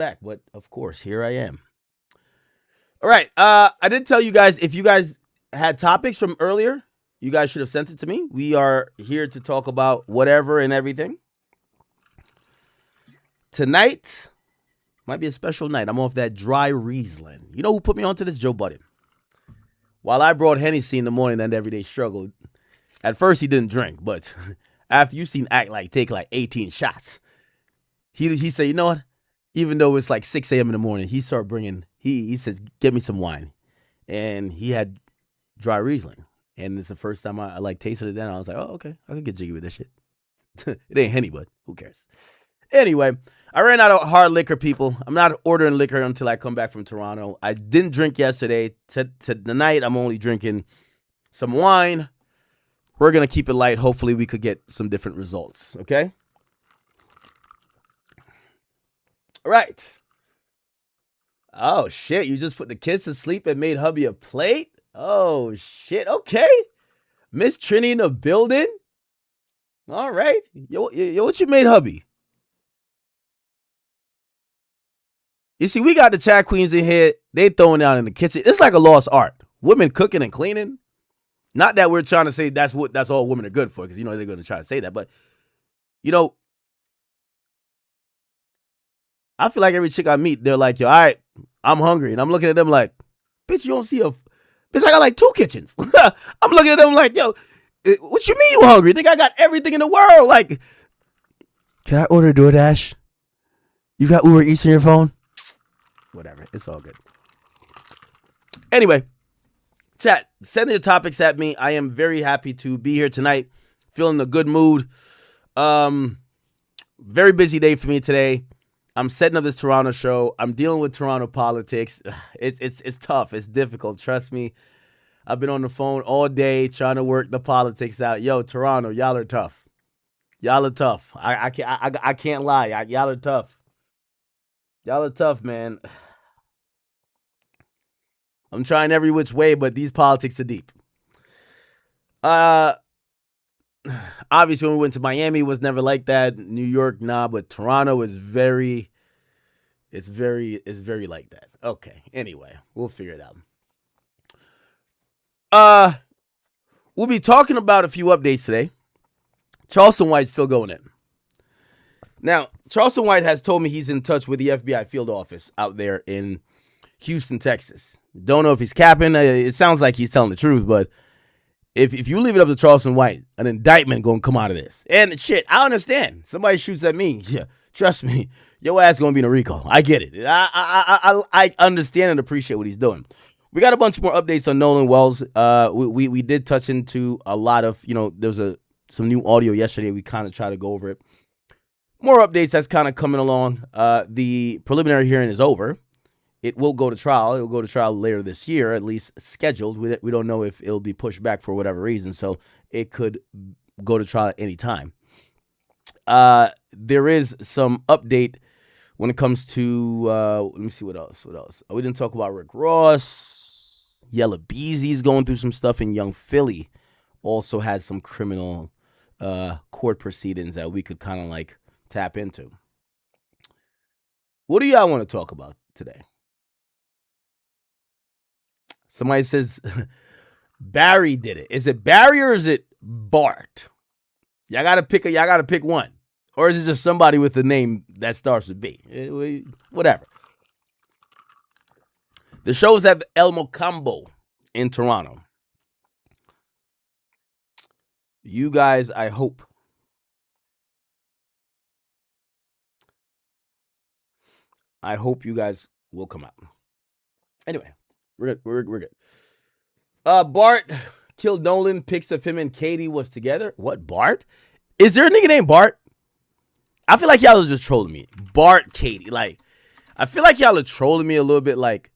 back, but of course, here I am. All right. I did tell you guys, if you guys had topics from earlier, you guys should have sent it to me. We are here to talk about whatever and everything. Tonight might be a special night. I'm off that dry Riesling. You know who put me onto this? Joe Budden. While I brought Hennessy in the morning and everyday struggle, at first he didn't drink, but after you seen act like take like 18 shots, he said, you know what? Even though it's like 6 a.m. in the morning, he started bringing, he says, get me some wine. And he had dry Riesling. And it's the first time I like tasted it then. I was like, oh, okay, I can get jiggy with this shit. It ain't Henny, but who cares? Anyway, I ran out of hard liquor, people. I'm not ordering liquor until I come back from Toronto. I didn't drink yesterday. Tonight, I'm only drinking some wine. We're going to keep it light. Hopefully, we could get some different results, okay? All right. Oh, shit. You just put the kids to sleep and made hubby a plate? Oh, shit. Okay. Miss Trini in the building? All right. Yo, what you made hubby? You see, we got the chat queens in here. They throwing down in the kitchen. It's like a lost art. Women cooking and cleaning. Not that we're trying to say that's all women are good for, because, you know, they're going to try to say that. But, you know, I feel like every chick I meet, they're like, yo, all right, I'm hungry. And I'm looking at them like, bitch, you don't see a... Bitch, I got like 2 kitchens. I'm looking at them like, yo, what you mean you hungry? Think I got everything in the world. Like, can I order DoorDash? You got Uber Eats on your phone? Whatever. It's all good. Anyway, chat, send your topics at me. I am very happy to be here tonight. Feeling a good mood. Very busy day for me today. I'm setting up this Toronto show. I'm dealing with Toronto politics. It's tough. It's difficult. Trust me. I've been on the phone all day trying to work the politics out. Yo, Toronto, y'all are tough. Y'all are tough. I can't lie. Y'all are tough. Y'all are tough, man. I'm trying every which way, but these politics are deep. Obviously, when we went to Miami, it was never like that. New York, nah, but Toronto is very like that. Okay, anyway, we'll figure it out. We'll be talking about a few updates today. Charleston White's still going in. Now, Charleston White has told me he's in touch with the FBI field office out there in Houston, Texas. Don't know if he's capping. It sounds like he's telling the truth, but if you leave it up to Charleston White, an indictment gonna come out of this. And shit, I understand. Somebody shoots at me. Yeah, trust me, your ass gonna be in a RICO. I get it. I understand and appreciate what he's doing. We got a bunch more updates on Nolan Wells. We did touch into a lot of, you know, there was some new audio yesterday. We kind of try to go over it. More updates that's kind of coming along. The preliminary hearing is over. It will go to trial. It will go to trial later this year, at least scheduled. We don't know if it'll be pushed back for whatever reason, so it could go to trial at any time. There is some update when it comes to, let me see what else. We didn't talk about Rick Ross. Yella Beezy's going through some stuff, and Young Philly also had some criminal court proceedings that we could kind of like tap into. What do y'all want to talk about today? Somebody says Barry did it. Is it Barry or is it Bart? Y'all gotta pick one. Or is it just somebody with a name that starts with B? Whatever. The show's at the El Mocambo in Toronto. You guys, I hope you guys will come out. Anyway, we're good. Bart killed Nolan. Pics of him and Katie was together. What, Bart? Is there a nigga named Bart? I feel like y'all are just trolling me. Bart, Katie. Like, I feel like y'all are trolling me a little bit. Like,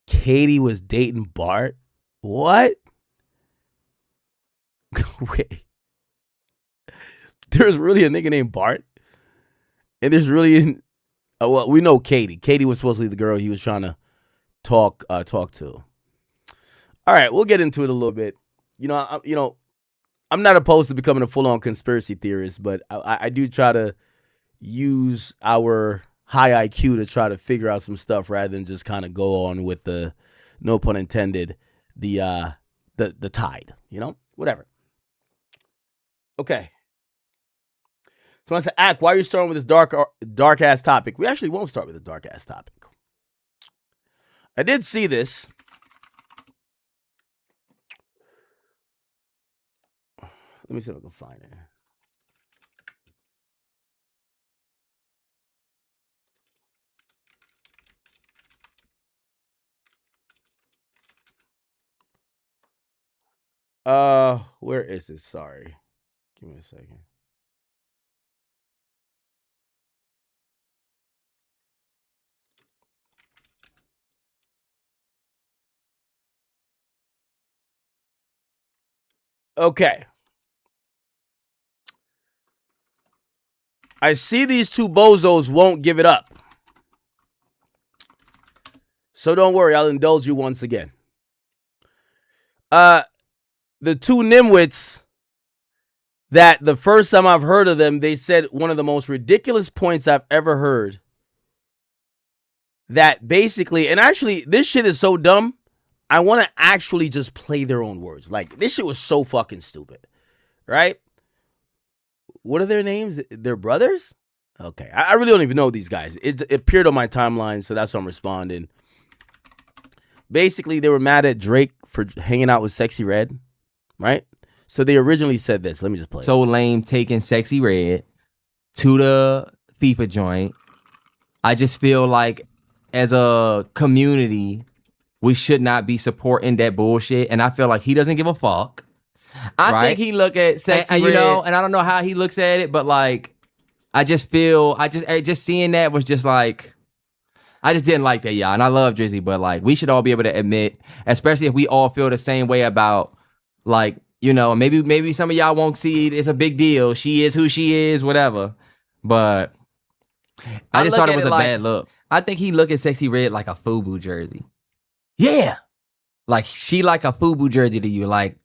Katie was dating Bart? What? Wait. There's really a nigga named Bart? And there's really... well, we know Katie. Katie was supposedly the girl he was trying to talk to. All right, we'll get into it a little bit. I'm not opposed to becoming a full-on conspiracy theorist, but I do try to use our high IQ to try to figure out some stuff rather than just kind of go on with the, no pun intended, the tide, whatever. Okay. So I said, Ack, why are you starting with this dark ass topic? We actually won't start with this dark ass topic. I did see this. Let me see if I can find it. Where is it? Sorry. Give me a second. Okay. I see these two bozos won't give it up. So don't worry, I'll indulge you once again. The two nimwits that the first time I've heard of them, they said one of the most ridiculous points I've ever heard. That basically, and actually, this shit is so dumb, I want to actually just play their own words. Like, this shit was so fucking stupid, right? What are their names? They're brothers? Okay, I really don't even know these guys. It appeared on my timeline, so that's why I'm responding. Basically, they were mad at Drake for hanging out with Sexy Red, right? So they originally said this. Let me just play. So lame taking Sexy Red to the FIFA joint. I just feel like as a community, we should not be supporting that bullshit. And I feel like he doesn't give a fuck. I think he look at Sexy Red. And I don't know how he looks at it, but like, I just feel, just seeing that was just like, I just didn't like that, y'all. And I love Drizzy, but like, we should all be able to admit, especially if we all feel the same way about, like, maybe some of y'all won't see it. It's a big deal. She is who she is, whatever. But I just thought it was a bad look. I think he look at Sexy Red like a FUBU jersey. Yeah. Like, she like a FUBU jersey to you. Like,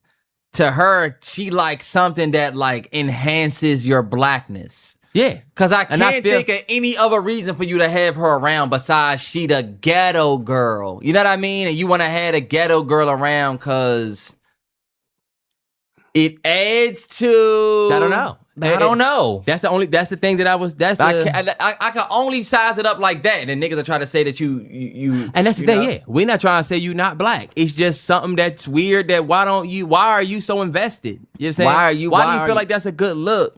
to her, she like something that like enhances your blackness. Yeah. Because I can't think of any other reason for you to have her around besides she the ghetto girl. You know what I mean? And you want to have a ghetto girl around because it adds to... I don't know. I don't know. That's the thing that I can only size it up like that. And niggas are trying to say that you and that's the thing, yeah. We're not trying to say you not black. It's just something that's weird that why are you so invested? You know what I'm saying? Why do you feel like that's a good look?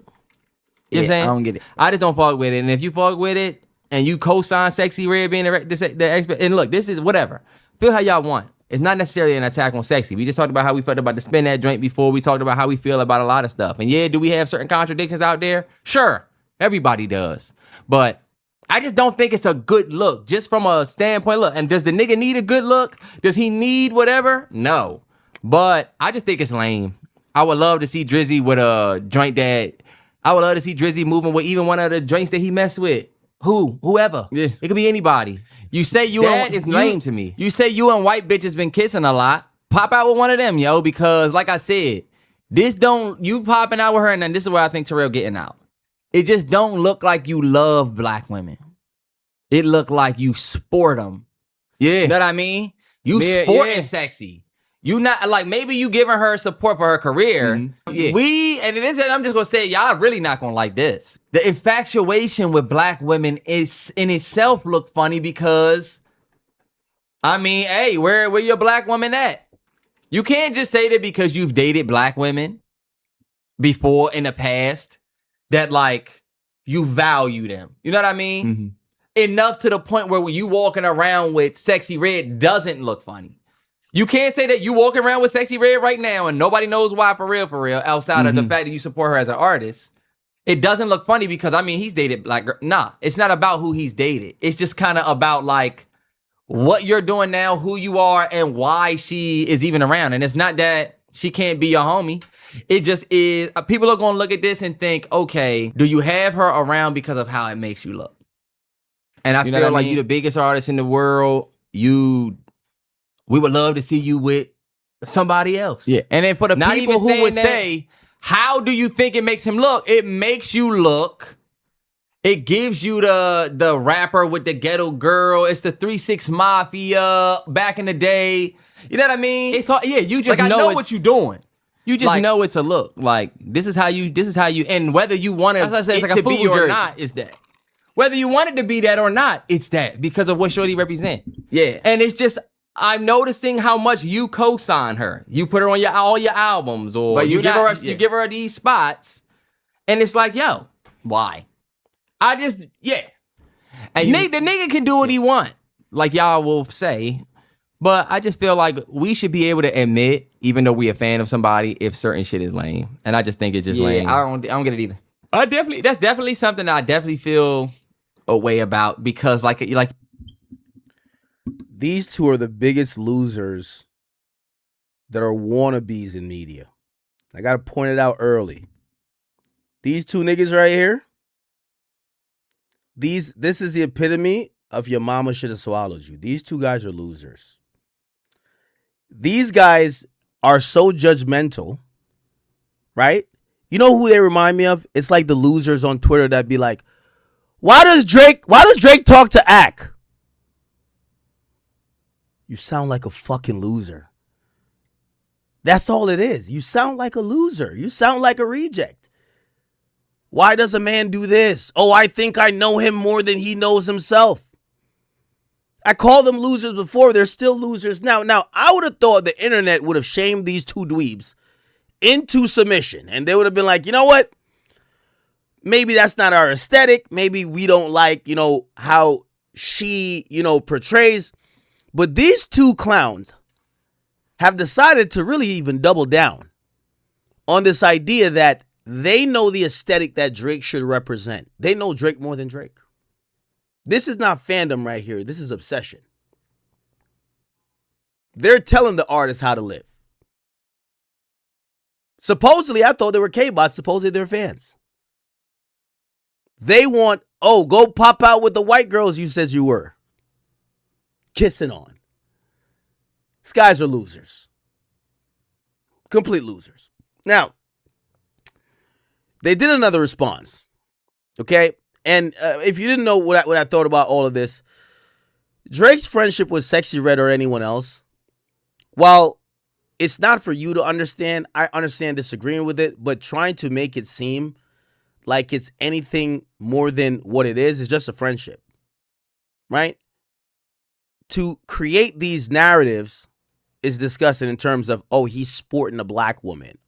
You know what I'm saying? I don't get it. I just don't fuck with it. And if you fuck with it and you co-sign Sexy Red being the expert, and look, this is whatever. Feel how y'all want. It's not necessarily an attack on Sexy. We just talked about how we felt about the spin that joint before. We talked about how we feel about a lot of stuff. And yeah, do we have certain contradictions out there? Sure. Everybody does. But I just don't think it's a good look. Just from a standpoint, look, and does the nigga need a good look? Does he need whatever? No. But I just think it's lame. I would love to see Drizzy with a joint that... I would love to see Drizzy moving with even one of the joints that he messed with. Whoever. Yeah. It could be anybody. You say is lame to me. You say you and white bitches been kissing a lot. Pop out with one of them, yo, because like I said, you popping out with her, and then this is where I think Terrell getting out. It just don't look like you love black women. It look like you sport them. Yeah. You know what I mean? You sporting Sexy. You not like maybe you giving her support for her career. Mm-hmm. Yeah. I'm just gonna say y'all really not gonna like this. The infatuation with black women is in itself look funny because I mean, hey, where your black woman at? You can't just say that because you've dated black women before in the past that like you value them. You know what I mean? Mm-hmm. Enough to the point where when you walking around with Sexy Red doesn't look funny. You can't say that you walking around with Sexy Red right now and nobody knows why for real, outside of the fact that you support her as an artist. It doesn't look funny because, I mean, he's dated black girl. Nah, it's not about who he's dated. It's just kind of about, like, what you're doing now, who you are, and why she is even around. And it's not that she can't be your homie. It just is. People are going to look at this and think, okay, do you have her around because of how it makes you look? And I feel like you're the biggest artist in the world. We would love to see you with somebody else. Yeah. And then for the people who would say, how do you think it makes him look? It makes you look It gives you the rapper with the ghetto girl. It's the 3-6 Mafia back in the day. You know what I mean? It's all, yeah, you just like, I know it's- what you're doing. You just Like- know it's a look. Like this is how you, and whether you want That's what I said, it's it like a to be football or jersey. not, it's that. Whether you want it to be that or not, it's that because of what Shorty represent. Yeah. And it's just I'm noticing how much you co-sign her. You put her on all your albums, or But you you give not- her yeah. you give her these spots, and it's like, yo, Why? I just And the nigga can do what he want, like y'all will say. But I just feel like we should be able to admit, even though we're a fan of somebody, if certain shit is lame. And I just think it's just lame. I don't get it either. That's definitely something I definitely feel a way about because like These two are the biggest losers that are wannabes in media. I got to point it out early. These two niggas right here, this is the epitome of your mama should have swallowed you. These two guys are losers. These guys are so judgmental, right? You know who they remind me of? It's like the losers on Twitter that be like, why does Drake talk to Ak? You sound like a fucking loser. That's all it is. You sound like a loser. You sound like a reject. Why does a man do this? Oh, I think I know him more than he knows himself. I called them losers before. They're still losers now. Now, I would have thought the internet would have shamed these two dweebs into submission. And they would have been like, you know what? Maybe that's not our aesthetic. Maybe we don't like, how she, portrays. But these two clowns have decided to really even double down on this idea that they know the aesthetic that Drake should represent. They know Drake more than Drake. This is not fandom right here. This is obsession. They're telling the artist how to live. Supposedly, I thought they were K-bots. Supposedly, they're fans. They want, go pop out with the white girls you said you were. Kissing on. These guys are losers. Complete losers. Now, they did another response. Okay? And if you didn't know what I thought about all of this, Drake's friendship with Sexy Red or anyone else, while it's not for you to understand, I understand disagreeing with it, but trying to make it seem like it's anything more than what it is just a friendship, right? To create these narratives is disgusting in terms of, he's sporting a black woman.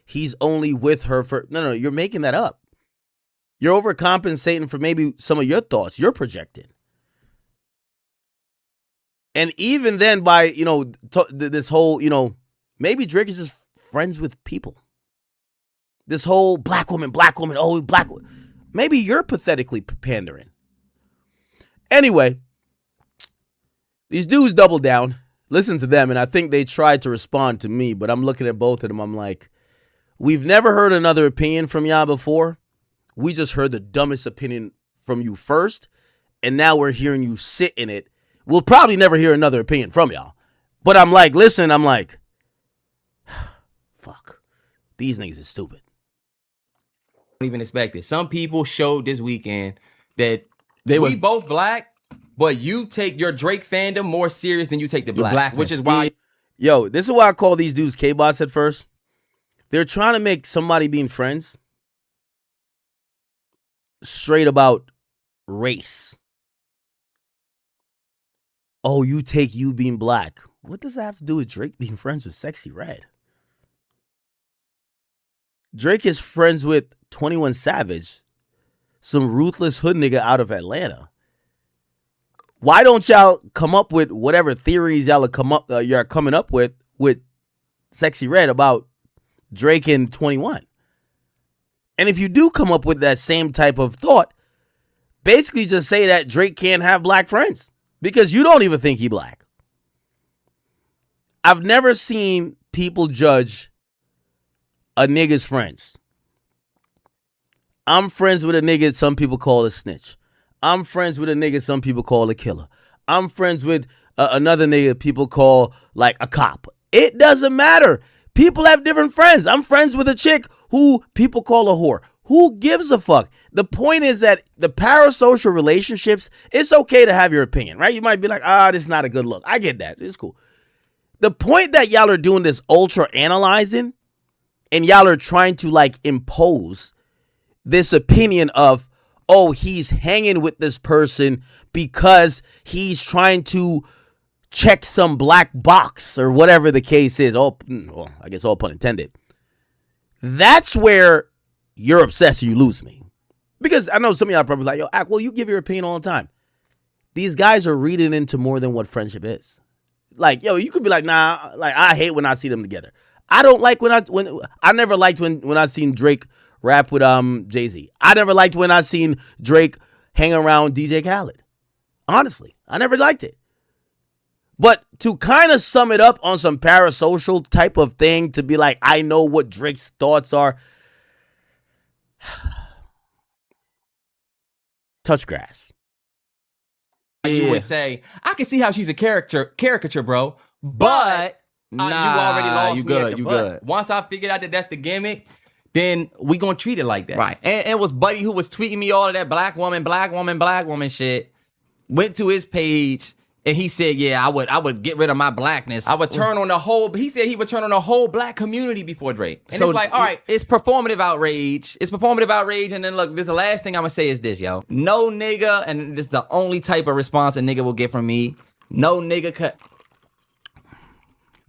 He's only with her for... No, you're making that up. You're overcompensating for maybe some of your thoughts. You're projecting. And even then by, this whole, maybe Drake is just friends with people. This whole black woman, black. Maybe you're pathetically pandering. Anyway, these dudes double down. Listen to them, and I think they tried to respond to me, but I'm looking at both of them. I'm like, we've never heard another opinion from y'all before. We just heard the dumbest opinion from you first, and now we're hearing you sit in it. We'll probably never hear another opinion from y'all. But I'm like, listen, fuck. These niggas is stupid. don't even expect it. Some people showed this weekend that we both black, but you take your Drake fandom more serious than you take the black, which is why. Yo, this is why I call these dudes K-bots at first. They're trying to make somebody being friends straight about race. You take you being black. What does that have to do with Drake being friends with Sexy Red? Drake is friends with 21 Savage, some ruthless hood nigga out of Atlanta. Why don't y'all come up with whatever theories y'all you're coming up with Sexy Red about Drake and 21? And if you do come up with that same type of thought, basically just say that Drake can't have black friends because you don't even think he black. I've never seen people judge a nigga's friends. I'm friends with a nigga some people call a snitch. I'm friends with a nigga some people call a killer. I'm friends with another nigga people call like a cop. It doesn't matter. People have different friends. I'm friends with a chick who people call a whore. Who gives a fuck? The point is that the parasocial relationships, it's okay to have your opinion, right? You might be like, this is not a good look. I get that. It's cool. The point that y'all are doing this ultra analyzing and y'all are trying to like impose this opinion of, oh, he's hanging with this person because he's trying to check some black box or whatever the case is. Oh, well, I guess all pun intended. That's where you're obsessed and you lose me. Because I know some of y'all are probably like, yo, Ak, well, you give your opinion all the time. These guys are reading into more than what friendship is. Like, yo, you could be like, nah, like I hate when I see them together. I don't like when I never liked when I seen Drake rap with Jay-Z. I never liked when I seen Drake hang around DJ Khaled. Honestly, I never liked it. But to kind of sum it up on some parasocial type of thing, to be like, I know what Drake's thoughts are. Touch grass. You would say, I can see how she's a caricature, bro. But Nah, you already lost you me at good, the you butt. good. Once I figured out that that's the gimmick, then we gonna treat it like that. Right. And it was Buddy who was tweeting me all of that black woman shit. Went to his page and he said, yeah, I would get rid of my blackness. I would turn on the whole, he said he would turn on the whole black community before Drake. And So it's like, all right, it's performative outrage. It's performative outrage. And then look, this the last thing I'm gonna say is this, yo. No nigga, and this is the only type of response a nigga will get from me. No nigga could.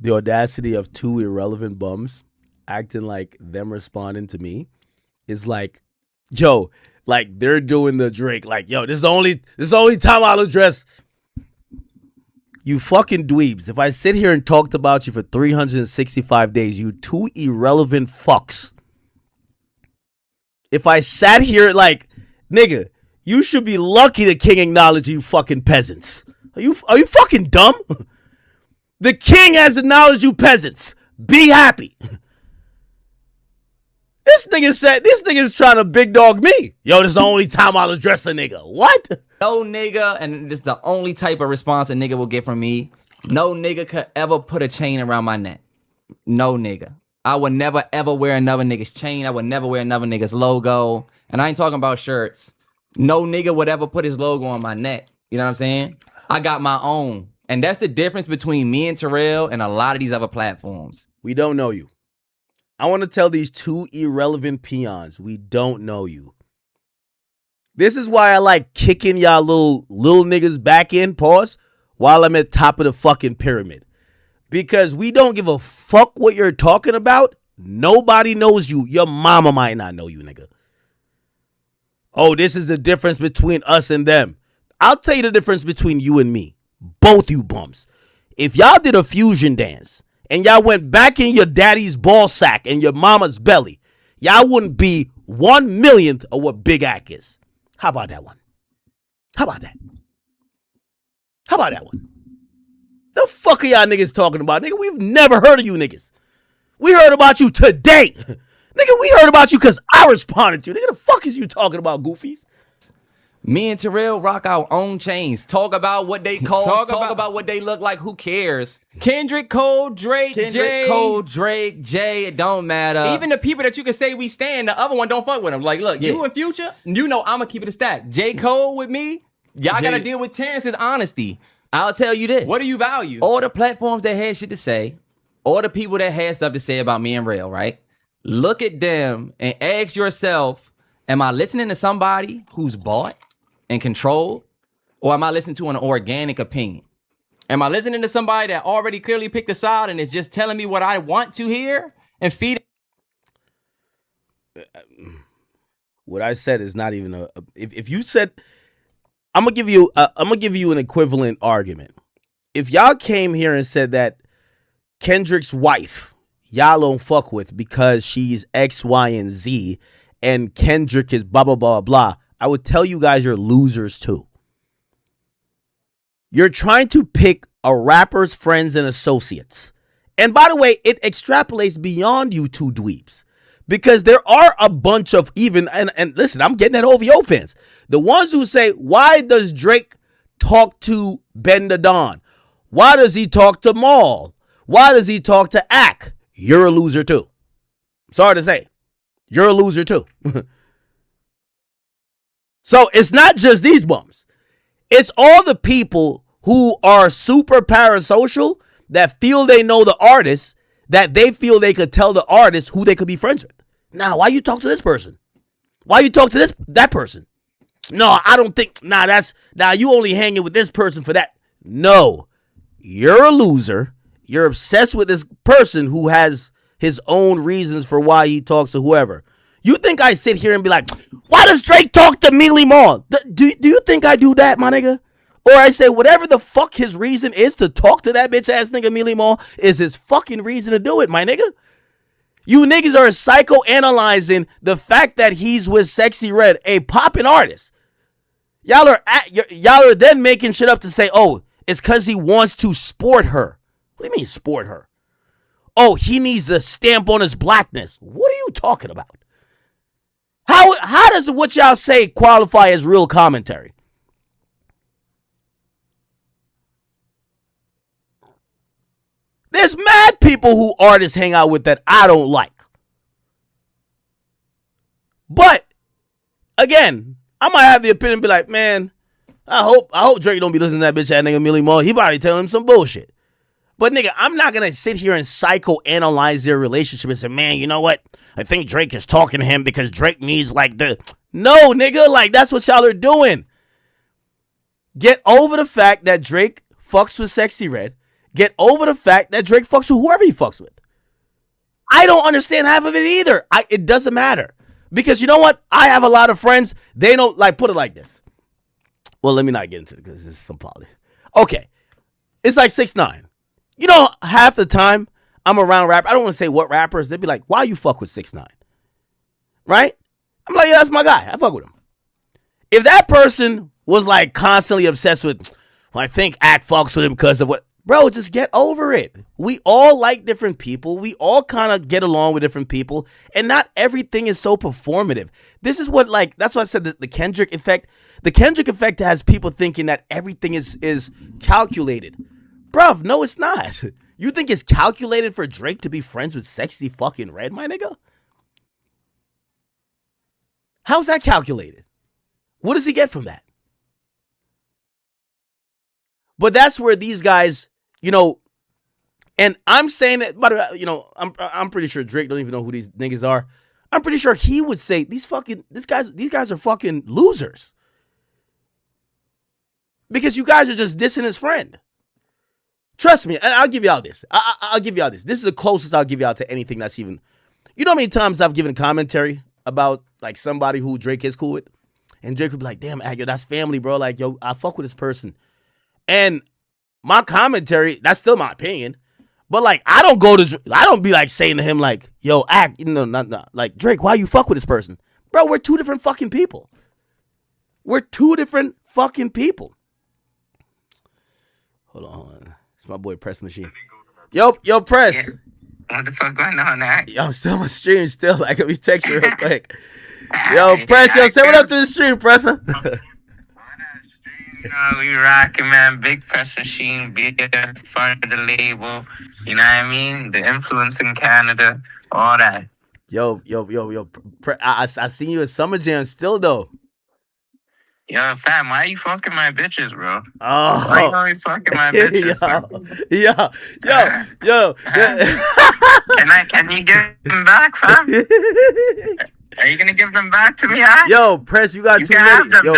The audacity of two irrelevant bums acting like them responding to me is like, yo, like they're doing the Drake, like, yo, this is the only time I'll address you fucking dweebs. If I sit here and talked about you for 365 days, you two irrelevant fucks. If I sat here like, nigga, you should be lucky the king acknowledged you fucking peasants. Are you fucking dumb? The king has acknowledged you peasants. Be happy. This nigga is trying to big dog me. Yo, this is the only time I'll address a nigga. What? No nigga, and this is the only type of response a nigga will get from me. No nigga could ever put a chain around my neck. No nigga. I would never ever wear another nigga's chain. I would never wear another nigga's logo. And I ain't talking about shirts. No nigga would ever put his logo on my neck. You know what I'm saying? I got my own. And that's the difference between me and Terrell and a lot of these other platforms. We don't know you. I want to tell these two irrelevant peons, we don't know you. This is why I like kicking y'all little niggas back in, pause, while I'm at top of the fucking pyramid. Because we don't give a fuck what you're talking about. Nobody knows you. Your mama might not know you, nigga. Oh, this is the difference between us and them. I'll tell you the difference between you and me. Both you bums. If y'all did a fusion dance and y'all went back in your daddy's ball sack and your mama's belly, y'all wouldn't be 1/1,000,000th of what Big Ack is. How about that one? How about that? How about that one? The fuck are y'all niggas talking about? Nigga, we've never heard of you niggas. We heard about you today. Nigga, we heard about you because I responded to you. Nigga, the fuck is you talking about, goofies? Me and Terrell rock our own chains. Talk about what they cost. Talk about what they look like. Who cares? Kendrick Cole, Drake, Jay. Cole, Drake, Jay. It don't matter. Even the people that you can say we stand, the other one don't fuck with them. Like, look, you in Future, you know I'm gonna keep it a stack. J. Cole with me, y'all gotta deal with Terrence's honesty. I'll tell you this. What do you value? All the platforms that had shit to say, all the people that had stuff to say about me and Rail, right? Look at them and ask yourself, am I listening to somebody who's bought and controlled? Or am I listening to an organic opinion? Am I listening to somebody that already clearly picked a side and is just telling me what I want to hear and feed it? What I said is not even a. If you said, I'm gonna give you an equivalent argument. If y'all came here and said that Kendrick's wife y'all don't fuck with because she's X, Y, and Z, and Kendrick is blah blah blah blah, I would tell you guys you're losers too. You're trying to pick a rapper's friends and associates. And by the way, it extrapolates beyond you two dweebs. Because there are a bunch of even, and listen, I'm getting at OVO fans. The ones who say, why does Drake talk to Ben the Don? Why does he talk to Maul? Why does he talk to Ack? You're a loser too. Sorry to say. You're a loser too. So it's not just these bums. It's all the people who are super parasocial that feel they know the artist, that they feel they could tell the artist who they could be friends with. Now, why you talk to this person? Why you talk to that person? No, I don't think. Now you only hanging with this person for that. No, you're a loser. You're obsessed with this person who has his own reasons for why he talks to whoever. You think I sit here and be like, why does Drake talk to Mealy Mall? Do you think I do that, my nigga? Or I say whatever the fuck his reason is to talk to that bitch ass nigga Mealy Mall is his fucking reason to do it, my nigga. You niggas are psychoanalyzing the fact that he's with Sexy Red, a poppin' artist. Y'all are then making shit up to say, oh, it's because he wants to sport her. What do you mean sport her? Oh, he needs a stamp on his blackness. What are you talking about? How does what y'all say qualify as real commentary? There's mad people who artists hang out with that I don't like. But, again, I might have the opinion and be like, man, I hope Drake don't be listening to that bitch ass nigga Millie Moore. He probably telling him some bullshit. But, nigga, I'm not going to sit here and psychoanalyze their relationship and say, man, you know what? I think Drake is talking to him because Drake needs, like, the... No, nigga, like, that's what y'all are doing. Get over the fact that Drake fucks with Sexy Red. Get over the fact that Drake fucks with whoever he fucks with. I don't understand half of it either. It doesn't matter. Because you know what? I have a lot of friends. They don't, like, put it like this. Well, let me not get into it because it's some poly. Okay. It's like 6ix9ine. You know, half the time I'm around rap. I don't want to say what rappers. They'd be like, why you fuck with 6ix9ine? Right? I'm like, yeah, that's my guy. I fuck with him. If that person was like constantly obsessed with, well, I think Act fucks with him because of what, bro, just get over it. We all like different people. We all kind of get along with different people. And not everything is so performative. This is what, like, that's why I said the Kendrick effect. The Kendrick effect has people thinking that everything is calculated. Bruv, no, it's not. You think it's calculated for Drake to be friends with Sexy fucking Red, my nigga? How's that calculated? What does he get from that? But that's where these guys, you know, and I'm saying that, but you know, I'm pretty sure Drake don't even know who these niggas are. I'm pretty sure he would say these guys are fucking losers. Because you guys are just dissing his friend. Trust me, and I'll give y'all this. I'll give y'all this. This is the closest I'll give y'all to anything that's even... You know how many times I've given commentary about, like, somebody who Drake is cool with? And Drake would be like, damn, yo, that's family, bro. Like, yo, I fuck with this person. And my commentary, that's still my opinion. But, like, I don't be, like, saying to him, like, yo, not. Like, Drake, why you fuck with this person? Bro, we're two different fucking people. We're two different fucking people. Hold on. It's my boy Press Machine. Yo, Press. Yeah. What the fuck going on there? Yo, I'm still on my stream still. Like, let me text you real quick. Yo, Press, yo, say what up to the stream, Presser. What up, stream? You know, we rocking, man. Big Press Machine, big part of the label. You know what I mean? The influence in Canada, all that. Yo. I seen you at Summer Jam still, though. Yo, fam, why you fucking my bitches, bro? Oh. Why you always fucking my bitches, yo. Can you give them back, fam? Are you gonna give them back to me, huh? Yo, Press, you got you too can many. Have them. Yo.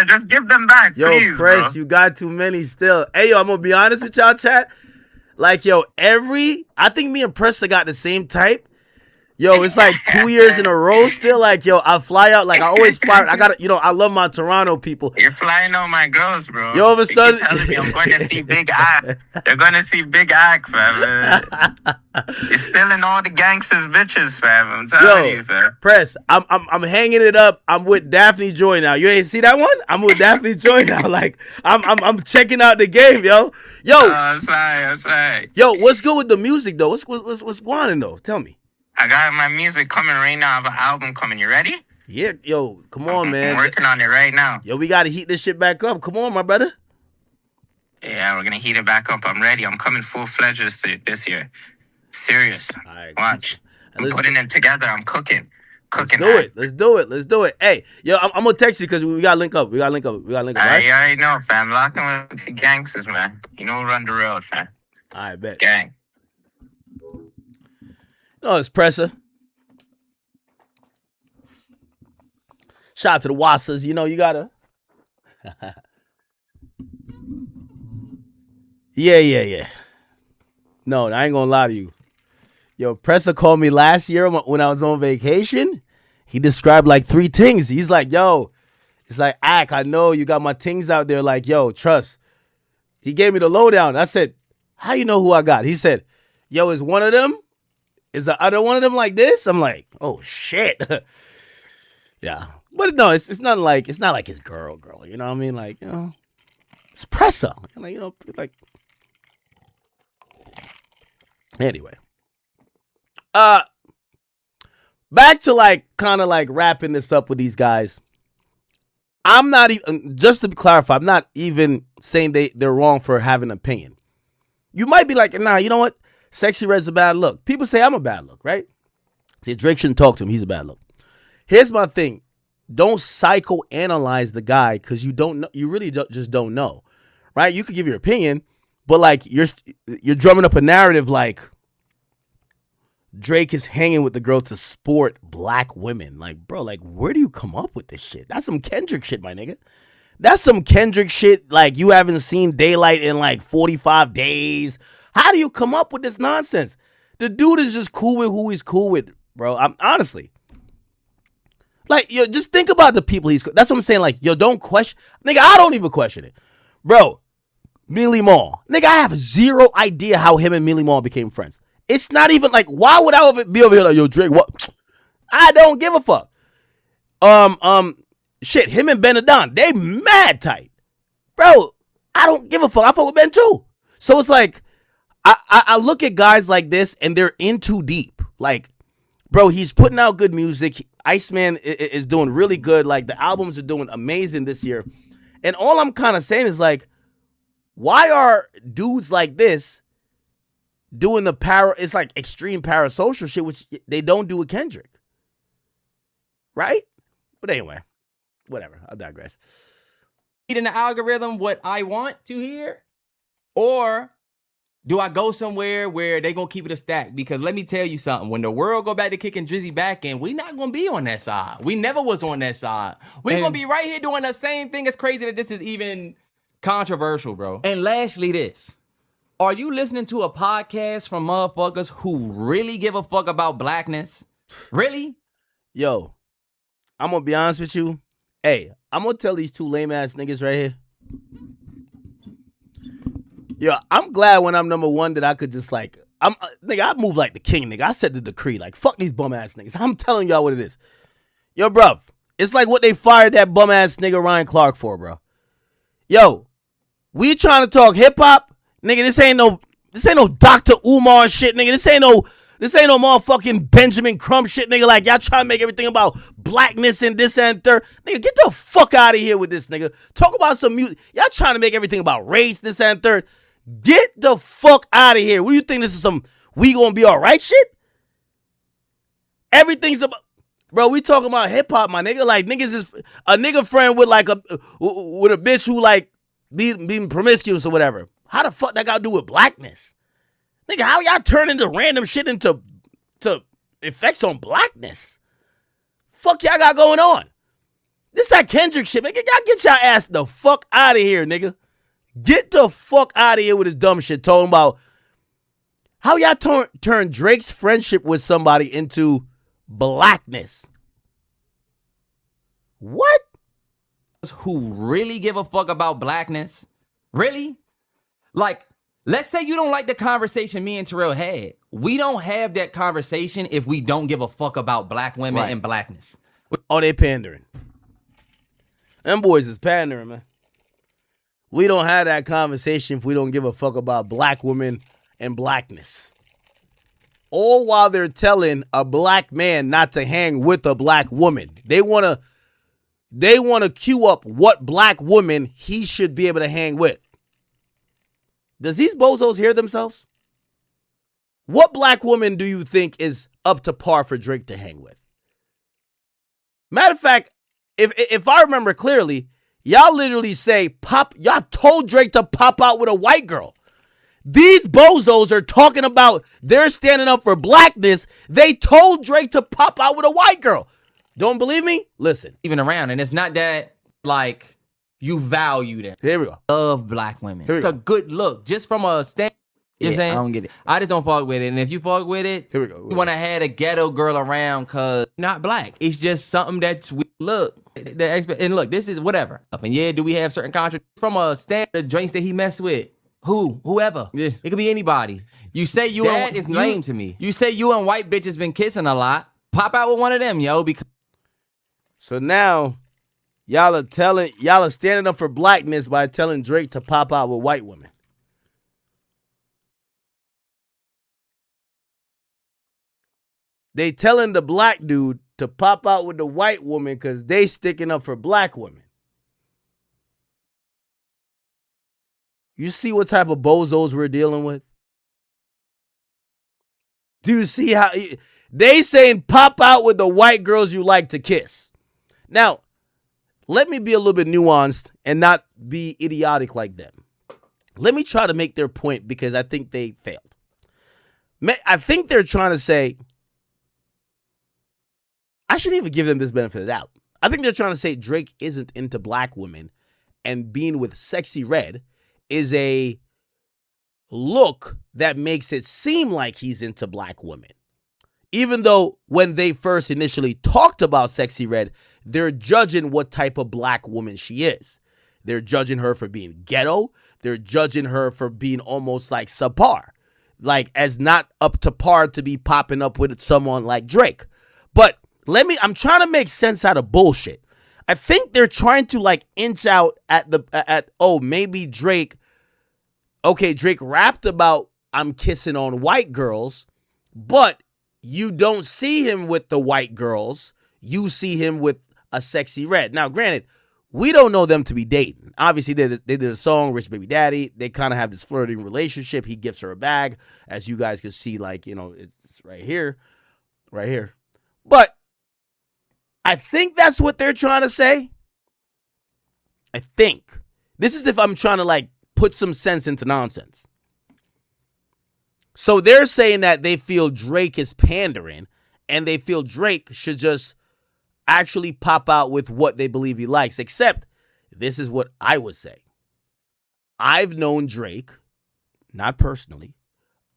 Just give them back, yo, please, Press, bro. you got too many still. Hey, yo, I'm gonna be honest with y'all, chat. Like, yo, I think me and Press got the same type. Yo, it's like 2 years in a row still. Like, yo, I fly out. Like, I always fly. I gotta, you know, I love my Toronto people. You're flying on my girls, bro. Yo, all of a sudden, telling me I'm going to see Big Ack. You're going to see Big Ack, fam. You're stealing all the gangsters' bitches, fam. I'm telling you, fam. Press, I'm hanging it up. I'm with Daphne Joy now. You ain't see that one? I'm with Daphne Joy now. Like, I'm checking out the game, yo. Yo. I'm sorry. Yo, what's good with the music though? What's going on though? Tell me. I got my music coming right now. I have an album coming. You ready? Yeah, yo, come on, man. I'm working on it right now. Yo, we gotta heat this shit back up. Come on, my brother. Yeah, we're gonna heat it back up. I'm ready. I'm coming full-fledged this year. Serious. All right. Watch. I'm putting it together. I'm cooking cooking. Let's do it. Hey, yo, I'm gonna text you because we gotta link up. Right? You already know, fam. Locking with the gangsters, man. You know, run the road, fam. I bet. Gang. No, it's pressure. Shout out to the Wassas. You know, you gotta. Yeah. No, I ain't gonna lie to you. Yo, Presser called me last year when I was on vacation. He described like 3 things. He's like, yo, it's like, I know you got my things out there. Like, yo, trust. He gave me the lowdown. I said, how you know who I got? He said, yo, is one of them? Is the other one of them like this? I'm like, oh shit. Yeah. But no, it's not like his girl. You know what I mean? Like, you know, it's Presser. Like, you know, like. Anyway. Back to like kind of like wrapping this up with these guys. I'm not even, just to clarify, I'm not even saying they're wrong for having an opinion. You might be like, nah, you know what? Sexy Red's a bad look. People say I'm a bad look, right? See, Drake shouldn't talk to him. He's a bad look. Here's my thing. Don't psychoanalyze the guy because you don't know. You really just don't know, right? You could give your opinion, but like you're drumming up a narrative like Drake is hanging with the girl to sport black women. Like, bro, like, where do you come up with this shit? That's some Kendrick shit, my nigga. That's some Kendrick shit like you haven't seen daylight in like 45 days. How do you come up with this nonsense? The dude is just cool with who he's cool with, bro. I'm honestly. Like, yo, just think about the people he's... That's what I'm saying. Like, yo, don't question... Nigga, I don't even question it. Bro, Millie Mall. Nigga, I have zero idea how him and Millie Mall became friends. It's not even like, why would I be over here like, yo, Drake, what? I don't give a fuck. Shit, him and Benadon, they mad tight. Bro, I don't give a fuck. I fuck with Ben too. So it's like, I look at guys like this and they're in too deep. Like, bro, he's putting out good music. Iceman is doing really good. Like, the albums are doing amazing this year. And all I'm kind of saying is like, why are dudes like this doing it's like extreme parasocial shit, which they don't do with Kendrick. Right? But anyway, whatever. I digress. In the algorithm what I want to hear? Or do I go somewhere where they gonna keep it a stack? Because let me tell you something. When the world go back to kicking Drizzy back in, we not gonna be on that side. We never was on that side. We gonna be right here doing the same thing. It's crazy that this is even controversial, bro. And lastly, this. Are you listening to a podcast from motherfuckers who really give a fuck about blackness? Really? Yo, I'm gonna be honest with you. Hey, I'm gonna tell these 2 lame ass niggas right here. Yo, I'm glad when I'm number 1 that I could just like, nigga, I move like the king, nigga. I said the decree, like, fuck these bum ass niggas. I'm telling y'all what it is. Yo, bruv, it's like what they fired that bum ass nigga Ryan Clark for, bro. Yo, we trying to talk hip hop. Nigga, this ain't no Dr. Umar shit, nigga. This ain't no motherfucking Benjamin Crumb shit, nigga. Like, y'all trying to make everything about blackness and this and third. Nigga, get the fuck out of here with this, nigga. Talk about some music. Y'all trying to make everything about race, this and third. Get the fuck out of here. What do you think this is some we gonna be all right shit? Everything's about... Bro, we talking about hip hop, my nigga. Like, niggas is a nigga friend with like with a bitch who like being promiscuous or whatever. How the fuck that got to do with blackness? Nigga, how y'all turn into random shit into effects on blackness? Fuck y'all got going on? This that Kendrick shit, nigga. Y'all get y'all ass the fuck out of here, nigga. Get the fuck out of here with this dumb shit talking about how y'all turn Drake's friendship with somebody into blackness. What? Who really give a fuck about blackness? Really? Like, let's say you don't like the conversation me and Terrell had. We don't have that conversation if we don't give a fuck about black women and blackness. Oh, they pandering. Them boys is pandering, man. We don't have that conversation if we don't give a fuck about black women and blackness. All while they're telling a black man not to hang with a black woman. They want to queue up what black woman he should be able to hang with. Does these bozos hear themselves? What black woman do you think is up to par for Drake to hang with? Matter of fact, if I remember clearly, y'all literally say y'all told Drake to pop out with a white girl. These bozos are talking about they're standing up for blackness. They told Drake to pop out with a white girl. Don't believe me? Listen. Even around, and it's not that like you value them. Here we go. Love black women. Here we It's go. a good look, just from a stand. You know what I'm saying? I don't get it. I just don't fuck with it. And if you fuck with it, Here we go. you want to have a ghetto girl around because not black. It's just something that's look. And look, this is whatever. And yeah, do we have certain contracts from a stand of drinks that he messed with? Whoever. Yeah. It could be anybody. You say you That and is lame to me. You say you and white bitches been kissing a lot. Pop out with one of them, yo. Because So now, y'all are standing up for blackness by telling Drake to pop out with white women. They telling the black dude to pop out with the white woman because they sticking up for black women. You see what type of bozos we're dealing with? Do you see how they saying pop out with the white girls you like to kiss? Now, let me be a little bit nuanced and not be idiotic like them. Let me try to make their point because I think they failed. I think they're trying to say, I shouldn't even give them this benefit of the doubt. I think they're trying to say Drake isn't into black women and being with Sexy Red is a look that makes it seem like he's into black women. Even though when they first initially talked about Sexy Red, they're judging what type of black woman she is. They're judging her for being ghetto. They're judging her for being almost like subpar. Like as not up to par to be popping up with someone like Drake. But I'm trying to make sense out of bullshit. I think they're trying to like inch out at maybe Drake. Okay, Drake rapped about I'm kissing on white girls, but you don't see him with the white girls. You see him with a Sexy Red. Now, granted, we don't know them to be dating. Obviously, they did a song, Rich Baby Daddy. They kind of have this flirting relationship. He gives her a bag, as you guys can see, like, you know, it's right here. But I think that's what they're trying to say. I think. This is if I'm trying to, like, put some sense into nonsense. So they're saying that they feel Drake is pandering and they feel Drake should just actually pop out with what they believe he likes. Except this is what I would say. I've known Drake, not personally.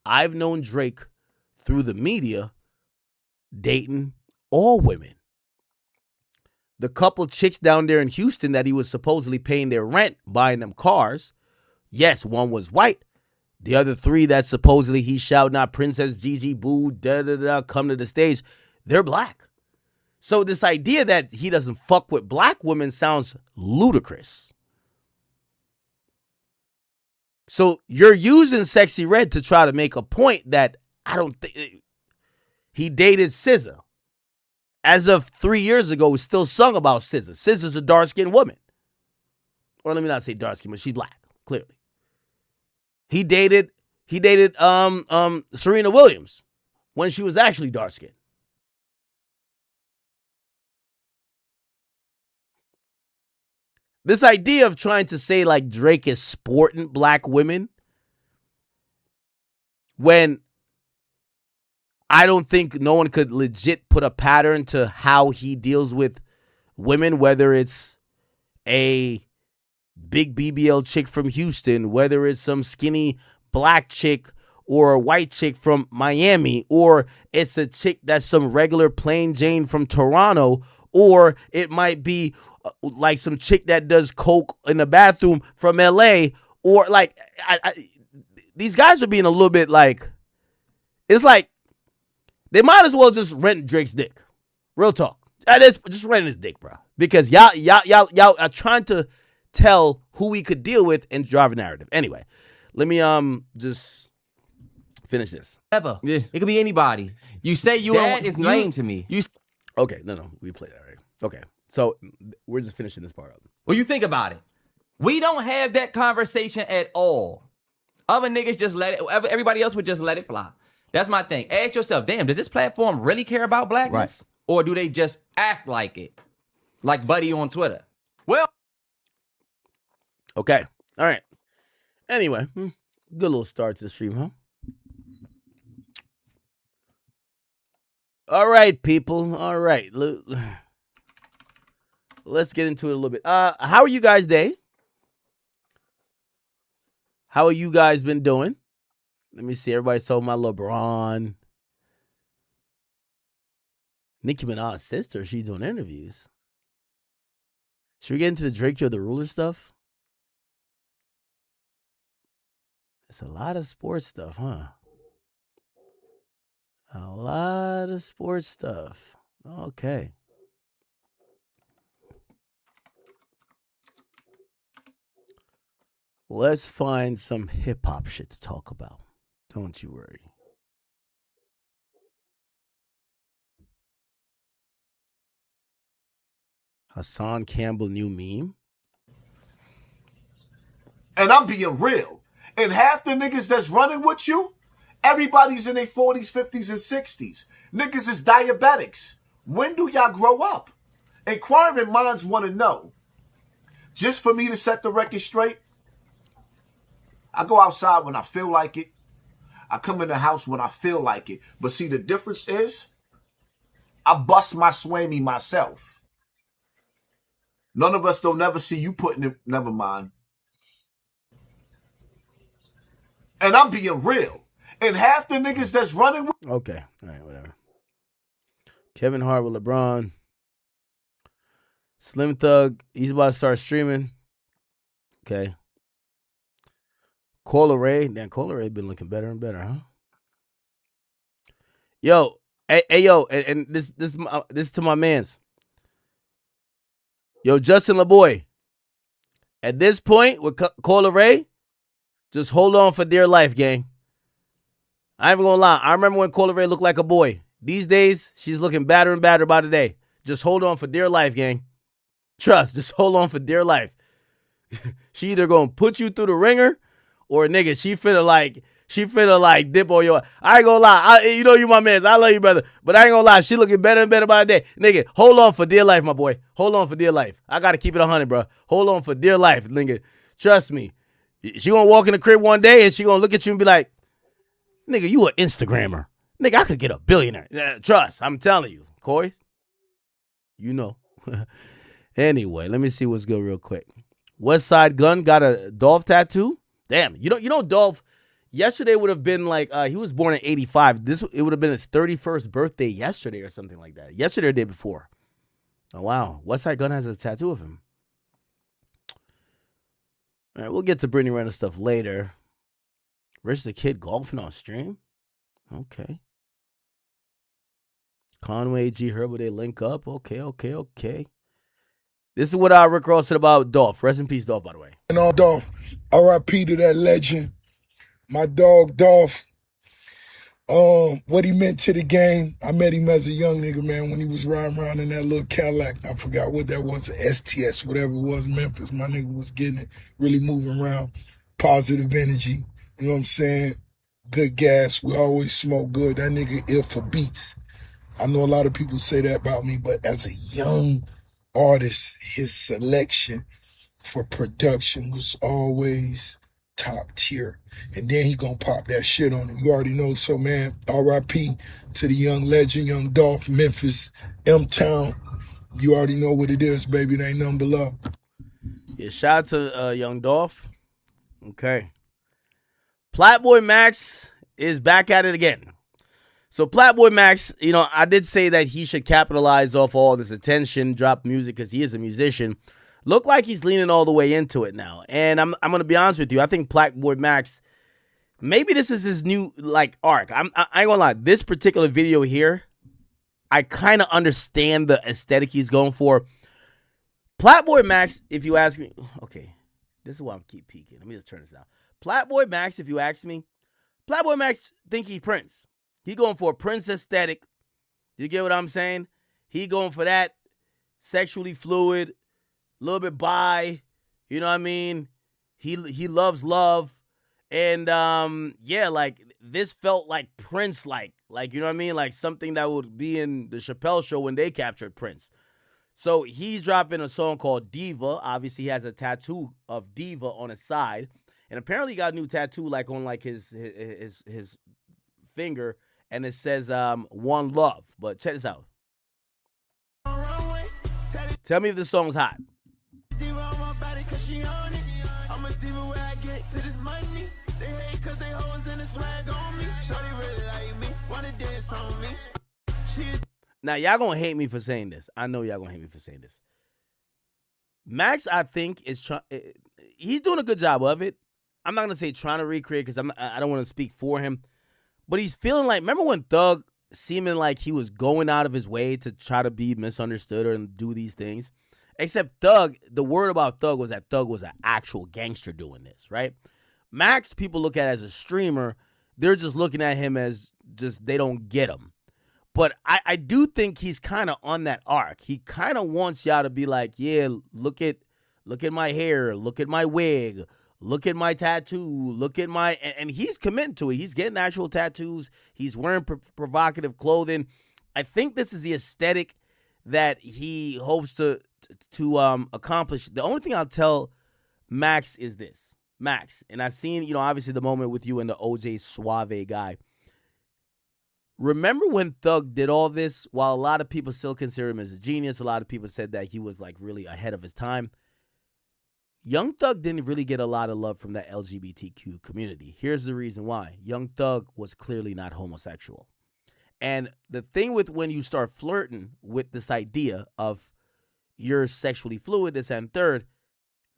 I've known Drake through the media dating all women. The couple chicks down there in Houston that he was supposedly paying their rent, buying them cars. Yes, one was white. The other three that supposedly he's shouting out, Princess Gigi, boo, come to the stage, they're black. So this idea that he doesn't fuck with black women sounds ludicrous. So you're using Sexy Red to try to make a point that I don't think he dated SZA. As of 3 years ago, we still sung about SZA. SZA's a dark-skinned woman. Or let me not say dark-skinned, but she's black, clearly. He dated Serena Williams when she was actually dark-skinned. This idea of trying to say like Drake is sporting black women when I don't think no one could legit put a pattern to how he deals with women, whether it's a big BBL chick from Houston, whether it's some skinny black chick or a white chick from Miami, or it's a chick that's some regular plain Jane from Toronto, or it might be like some chick that does coke in the bathroom from LA, or like these guys are being a little bit like, it's like they might as well just rent Drake's dick. Real talk. That is just renting his dick, bro. Because y'all are trying to tell who we could deal with and drive a narrative. Anyway, let me just finish this. Ever. Yeah. It could be anybody. You say you That is lame to me. Okay, no, we played that already. Okay, so we're just finishing this part up. Well, you think about it. We don't have that conversation at all. Other niggas just let it, everybody else would just let it fly. That's my thing. Ask yourself, damn, does this platform really care about blackness? Or do they just act like it? Like Buddy on Twitter. Well, Okay. All right. Anyway, good little start to the stream, huh? All right, people. All right. Let's get into it a little bit. How are you guys today? How are you guys been doing? Let me see. Everybody saw my LeBron. Nicki Minaj's sister, she's doing interviews. Should we get into the DRAKEO the Ruler stuff? It's a lot of sports stuff, huh? A lot of sports stuff. Okay. Let's find some hip-hop shit to talk about. Don't you worry. Hassan Campbell new meme. And I'm being real. And half the niggas that's running with you, everybody's in their 40s, 50s, and 60s. Niggas is diabetics. When do y'all grow up? Inquiring minds want to know. Just for me to set the record straight, I go outside when I feel like it. I come in the house when I feel like it. But see, the difference is, I bust my swammy myself. None of us don't never see you putting it, never mind. And I'm being real. And half the niggas that's running with... Okay. All right, whatever. Kevin Hart with LeBron. Slim Thug, he's about to start streaming. Okay. Cola Ray. Damn, Cola Ray been looking better and better, huh? Yo, yo, and this to my mans. Yo, Justin LaBoy. At this point with Cola Ray, just hold on for dear life, gang. I ain't even gonna lie. I remember when Cola Ray looked like a boy. These days, she's looking badder and badder by the day. Just hold on for dear life, gang. Trust, just hold on for dear life. She either gonna put you through the ringer, or nigga, she finna like dip on your. I ain't gonna lie. You know you my man. I love you, brother. But I ain't gonna lie. She looking better and better by the day. Nigga, hold on for dear life, my boy. Hold on for dear life. I gotta keep it 100, bro. Hold on for dear life, nigga. Trust me. She gonna walk in the crib one day and she gonna look at you and be like, nigga, you an Instagrammer. Nigga, I could get a billionaire. Trust, I'm telling you. Corey, you know. Anyway, let me see what's good real quick. West Side Gun got a Dolph tattoo. Damn, you know Dolph, yesterday would have been like, he was born in 85. It would have been his 31st birthday yesterday or something like that. Yesterday or the day before. Oh, wow. West Side Gun has a tattoo of him. All right, we'll get to Brittany Renner stuff later. Rich the Kid golfing on stream? Okay. Conway, G Herbo, they link up. Okay. This is what Rick Ross said about Dolph. Rest in peace, Dolph, by the way. And all Dolph, R.I.P. to that legend. My dog, Dolph. What he meant to the game. I met him as a young nigga, man, when he was riding around in that little Cadillac. I forgot what that was, a STS, whatever it was, Memphis. My nigga was getting it, really moving around. Positive energy, you know what I'm saying? Good gas. We always smoke good. That nigga ill for beats. I know a lot of people say that about me, but as a young artist, his selection for production was always top tier. And then he gonna pop that shit on it. You already know. So, man, R.I.P. to the young legend, young Dolph, Memphis, M-Town. You already know what it is, baby. It ain't nothing but love. Yeah, shout out to young Dolph. Okay. Platboy Max is back at it again. So Platboy Max, you know, I did say that he should capitalize off all this attention, drop music because he is a musician. Look like he's leaning all the way into it now. And I'm going to be honest with you. I think Platboy Max, maybe this is his new, like, arc. I ain't going to lie. This particular video here, I kind of understand the aesthetic he's going for. Platboy Max, if you ask me, okay, this is why I'm keep peeking. Let me just turn this down. Platboy Max, if you ask me, Platboy Max think he Prince. He going for a Prince aesthetic. You get what I'm saying? He going for that sexually fluid, a little bit bi. You know what I mean? He loves love. And, yeah, like, this felt like Prince, like, Like, you know what I mean? Like something that would be in the Chappelle Show when they captured Prince. So he's dropping a song called Diva. Obviously, he has a tattoo of Diva on his side. And apparently he got a new tattoo like on like his finger. And it says One Love. But check this out. Tell me if this song's hot. Now, y'all gonna hate me for saying this. I know y'all gonna hate me for saying this. Max, I think, is he's doing a good job of it. I'm not gonna say trying to recreate because I don't want to speak for him. But he's feeling like, remember when Thug seeming like he was going out of his way to try to be misunderstood or do these things? Except Thug, the word about Thug was that Thug was an actual gangster doing this, right? Max, people look at as a streamer. They're just looking at him as just, they don't get him. But I do think he's kind of on that arc. He kind of wants y'all to be like, yeah, look at my hair, look at my wig, look at my tattoo, look at my, and he's committing to it. He's getting actual tattoos. He's wearing provocative clothing. I think this is the aesthetic that he hopes to accomplish. The only thing I'll tell Max is this. Max, and I've seen, obviously the moment with you and the OJ Suave guy. Remember when Thug did all this, while a lot of people still consider him as a genius, a lot of people said that he was like really ahead of his time. Young Thug didn't really get a lot of love from that LGBTQ community. Here's the reason why. Young Thug was clearly not homosexual. And the thing with when you start flirting with this idea of you're sexually fluid, this and third,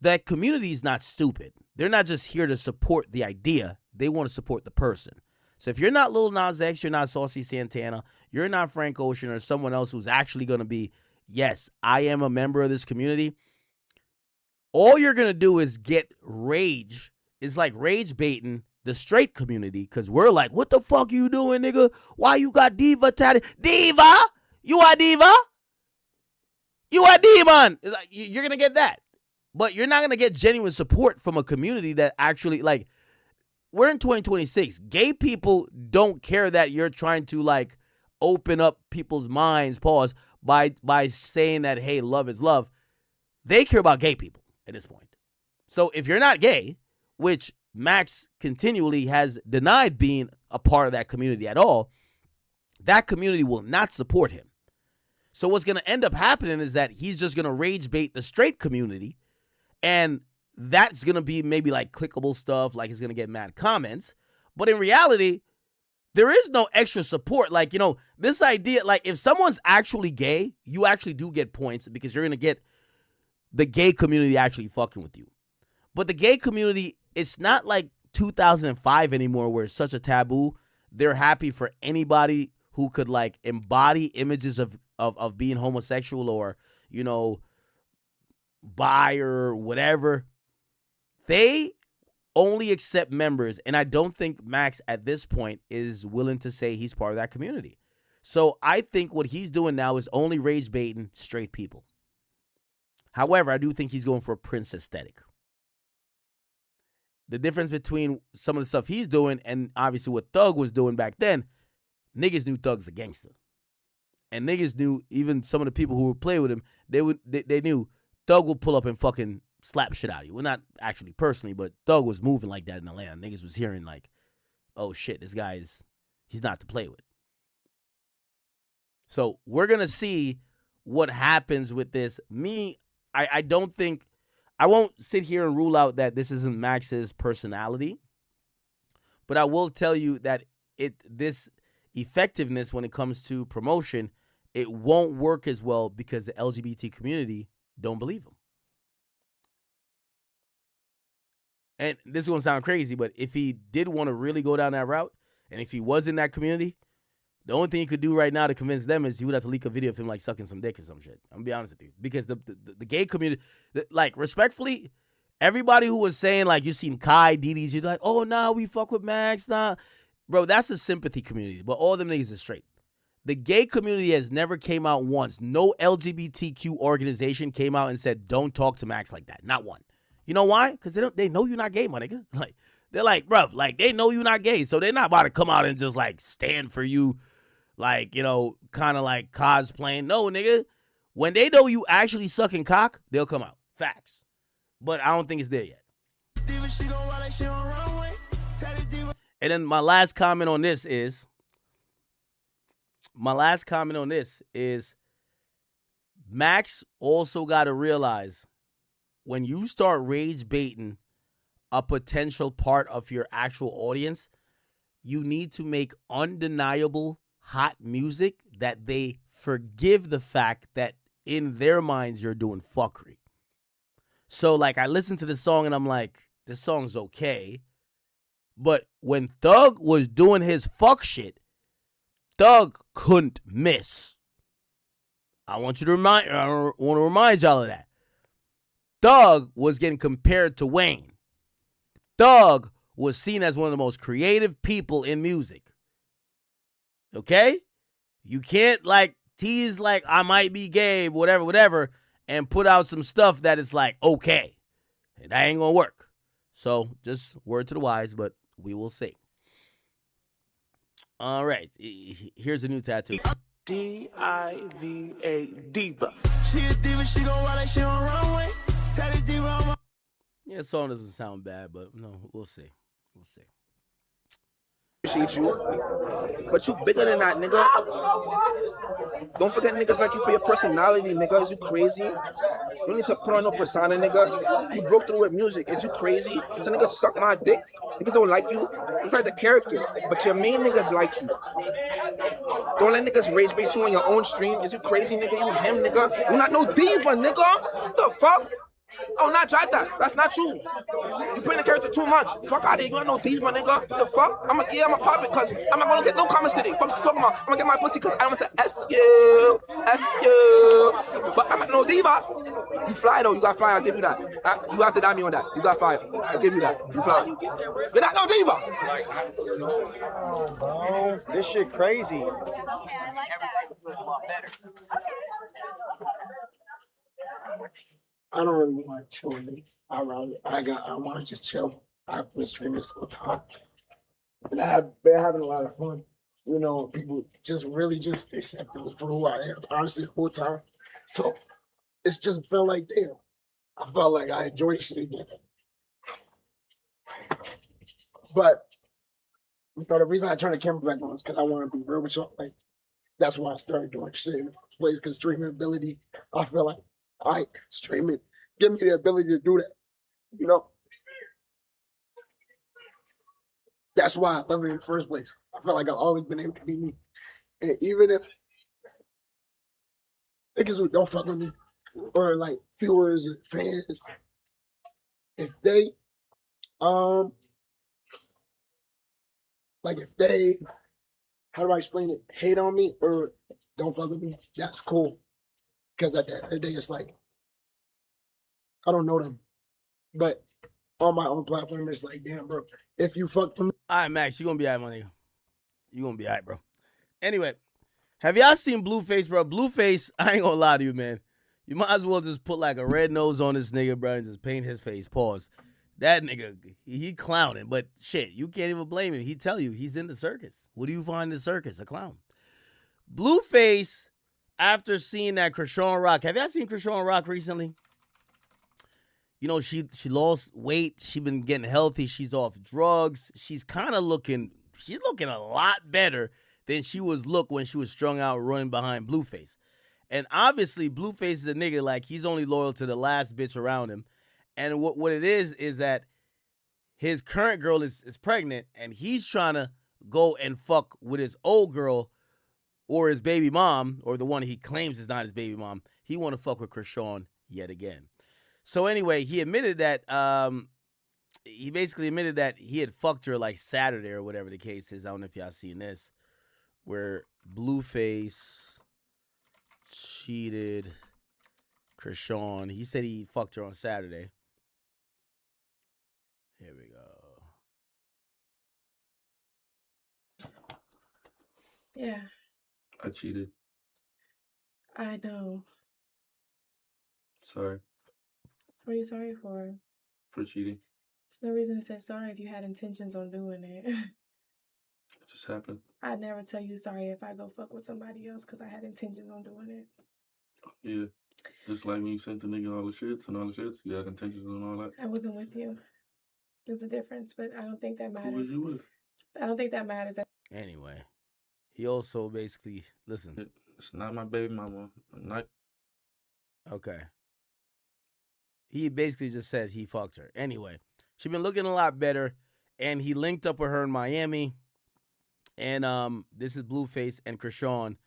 that community is not stupid. They're not just here to support the idea. They want to support the person. So if you're not Lil Nas X, you're not Saucy Santana, you're not Frank Ocean or someone else who's actually going to be, yes, I am a member of this community, all you're going to do is get rage. It's like rage baiting the straight community because we're like, what the fuck you doing, nigga? Why you got Diva tatted? Diva? You are Diva? You are Demon. Like, you're going to get that. But you're not going to get genuine support from a community that actually, like, we're in 2026. Gay people don't care that you're trying to, like, open up people's minds, pause, by saying that, hey, love is love. They care about gay people at this point. So if you're not gay, which Max continually has denied being a part of that community at all, that community will not support him. So what's going to end up happening is that he's just going to rage bait the straight community, and that's going to be maybe like clickable stuff, like he's going to get mad comments. But in reality, there is no extra support. Like, this idea, like if someone's actually gay, you actually do get points because you're going to get the gay community actually fucking with you. But the gay community, it's not like 2005 anymore where it's such a taboo. They're happy for anybody who could like embody images of being homosexual or, bi or whatever. They only accept members, and I don't think Max at this point is willing to say he's part of that community. So I think what he's doing now is only rage baiting straight people. However, I do think he's going for a Prince aesthetic. The difference between some of the stuff he's doing and obviously what Thug was doing back then, niggas knew Thug's a gangster. And niggas knew, even some of the people who would play with him, they knew Thug would pull up and fucking slap shit out of you. Well, not actually personally, but Thug was moving like that in Atlanta. Niggas was hearing like, oh shit, this guy's, he's not to play with. So we're going to see what happens with this. I don't think, I won't sit here and rule out that this isn't Max's personality, but I will tell you that this effectiveness when it comes to promotion, it won't work as well because the LGBT community don't believe him. And this is going to sound crazy, but if he did want to really go down that route, and if he was in that community, the only thing he could do right now to convince them is he would have to leak a video of him like sucking some dick or some shit. I'm going to be honest with you. Because the gay community, like respectfully, everybody who was saying like you seen Kai, DDG, like, oh, nah, we fuck with Max, nah. Bro, that's a sympathy community, but all them niggas is straight. The gay community has never came out once. No LGBTQ organization came out and said, don't talk to Max like that. Not one. You know why? Because they know you're not gay, my nigga. Like, They're like, bruv, like they know you're not gay, so they're not about to come out and just like stand for you, like, you know, kind of like cosplaying. No, nigga. When they know you actually sucking cock, they'll come out. Facts. But I don't think it's there yet. And then my last comment on this is Max also got to realize when you start rage baiting a potential part of your actual audience, you need to make undeniable hot music that they forgive the fact that in their minds you're doing fuckery. So like I listened to the song and I'm like, this song's okay. But when Thug was doing his fuck shit, Thug couldn't miss. I want to remind y'all of that. Thug was getting compared to Wayne. Thug was seen as one of the most creative people in music. Okay? You can't like tease like I might be gay, whatever, and put out some stuff that is like okay. That ain't gonna work. So just word to the wise, but we will see. All right. Here's a new tattoo. D-I-V-A, diva. She a diva, she gon' ride like she on runway. Tell the diva I'm Yeah, the song doesn't sound bad, but no, we'll see. We'll see. Appreciate you, but you bigger than that, nigga. Don't forget niggas like you for your personality, nigga. Is you crazy? You don't need to put on no persona, nigga. You broke through with music. Is you crazy? So niggas suck my dick. Niggas don't like you. It's like the character, but your main niggas like you. Don't let niggas rage bait you on your own stream. Is you crazy, nigga? You him, nigga. You not no diva, nigga. What the fuck? Oh, not drive that. That's not true. You putting the character too much. Fuck out of here. You ain't no diva, nigga. What the fuck? I'ma pop it because I'm not gonna get no comments today. Fuck you talking about? I'm gonna get my pussy because I want to S you. But I'm not no diva. You fly though. You got fly. I'll give you that. You have to dime me on that. You got fly. I'll give you that. You fly. You're not no diva. Bro, this shit crazy. I don't really want to chill. I want to just chill. I've been streaming this whole time, and I've been having a lot of fun. You know, people just really just accepting me for who I am. Honestly, the whole time. So it's just felt like damn. I felt like I enjoyed this shit again. But you know, the reason I turned the camera back on is because I want to be real with y'all. Like that's why I started doing shit in the first place. Because streaming ability, I feel like. Streaming, give me the ability to do that. You know, that's why I love it in the first place. I feel like I've always been able to be me, and even if niggas who don't fuck with me or like viewers and fans, if they like if they, how do I explain it? Hate on me or don't fuck with me, that's cool. Because at the end of the day, it's like, I don't know them. But on my own platform, it's like, damn, bro, if you fuck with me. All right, Max, you going to be all right, my nigga. You going to be all right, bro. Anyway, have y'all seen Blueface, bro? Blueface, I ain't going to lie to you, man. You might as well just put like a red nose on this nigga, bro, and just paint his face. Pause. That nigga, he clowning. But shit, you can't even blame him. He tell you he's in the circus. What do you find in the circus? A clown. Blueface, after seeing that Krishan Rock, have y'all seen Krishan Rock recently? You know, she lost weight. She been getting healthy. She's off drugs. She's looking a lot better than she was when she was strung out running behind Blueface. And obviously, Blueface is a nigga, like, he's only loyal to the last bitch around him. And what it is that his current girl is pregnant, and he's trying to go and fuck with his old girl, or his baby mom, or the one he claims is not his baby mom. He want to fuck with Krishan yet again. So anyway, he admitted that, he basically admitted that he had fucked her like Saturday or whatever the case is. I don't know if y'all seen this, where Blueface cheated Krishan. He said he fucked her on Saturday. Here we go. Yeah. I cheated. I know. Sorry What are you sorry for? for cheating. There's no reason to say sorry if you had intentions on doing it. It just happened. I'd never tell you sorry if I go fuck with somebody else because I had intentions on doing it. Yeah. Just like when you sent the nigga all the shits and all the shits, you had intentions and all that. I wasn't with you. There's a difference, but I don't think that Who matters. was you with? I don't think that matters. Anyway, he also basically listen. It's not my baby mama. I'm not. Okay. He basically just said he fucked her. Anyway, she been looking a lot better, and he linked up with her in Miami. And this is Blueface and Krishan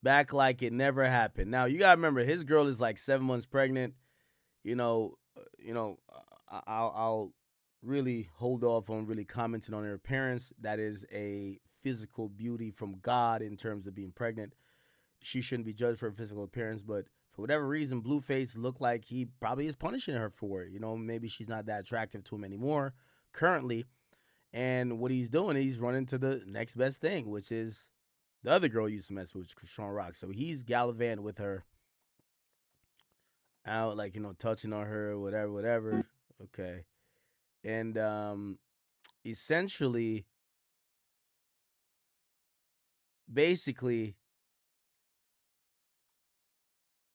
back like it never happened. Now you gotta remember, his girl is like 7 months pregnant. I'll really hold off on really commenting on her appearance. That is a physical beauty from God in terms of being pregnant. She shouldn't be judged for her physical appearance, but for whatever reason, Blueface looked like he probably is punishing her for it. Maybe she's not that attractive to him anymore currently. And what he's doing, he's running to the next best thing, which is the other girl he used to mess with, Krishan Rock. So he's gallivanting with her out, like, touching on her, whatever. Okay. And essentially, basically,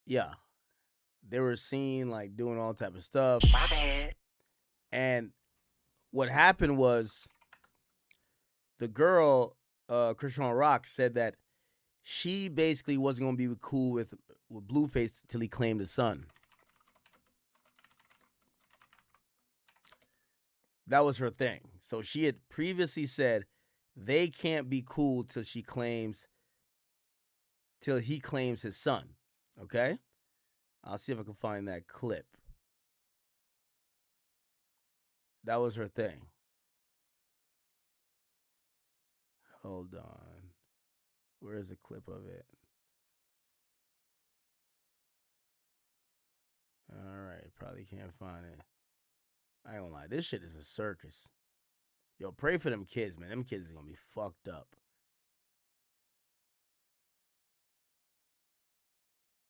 yeah, they were seen like doing all type of stuff. My bad. And what happened was the girl, Krishan Rock, said that she basically wasn't going to be cool with Blueface till he claimed his son. That was her thing. So she had previously said they can't be cool till he claims his son. Okay? I'll see if I can find that clip. That was her thing. Hold on. Where is the clip of it? All right, probably can't find it. I ain't gonna lie, this shit is a circus. Yo, pray for them kids, man. Them kids are gonna be fucked up.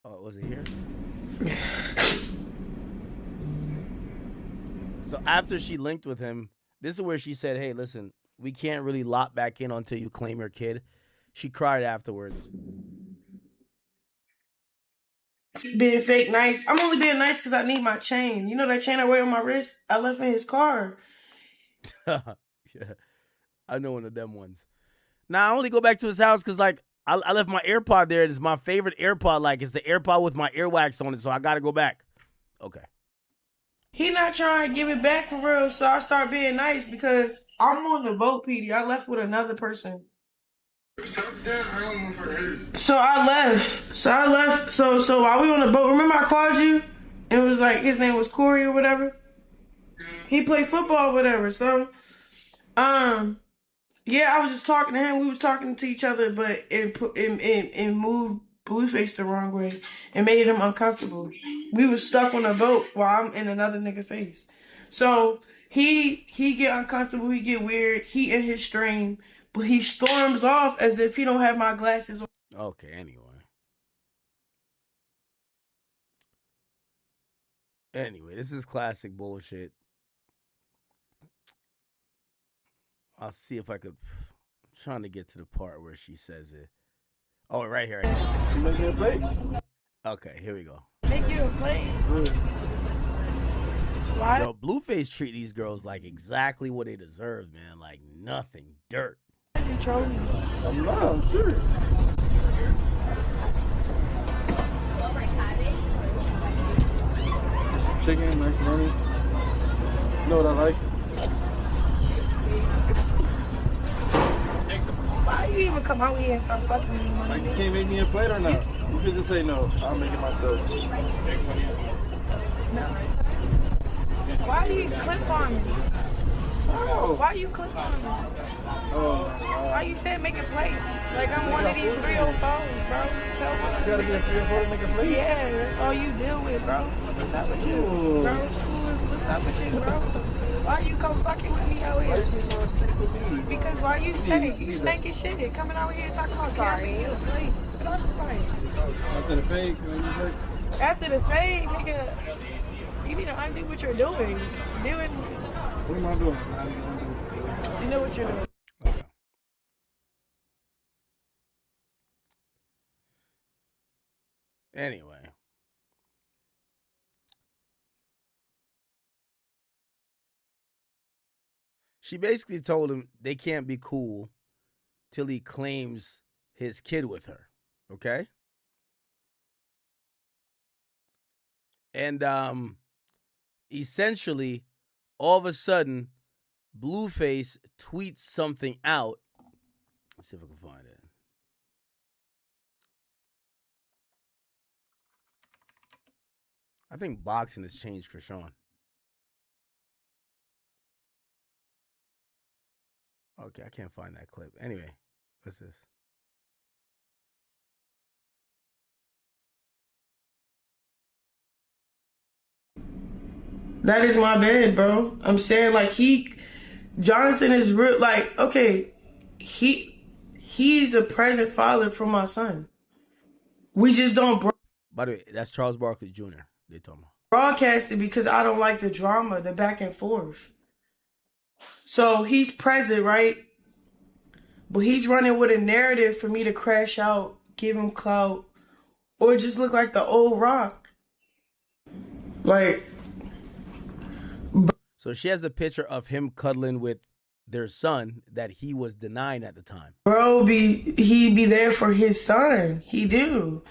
Oh, was it here? So after she linked with him, this is where she said, hey, listen, we can't really lock back in until you claim your kid. She cried afterwards. Being fake nice. I'm only being nice because I need my chain. You know that chain I wear on my wrist? I left in his car. Yeah, I know one of them ones. Now, I only go back to his house because, like, I left my AirPod there. It's my favorite AirPod. Like, it's the AirPod with my earwax on it, so I got to go back. Okay. He not trying to give it back for real, so I start being nice because I'm on the boat, PD. I left with another person. So I left. So while we on the boat, remember I called you? It was like, his name was Corey or whatever. He played football or whatever. So, yeah, I was just talking to him. We was talking to each other, but it moved Blueface the wrong way and made him uncomfortable. We was stuck on a boat while I'm in another nigga face. So he get uncomfortable, he get weird, he in his stream, but he storms off as if he don't have my glasses on. Okay, anyway. Anyway, this is classic bullshit. I'll see if I could. I'm trying to get to the part where she says it. Oh, right here. You make me a plate? Okay, here we go. Make you a plate? Why? Yo, Blueface treat these girls like exactly what they deserve, man. Like nothing. Dirt. You trolling me. I'm not, I'm serious. Some chicken, macaroni. You know what I like? Why you even come out here and start fucking me? Like, you can't make me a plate or not? You could just say no. I'll make it myself. No. Why do you clip on me? Oh. Why you clip on me? Oh, Why you saying make a plate? Like I'm one of these 304s, bro. you gotta be a 304 to make a plate? Yeah, that's all you deal with, bro. What's up with you, bro? What's up with you, bro? Why you come fucking with me out Why here? you want to stink with me? Because why you stink? You stink as shit. Coming out here talking about sorry. Get off the mic. After the fake, what you say? After the fade, nigga, you need to undo what you're doing. What am I doing? Man? You know what you're doing. Okay. Anyway. She basically told him they can't be cool till he claims his kid with her. Okay? And essentially, all of a sudden, Blueface tweets something out. Let's see if I can find it. I think boxing has changed Krishan. Okay, I can't find that clip. Anyway, what's this? That is my bad, bro. I'm saying like Jonathan is real. Like, okay, he's a present father for my son. We just don't By the way, that's Charles Barkley Jr. They talking about. broadcast it because I don't like the drama, the back and forth. So he's present, right? But he's running with a narrative for me to crash out, give him clout, or just look like the old Rock. Like. So she has a picture of him cuddling with their son that he was denying at the time. Bro, he be there for his son. He do.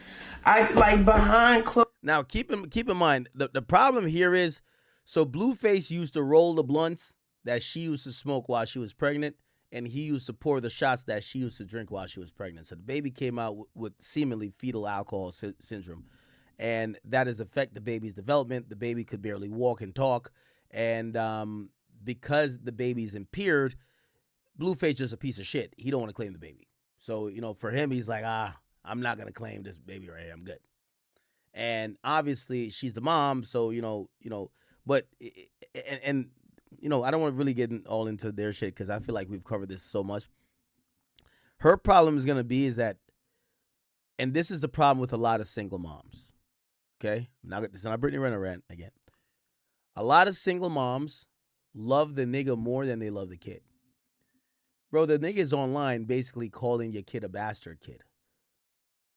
I like behind closed. Now keep in mind the problem here is, so Blueface used to roll the blunts that she used to smoke while she was pregnant, and he used to pour the shots that she used to drink while she was pregnant. So the baby came out with seemingly fetal alcohol syndrome, and that has affected the baby's development. The baby could barely walk and talk. And because the baby's impaired, Blueface just a piece of shit. He don't want to claim the baby. So, for him, he's like, I'm not going to claim this baby right here. I'm good. And obviously, she's the mom. So, but, and I don't want to really get all into their shit because I feel like we've covered this so much. Her problem is going to be is that, and this is the problem with a lot of single moms. Okay? Now, this is not Brittany Renner rant again. A lot of single moms love the nigga more than they love the kid. Bro, the nigga's online basically calling your kid a bastard kid.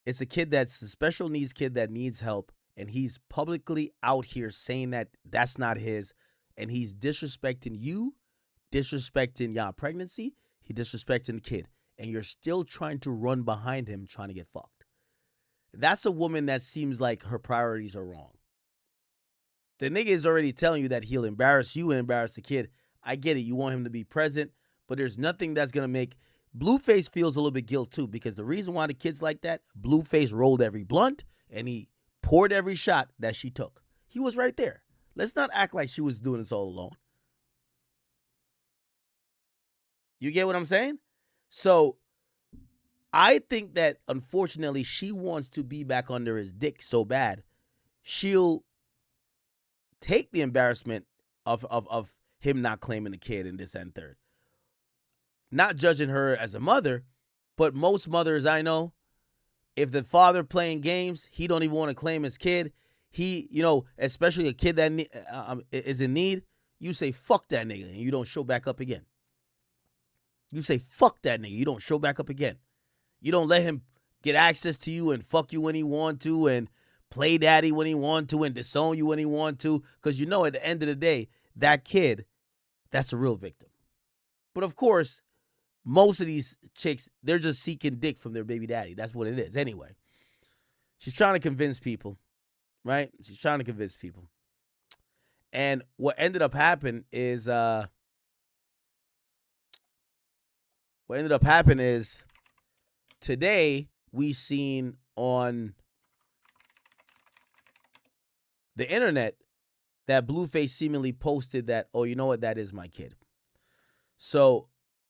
It's a kid that's a special needs kid that needs help, and he's publicly out here saying that that's not his, and he's disrespecting you, disrespecting y'all pregnancy, he's disrespecting the kid, and you're still trying to run behind him trying to get fucked. That's a woman that seems like her priorities are wrong. The nigga is already telling you that he'll embarrass you and embarrass the kid. I get it. You want him to be present, but there's nothing that's going to make... Blueface feels a little bit guilt too, because the reason why the kid's like that, Blueface rolled every blunt and he poured every shot that she took. He was right there. Let's not act like she was doing this all alone. You get what I'm saying? So I think that unfortunately she wants to be back under his dick so bad, she'll take the embarrassment of him not claiming the kid and this and third. Not judging her as a mother, but most mothers I know, if the father playing games, he don't even want to claim his kid. He, especially a kid that is in need, you say, fuck that nigga, and you don't show back up again. You say, fuck that nigga, you don't show back up again. You don't let him get access to you and fuck you when he want to and play daddy when he want to and disown you when he want to, because at the end of the day, that kid, that's a real victim. But of course, most of these chicks, they're just seeking dick from their baby daddy. That's what it is. Anyway, she's trying to convince people, right? She's trying to convince people. And what ended up happening is, today we seen on the internet that Blueface seemingly posted that, oh, you know what, that is my kid. So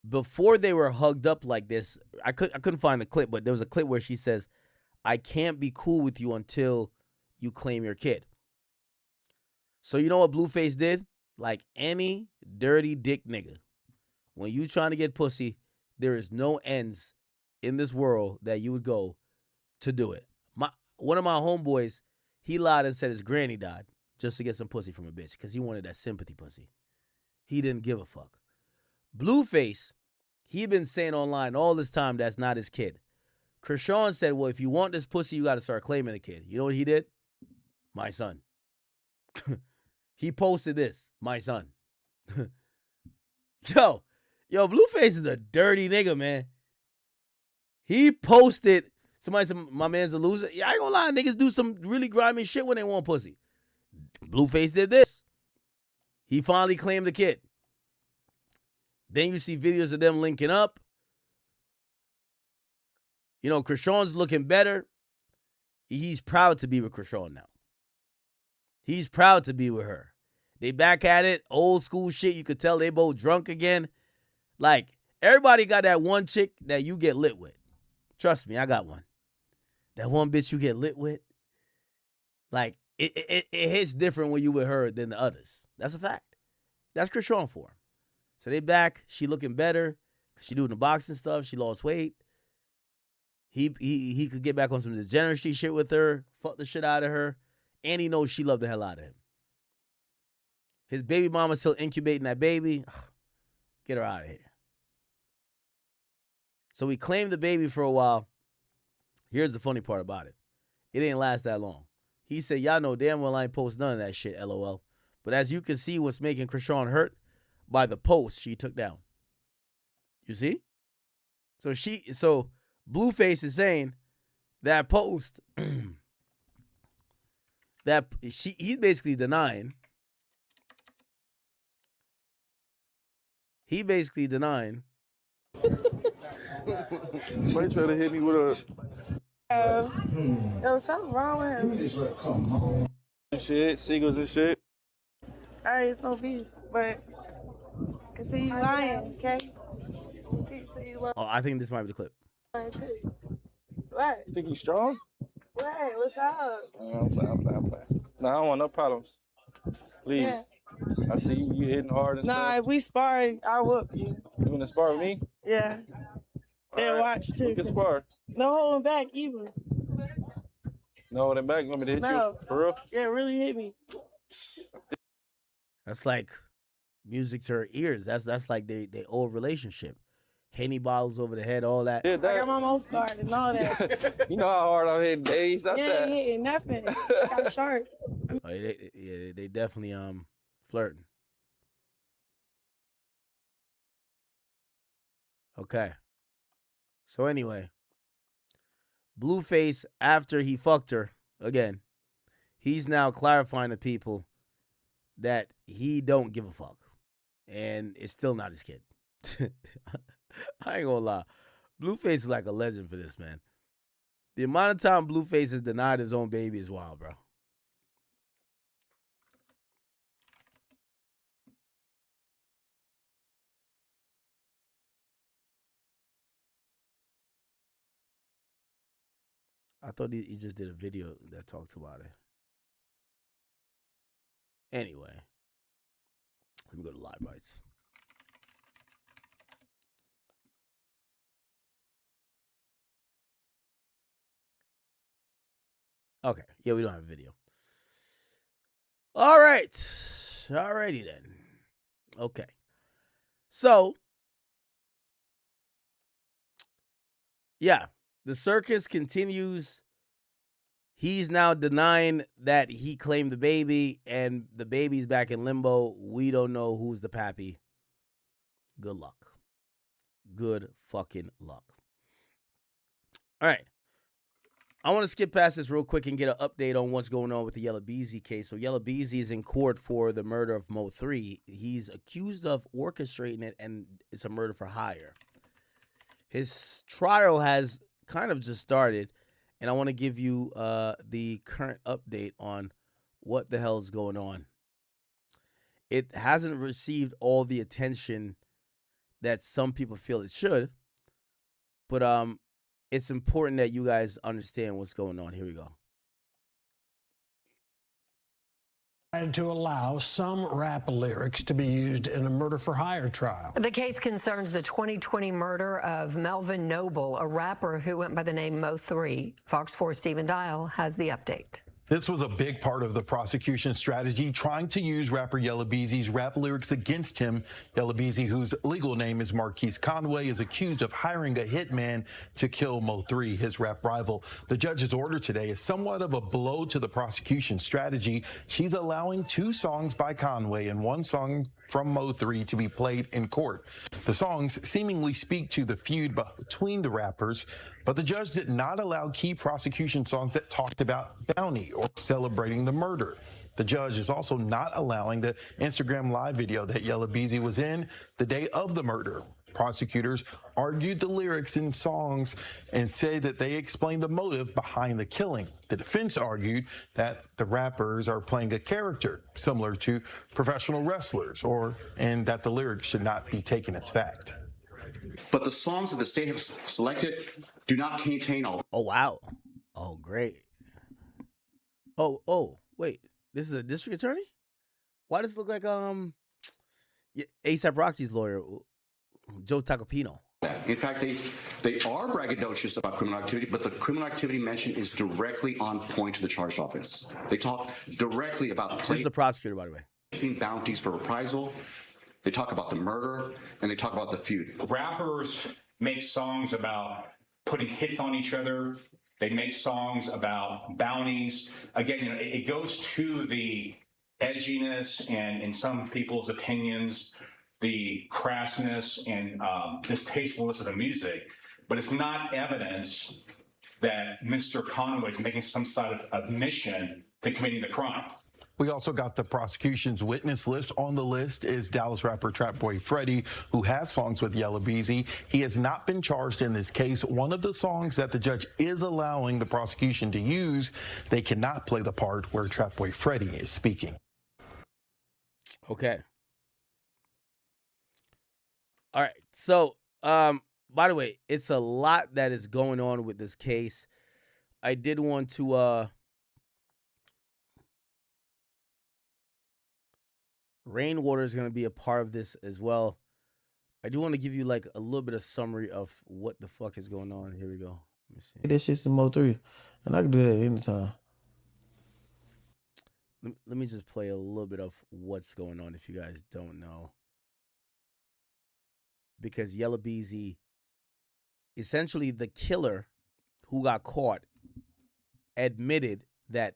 before they were hugged up like this, I couldn't find the clip, but there was a clip where she says, I can't be cool with you until you claim your kid. So you know what Blueface did? Like any dirty dick nigga, when you trying to get pussy, there is no ends in this world that you would go to do it. One of my homeboys, he lied and said his granny died just to get some pussy from a bitch because he wanted that sympathy pussy. he didn't give a fuck. Blueface, he been saying online all this time that's not his kid. Krishan said, well, if you want this pussy, you got to start claiming the kid. You know what he did? My son. He posted this. My son. Yo, Blueface is a dirty nigga, man. He posted, somebody said, my man's a loser. Yeah, I ain't gonna lie, niggas do some really grimy shit when they want pussy. Blueface did this. He finally claimed the kid. Then you see videos of them linking up. You know, Krishan's looking better. He's proud to be with Krishan now. He's proud to be with her. They back at it. Old school shit. You could tell they both drunk again. Like, everybody got that one chick that you get lit with. Trust me, I got one. That one bitch you get lit with. Like, it hits different when you with her than the others. That's a fact. That's Krishan for him. So they back. She looking better. She doing the boxing stuff. She lost weight. He could get back on some degeneracy shit with her. Fuck the shit out of her. And he knows she loved the hell out of him. His baby mama's still incubating that baby. Get her out of here. So we claimed the baby for a while. Here's the funny part about it. It didn't last that long. He said, y'all know damn well I ain't post none of that shit, LOL. But as you can see what's making Krishan hurt by the post she took down. You see? So Blueface is saying that post he's basically denying. He basically denying. Somebody try to hit me with a Yo, something wrong with him. Come on. shit, seagulls and shit. Alright, it's no beef, but continue lying, okay? Continue lying. Oh, I think this might be the clip. What? Think you strong? What? What's up? I'm playing. No, I don't want no problems. Please. Yeah. I see you hitting hard and Nah, stuff. if we spar, I'll whoop you. You wanna spar with me? Yeah. And watch too. We can spar. No holding back either. No holding back. You want me to hit No. you? For real? Yeah, really hit me. That's like music to her ears. That's like they old relationship. Henny bottles over the head, all that. Yeah, I that. got my mouth guard and all that. You know how hard I'm hitting days. That's You that. ain't hitting nothing. I got sharp. Oh, they definitely flirting. Okay. So anyway, Blueface, after he fucked her again, he's now clarifying to people that he don't give a fuck. And it's still not his kid. I ain't gonna lie. Blueface is like a legend for this, man. The amount of time Blueface has denied his own baby is wild, bro. I thought he just did a video that talked about it. Anyway, let me go to Live Bites. Okay, yeah, we don't have a video. All right, alrighty then. Okay, so yeah, the circus continues. He's now denying that he claimed the baby, and the baby's back in limbo. We don't know who's the pappy. Good luck. Good fucking luck. All right. I want to skip past this real quick and get an update on what's going on with the Yella Beezy case. So Yella Beezy is in court for the murder of Mo 3. He's accused of orchestrating it, and it's a murder for hire. His trial has kind of just started, and I want to give you the current update on what the hell is going on. It hasn't received all the attention that some people feel it should, but it's important that you guys understand what's going on. Here we go. To allow some rap lyrics to be used in a murder for hire trial. The case concerns the 2020 murder of Melvin Noble, a rapper who went by the name Mo 3. Fox 4 Stephen Dial has the update. This was a big part of the prosecution strategy, trying to use rapper Yella Beezy's rap lyrics against him. Yella Beezy, whose legal name is Marquise Conway, is accused of hiring a hitman to kill Mo3, his rap rival. The judge's order today is somewhat of a blow to the prosecution strategy. She's allowing 2 songs by Conway and 1 song from Mo3 to be played in court. The songs seemingly speak to the feud between the rappers, but the judge did not allow key prosecution songs that talked about bounty or celebrating the murder. The judge is also not allowing the Instagram live video that Yella Beezy was in the day of the murder. Prosecutors argued the lyrics in songs and said that they explained the motive behind the killing. The defense argued that the rappers are playing a character similar to professional wrestlers, and that the lyrics should not be taken as fact. But the songs that the state have selected do not contain all. Oh, wow. Oh, great. Oh, wait. This is a district attorney? Why does it look like A$AP Rocky's lawyer, Joe Tacopino? In fact, they are braggadocious about criminal activity, but the criminal activity mentioned is directly on point to the charged offense. They talk directly about This is the prosecutor, by the way. Bounties for reprisal. They talk about the murder, and they talk about the feud. Rappers make songs about putting hits on each other. They make songs about bounties. Again, it goes to the edginess and, in some people's opinions, the crassness and distastefulness of the music. But it's not evidence that Mr. Conway is making some sort of admission to committing the crime. We also got the prosecution's witness list. On the list is Dallas rapper Trap Boy Freddy, who has songs with Yella Beezy. He has not been charged in this case. One of the songs that the judge is allowing the prosecution to use, they cannot play the part where Trap Boy Freddy is speaking. Okay. All right. So, by the way, it's a lot that is going on with this case. I did want to Rainwater is going to be a part of this as well. I do want to give you like a little bit of summary of what the fuck is going on. Here we go. Let me see. That shit's some Mo3, and I can do that anytime. Let me just play a little bit of what's going on if you guys don't know. Because Yella Beezy, essentially the killer who got caught, admitted that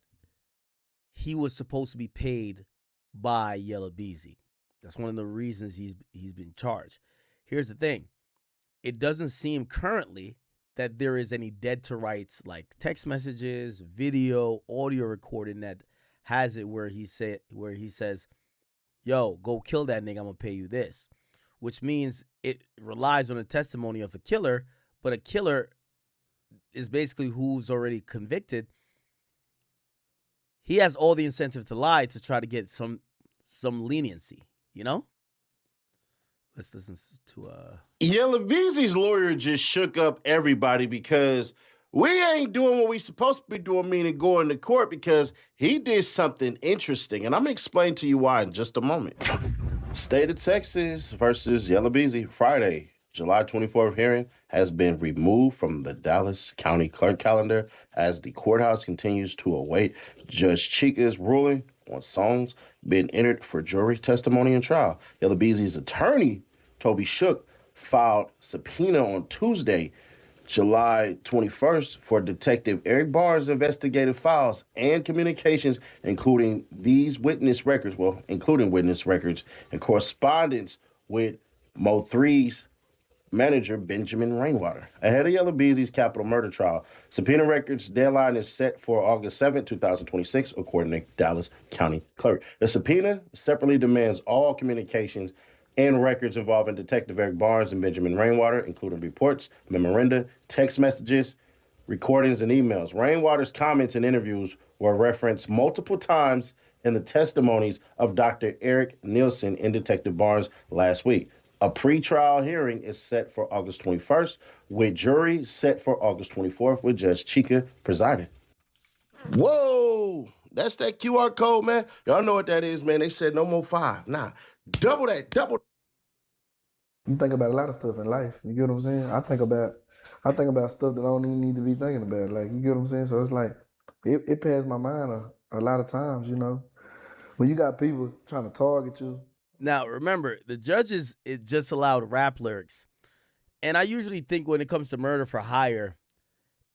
he was supposed to be paid by Yella Beezy. That's one of the reasons he's been charged. Here's the thing. It doesn't seem currently that there is any dead to rights like text messages, video, audio recording that has it where he says, yo, go kill that nigga, I'm gonna pay you this. Which means it relies on the testimony of a killer, but a killer is basically who's already convicted. He has all the incentive to lie to try to get some leniency, you know? Let's listen to Yella Beezy's lawyer just shook up everybody because we ain't doing what we supposed to be doing, meaning going to court, because he did something interesting, and I'm gonna explain to you why in just a moment. State of Texas versus Yella Beezy, Friday, July 24th hearing has been removed from the Dallas County Clerk calendar as the courthouse continues to await Judge Chica's ruling on songs being entered for jury testimony and trial. Yella Beezy's attorney, Toby Shook, filed subpoena on Tuesday, July 21st for Detective Eric Barnes' investigative files and communications, including witness records and correspondence with Mo3's manager, Benjamin Rainwater, ahead of Yella Beezy's capital murder trial. Subpoena records deadline is set for August 7, 2026, according to Dallas County Clerk. The subpoena separately demands all communications and records involving Detective Eric Barnes and Benjamin Rainwater, including reports, memoranda, text messages, recordings, and emails. Rainwater's comments and interviews were referenced multiple times in the testimonies of Dr. Eric Nielsen and Detective Barnes last week. A pretrial hearing is set for August 21st, with jury set for August 24th, with Judge Chica presiding. Whoa, that's that QR code, man. Y'all know what that is, man. They said no more 5. Nah, double that, double. You think about a lot of stuff in life. You get what I'm saying? I think about stuff that I don't even need to be thinking about. Like, you get what I'm saying? So it's like, It passed my mind a lot of times, you know. When you got people trying to target you. Now, remember, the judges, it just allowed rap lyrics. And I usually think when it comes to murder for hire,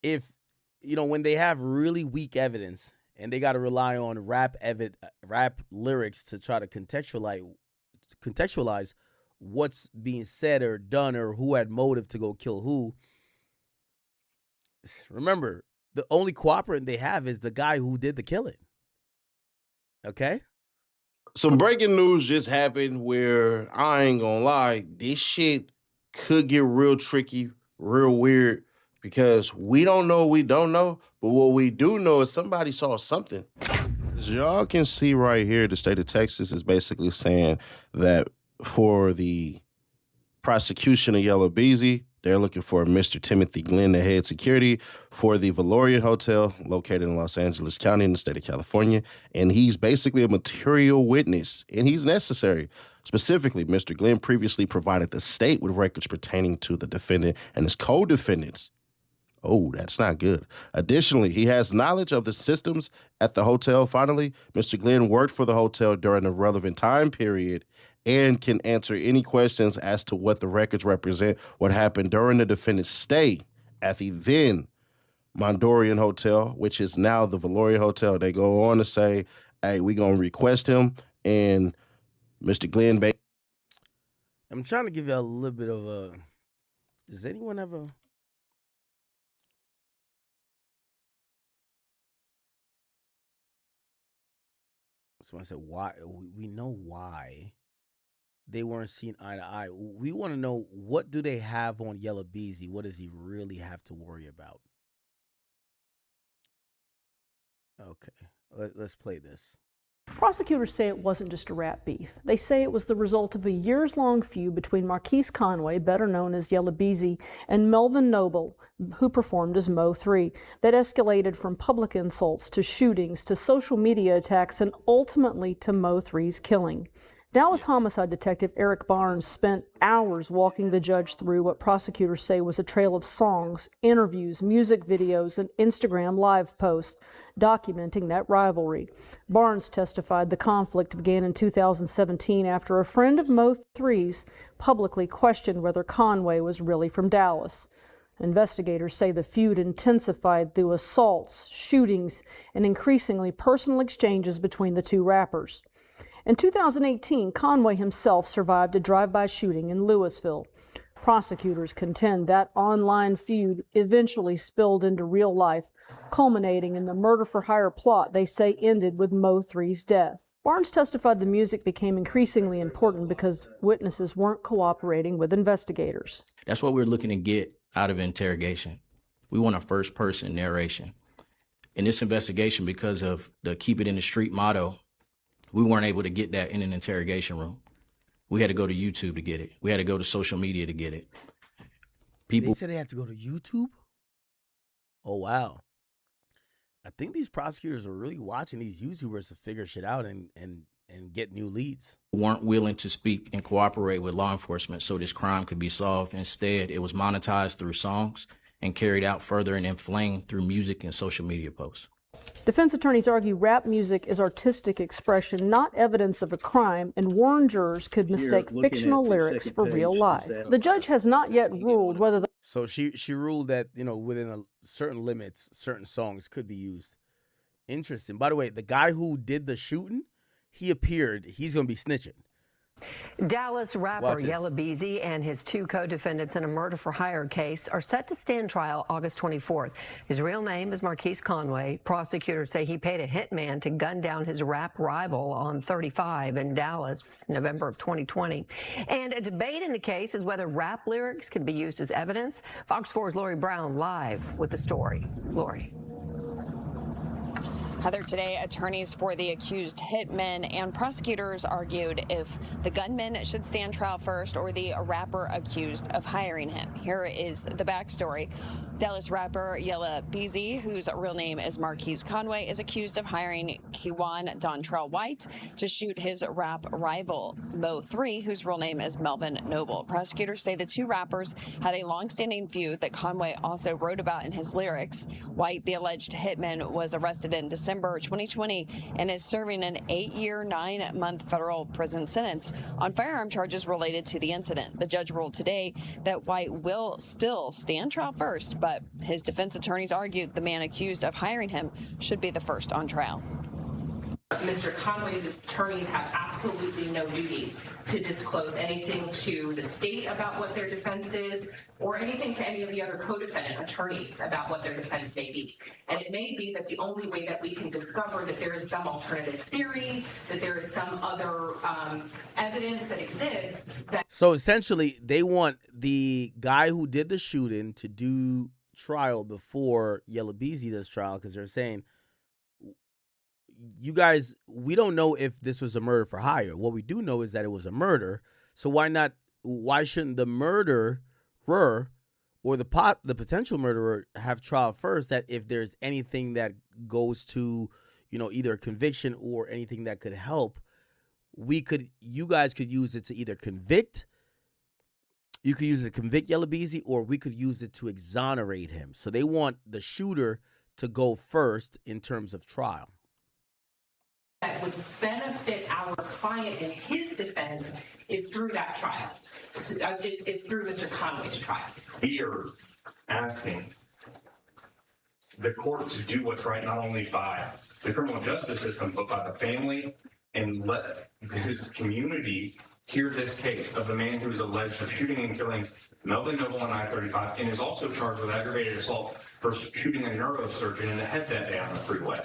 if, you know, when they have really weak evidence and they got to rely on rap lyrics to try to contextualize what's being said or done or who had motive to go kill who. Remember, the only cooperant they have is the guy who did the killing. Okay? Some breaking news just happened where I ain't gonna lie, this shit could get real tricky, real weird, because we don't know what we don't know, but what we do know is somebody saw something. As y'all can see right here, the state of Texas is basically saying that for the prosecution of Yellow Beezy, they're looking for Mr. Timothy Glenn, the head security for the Valorian Hotel located in Los Angeles County in the state of California. And he's basically a material witness, and he's necessary. Specifically, Mr. Glenn previously provided the state with records pertaining to the defendant and his co-defendants. Oh, that's not good. Additionally, he has knowledge of the systems at the hotel. Finally, Mr. Glenn worked for the hotel during the relevant time period and can answer any questions as to what the records represent, what happened during the defendant's stay at the then Mondorian Hotel, which is now the Valorian Hotel. They go on to say, hey, we're going to request him, and Mr. Glenn... I'm trying to give you a little bit of a... Does anyone ever... Someone said, why? We know why they weren't seen eye to eye. We want to know, what do they have on Yellow Beezy? What does he really have to worry about? Okay, let's play this. Prosecutors say it wasn't just a rap beef. They say it was the result of a years-long feud between Marquise Conway, better known as Yellow Beezy, and Melvin Noble, who performed as Mo 3, that escalated from public insults to shootings to social media attacks and ultimately to Mo 3's killing. Dallas homicide detective Eric Barnes spent hours walking the judge through what prosecutors say was a trail of songs, interviews, music videos, and Instagram live posts documenting that rivalry. Barnes testified the conflict began in 2017 after a friend of Mo 3's publicly questioned whether Conway was really from Dallas. Investigators say the feud intensified through assaults, shootings, and increasingly personal exchanges between the two rappers. In 2018, Conway himself survived a drive-by shooting in Louisville. Prosecutors contend that online feud eventually spilled into real life, culminating in the murder-for-hire plot they say ended with Mo 3's death. Barnes testified the music became increasingly important because witnesses weren't cooperating with investigators. That's what we're looking to get out of interrogation. We want a first-person narration. In this investigation, because of the keep it in the street motto, we weren't able to get that in an interrogation room. We had to go to YouTube to get it. We had to go to social media to get it. They said they had to go to YouTube? Oh, wow. I think these prosecutors are really watching these YouTubers to figure shit out and get new leads. Weren't willing to speak and cooperate with law enforcement so this crime could be solved. Instead, it was monetized through songs and carried out further and inflamed through music and social media posts. Defense attorneys argue rap music is artistic expression, not evidence of a crime, and warn jurors could mistake fictional lyrics for real life. The judge has not yet ruled whether the... So she ruled that, you know, within certain limits, certain songs could be used. Interesting. By the way, the guy who did the shooting, he appeared. He's going to be snitching. Dallas rapper Yellow Beezy and his two co-defendants in a murder-for-hire case are set to stand trial August 24th. His real name is Marquise Conway. Prosecutors say he paid a hitman to gun down his rap rival on 35 in Dallas, November of 2020. And a debate in the case is whether rap lyrics can be used as evidence. Fox 4's Lori Brown live with the story. Lori. Heather, today, attorneys for the accused hitmen and prosecutors argued if the gunman should stand trial first or the rapper accused of hiring him. Here is the backstory. Dallas rapper Yella Beezy, whose real name is Marquise Conway, is accused of hiring Kiwan Dontrell White to shoot his rap rival, Mo 3, whose real name is Melvin Noble. Prosecutors say the two rappers had a long-standing feud that Conway also wrote about in his lyrics. White, the alleged hitman, was arrested in December 2020 and is serving an 8-year, 9-month federal prison sentence on firearm charges related to the incident. The judge ruled today that White will still stand trial first, but his defense attorneys argued the man accused of hiring him should be the first on trial. Mr. Conway's attorneys have absolutely no duty to disclose anything to the state about what their defense is or anything to any of the other co-defendant attorneys about what their defense may be. And it may be that the only way that we can discover that there is some alternative theory, that there is some other evidence that exists. So essentially, they want the guy who did the shooting to do trial before Yella Beezy does trial, because they're saying, you guys, we don't know if this was a murder for hire. What we do know is that it was a murder. So why shouldn't the murderer or the potential murderer have trial first, that if there's anything that goes to, either a conviction or anything that could help, you guys could use it to either convict. You could use it to convict Yella Beezy, or we could use it to exonerate him. So they want the shooter to go first in terms of trial. That would benefit our client in his defense is through that trial. It's through Mr. Conway's trial. We are asking the court to do what's right, not only by the criminal justice system, but by the family, and let his community hear this case of the man who's alleged of shooting and killing Melvin Noble on I-35 and is also charged with aggravated assault for shooting a neurosurgeon in the head that day on the freeway.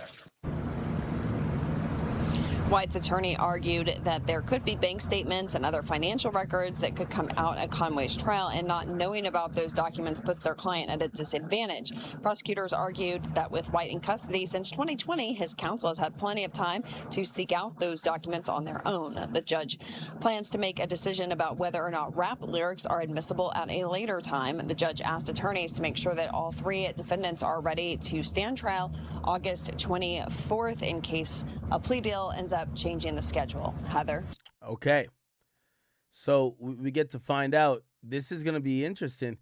White's attorney argued that there could be bank statements and other financial records that could come out at Conway's trial, and not knowing about those documents puts their client at a disadvantage. Prosecutors argued that with White in custody since 2020, his counsel has had plenty of time to seek out those documents on their own. The judge plans to make a decision about whether or not rap lyrics are admissible at a later time. The judge asked attorneys to make sure that all three defendants are ready to stand trial August 24th in case a plea deal ends up changing the schedule. Heather? Okay. So we get to find out. This is going to be interesting.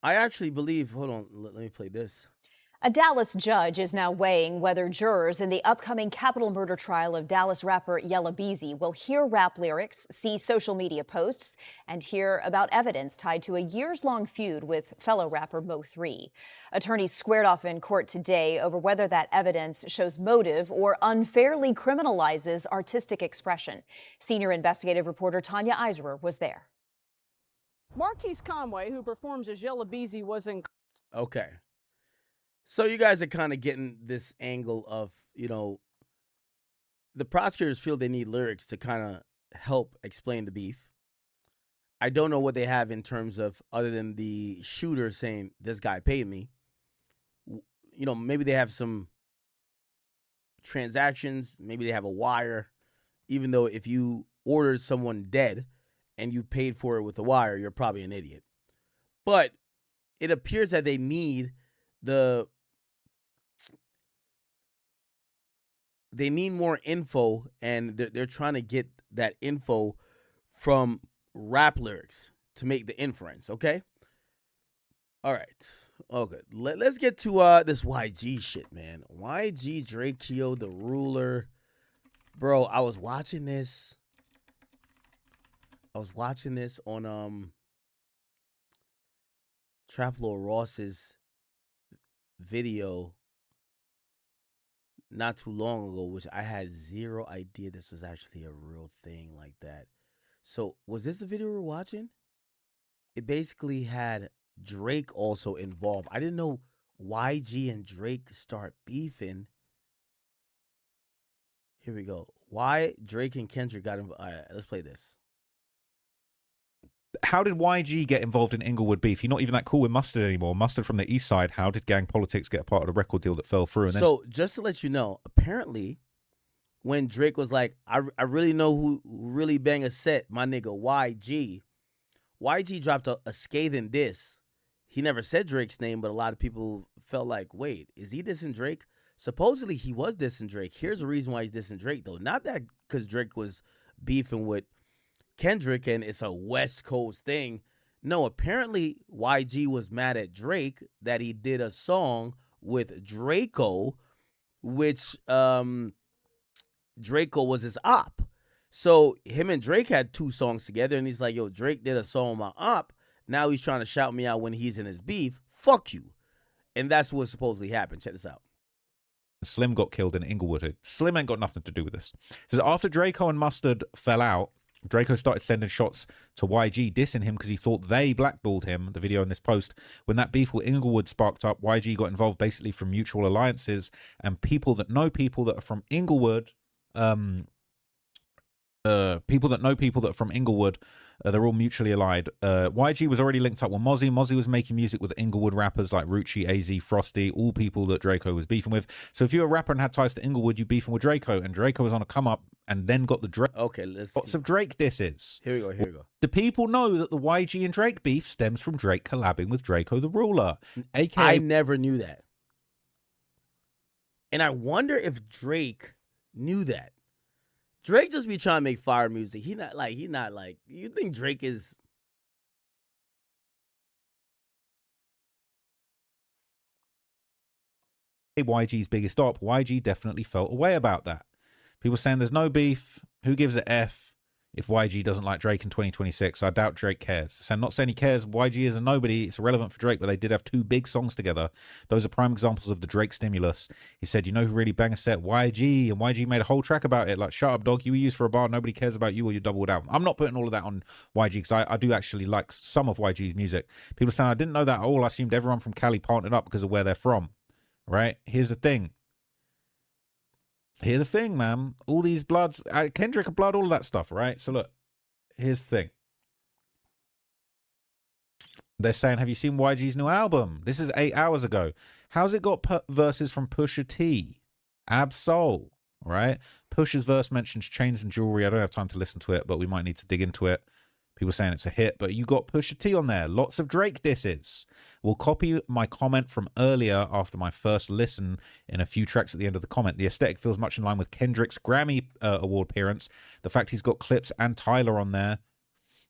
I actually believe, hold on, let me play this. A Dallas judge is now weighing whether jurors in the upcoming capital murder trial of Dallas rapper Yella Beezy will hear rap lyrics, see social media posts, and hear about evidence tied to a years-long feud with fellow rapper Mo 3. Attorneys squared off in court today over whether that evidence shows motive or unfairly criminalizes artistic expression. Senior investigative reporter Tanya Eiserer was there. Marquise Conway, who performs as Yella Beezy, was in... Okay. So you guys are kind of getting this angle of, the prosecutors feel they need lyrics to kind of help explain the beef. I don't know what they have in terms of, other than the shooter saying, this guy paid me. Maybe they have some transactions. Maybe they have a wire. Even though if you ordered someone dead and you paid for it with a wire, you're probably an idiot. But it appears that they need they need more info, and they're trying to get that info from rap lyrics to make the inference, okay? All right. Oh, good. Let's get to this YG shit, man. YG, DRAKEO, The Ruler. Bro, I was watching this on Trap Lord Ross's video not too long ago, which I had zero idea this was actually a real thing like that. So was this the video we were watching? It basically had Drake also involved. I didn't know YG and Drake start beefing. Here we go. Why Drake and Kendrick got involved. All right, let's play this. how did YG get involved in Inglewood beef? You're not even that cool with Mustard anymore. Mustard from the East Side. How did gang politics get a part of the record deal that fell through? And so just to let you know, apparently, when Drake was like, I really know who really bang a set, my nigga YG. YG dropped a scathing diss. He never said Drake's name, but a lot of people felt like, wait, is he dissing Drake? Supposedly he was dissing Drake. Here's the reason why he's dissing Drake, though. Not that because Drake was beefing with Kendrick and it's a West Coast thing. No, apparently YG was mad at Drake that he did a song with DRAKEO, which DRAKEO was his op. So him and Drake had 2 songs together, and he's like, yo, Drake did a song with my op. Now he's trying to shout me out when he's in his beef. Fuck you. And that's what supposedly happened. Check this out. Slim got killed in Inglewood. Slim ain't got nothing to do with this. So after DRAKEO and Mustard fell out, DRAKEO started sending shots to YG, dissing him because he thought they blackballed him. The video in this post, when that beef with Inglewood sparked up, YG got involved basically from mutual alliances and people that know people that are from Inglewood. People that know people that are from Inglewood, they're all mutually allied. YG was already linked up with Mozzie. Mozzie was making music with Inglewood rappers like Rucci, AZ, Frosty, all people that DRAKEO was beefing with. So if you're a rapper and had ties to Inglewood, you beefing with DRAKEO, and DRAKEO was on a come up and then got the Drake. Okay, let's lots of Drake disses. Here we go. Here we go. Do people know that the YG and Drake beef stems from Drake collabing with DRAKEO the Ruler? AKA, I never knew that. And I wonder if Drake knew that. Drake just be trying to make fire music. He not like, you think Drake is... YG's biggest op. YG definitely felt a way about that. People saying there's no beef. Who gives a F if YG doesn't like Drake in 2026? I doubt Drake cares. So I'm not saying he cares. YG is a nobody. It's irrelevant for Drake, but they did have 2 big songs together. Those are prime examples of the Drake stimulus. He said, you know who really bang a set? YG. And YG made a whole track about it. Like, shut up, dog. You were used for a bar. Nobody cares about you or your doubled album. I'm not putting all of that on YG because I do actually like some of YG's music. People saying, I didn't know that at all. I assumed everyone from Cali partnered up because of where they're from. Right? Here's the thing. Here's the thing, man. All these bloods, Kendrick and blood, all of that stuff, right? So look, here's the thing. They're saying, have you seen YG's new album? This is 8 hours ago. How's it got verses from Pusha T? Absol, right? Pusha's verse mentions chains and jewelry. I don't have time to listen to it, but we might need to dig into it. People saying it's a hit, but you got Pusha T on there. Lots of Drake disses. We'll copy my comment from earlier after my first listen in a few tracks at the end of the comment. The aesthetic feels much in line with Kendrick's Grammy Award appearance. The fact he's got Clips and Tyler on there.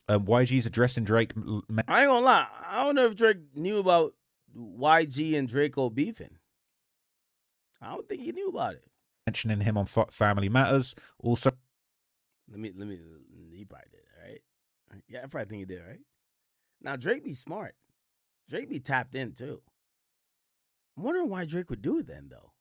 YG's addressing Drake. I ain't gonna lie. I don't know if Drake knew about YG and DRAKEO beefing. I don't think he knew about it. Mentioning him on Family Matters. Also, he probably did, right? Yeah, I probably think he did, right? Now, Drake be smart. Drake be tapped in, too. I'm wondering why Drake would do it then, though.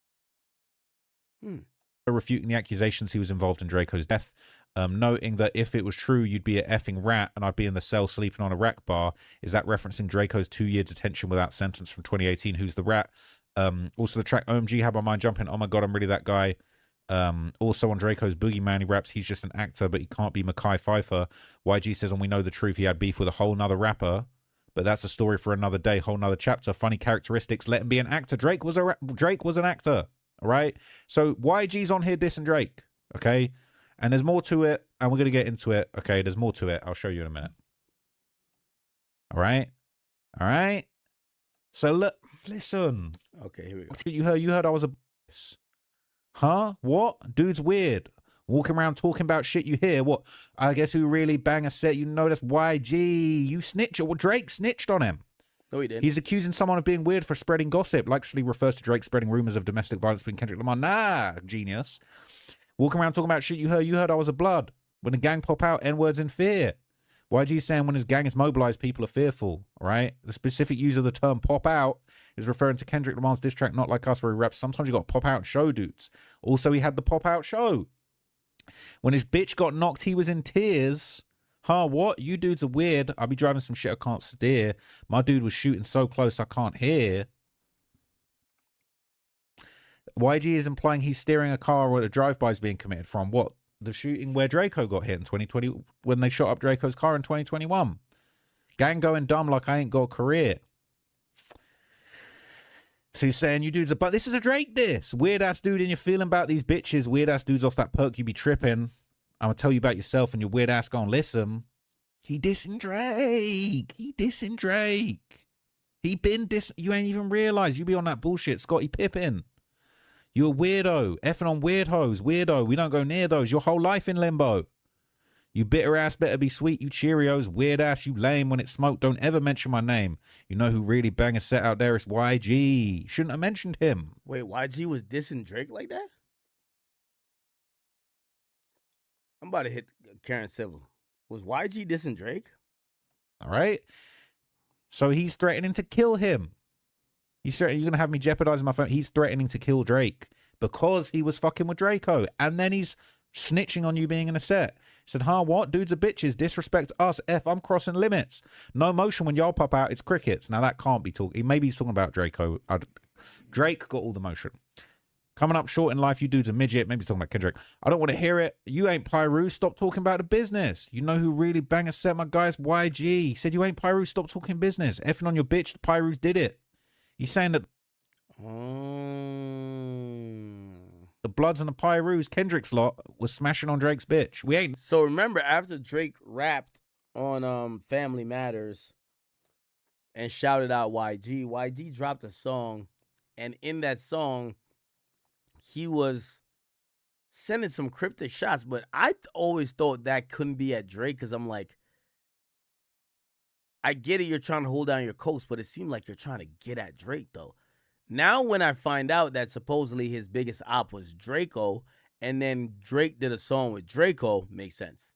Refuting the accusations he was involved in DRAKEO's death, noting that if it was true, you'd be a effing rat and I'd be in the cell sleeping on a rack bar. Is that referencing DRAKEO's 2-year detention without sentence from 2018? Who's the rat? Also, the track OMG Had My Mind Jumping. Oh my God, I'm really that guy. Also on DRAKEO's Boogeyman, he raps, he's just an actor, but he can't be Mekhi Phifer. YG says, and we know the truth, he had beef with a whole nother rapper, but that's a story for another day, whole nother chapter. Funny characteristics, let him be an actor. Drake was an actor, all right? So YG's on here dissing Drake, okay? And there's more to it, and we're going to get into it, okay? There's more to it. I'll show you in a minute. All right? All right? So look, listen. Okay, here we go. You heard I was a... Huh? What? Dude's weird. Walking around talking about shit you hear. What? I guess who really bang a set? You know that's YG. You snitch. Well, Drake snitched on him. No, he didn't. He's accusing someone of being weird for spreading gossip. Actually refers to Drake spreading rumors of domestic violence between Kendrick Lamar. Nah, genius. Walking around talking about shit you heard I was a blood. When the gang pop out, N-words in fear. YG's saying when his gang is mobilized, people are fearful, right? The specific use of the term pop out is referring to Kendrick Lamar's diss track, Not Like Us, where he raps, sometimes you got pop out show dudes. Also, he had the pop out show. When his bitch got knocked, he was in tears. Huh, what? You dudes are weird. I'll be driving some shit I can't steer. My dude was shooting so close I can't hear. YG is implying he's steering a car where a drive-by is being committed from. What? The shooting where DRAKEO got hit in 2020, when they shot up DRAKEO's car in 2021. Gang going dumb like I ain't got a career. So he's saying you dudes are, but this is a Drake diss. Weird ass dude, and you're feeling about these bitches. Weird ass dudes off that perk you be tripping. I'm gonna tell you about yourself and your weird ass gonna listen. He dissing Drake. He dissing Drake. He been dissing. You ain't even realize you be on that bullshit, Scottie Pippen. You a weirdo. Effing on weird hoes. Weirdo. We don't go near those. Your whole life in limbo. You bitter ass better be sweet, you Cheerios. Weird ass, you lame. When it's smoke, don't ever mention my name. You know who really bang a set out there? It's YG. Shouldn't have mentioned him. Wait, YG was dissing Drake like that? I'm about to hit Karen Civil. Was YG dissing Drake? All right. So he's threatening to kill him. He's threatening, you're going to have me jeopardizing my phone. He's threatening to kill Drake because he was fucking with DRAKEO. And then he's snitching on you being in a set. He said, huh, what? Dudes are bitches. Disrespect us. I'm crossing limits. No motion when y'all pop out. It's crickets. Now that can't be talking. Maybe he's talking about DRAKEO. Drake got all the motion. Coming up short in life, you dudes a midget. Maybe he's talking about Kendrick. I don't want to hear it. You ain't Pyru. Stop talking about the business. You know who really bang a set, my guys? YG. He said, you ain't Pyru. Stop talking business. Effing on your bitch. The Pyrus did it. He's saying that the Bloods and the Pyrus, Kendrick's lot, was smashing on Drake's bitch. We ain't. So remember, after Drake rapped on Family Matters and shouted out YG dropped a song, and in that song, he was sending some cryptic shots, but I always thought that couldn't be at Drake because I'm like, I get it, you're trying to hold down your coast, but it seemed like you're trying to get at Drake, though. Now, when I find out that supposedly his biggest op was DRAKEO, and then Drake did a song with DRAKEO, makes sense.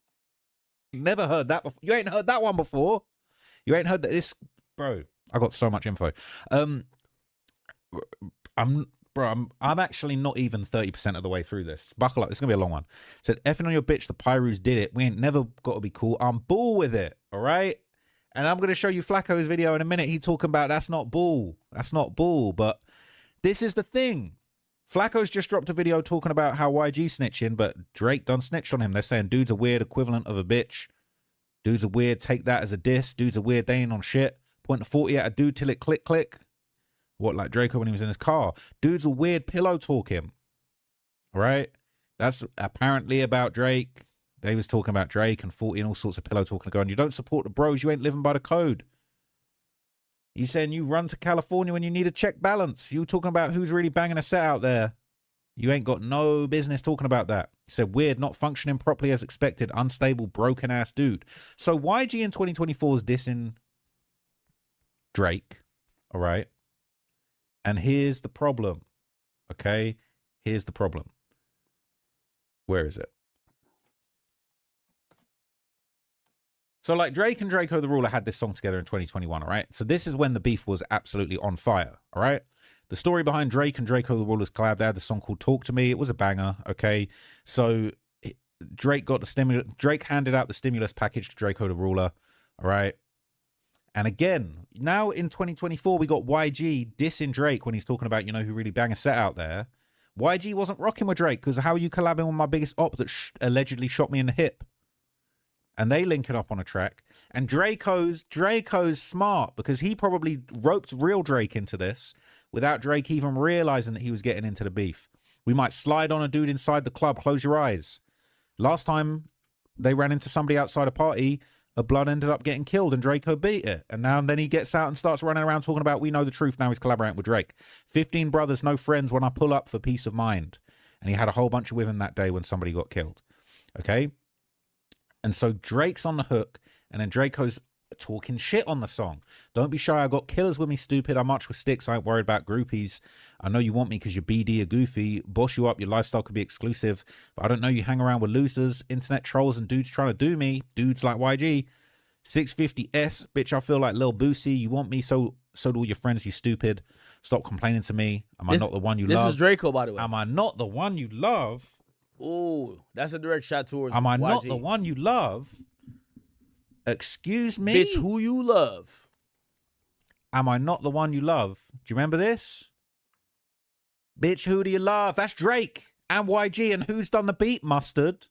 Never heard that before. You ain't heard that one before. You ain't heard that. This, bro. I got so much info. I'm actually not even 30% of the way through this. Buckle up. It's gonna be a long one. Said, effing on your bitch. The Pyrus did it. We ain't never got to be cool. I'm bull with it. All right. And I'm going to show you Flacco's video in a minute. He talking about that's not bull. That's not bull. But this is the thing. Flacco's just dropped a video talking about how YG snitching, but Drake done snitched on him. They're saying dude's a weird equivalent of a bitch. Dude's a weird, take that as a diss. Dude's a weird, they ain't on shit. Point the 40 at a dude till it click, click. What, like DRAKEO when he was in his car? Dude's a weird pillow talking. All right? That's apparently about Drake. They was talking about Drake and 40 and all sorts of pillow talking going. You don't support the bros, you ain't living by the code. He's saying you run to California when you need a check balance. You talking about who's really banging a set out there. You ain't got no business talking about that. He said weird, not functioning properly as expected, unstable, broken ass dude. So YG in 2024 is dissing Drake. All right. And here's the problem. Okay. Here's the problem. Where is it? So like Drake and DRAKEO the Ruler had this song together in 2021, all right? So this is when the beef was absolutely on fire, all right? The story behind Drake and DRAKEO the Ruler's collab, they had the song called Talk to Me. It was a banger, okay? So Drake got the stimulus. Drake handed out the stimulus package to DRAKEO the Ruler, all right? And again, now in 2024, we got YG dissing Drake when he's talking about, you know, who really bang a set out there. YG wasn't rocking with Drake because how are you collabing with my biggest op that allegedly shot me in the hip? And they link it up on a track. And DRAKEO's smart because he probably roped real Drake into this without Drake even realizing that he was getting into the beef. We might slide on a dude inside the club. Close your eyes. Last time they ran into somebody outside a party, a blood ended up getting killed and DRAKEO beat it. And now and then he gets out and starts running around talking about we know the truth. Now he's collaborating with Drake. 15 brothers, no friends when I pull up for peace of mind. And he had a whole bunch of women that day when somebody got killed. Okay? And so Drake's on the hook, and then DRAKEO's talking shit on the song. Don't be shy, I got killers with me, stupid. I march with sticks, I ain't worried about groupies. I know you want me because you're BD or goofy. Boss you up, your lifestyle could be exclusive. But I don't know you hang around with losers, internet trolls, and dudes trying to do me. Dudes like YG. 650S, bitch, I feel like Lil Boosie. You want me, so do all your friends, you stupid. Stop complaining to me. Am I not the one you love? This is DRAKEO, by the way. Am I not the one you love? Ooh, that's a direct shot towards Am I YG. not the one you love? Excuse me? Bitch, who you love? Am I not the one you love? Do you remember this? Bitch, who do you love? That's Drake and YG. And who's done the beat? Mustard.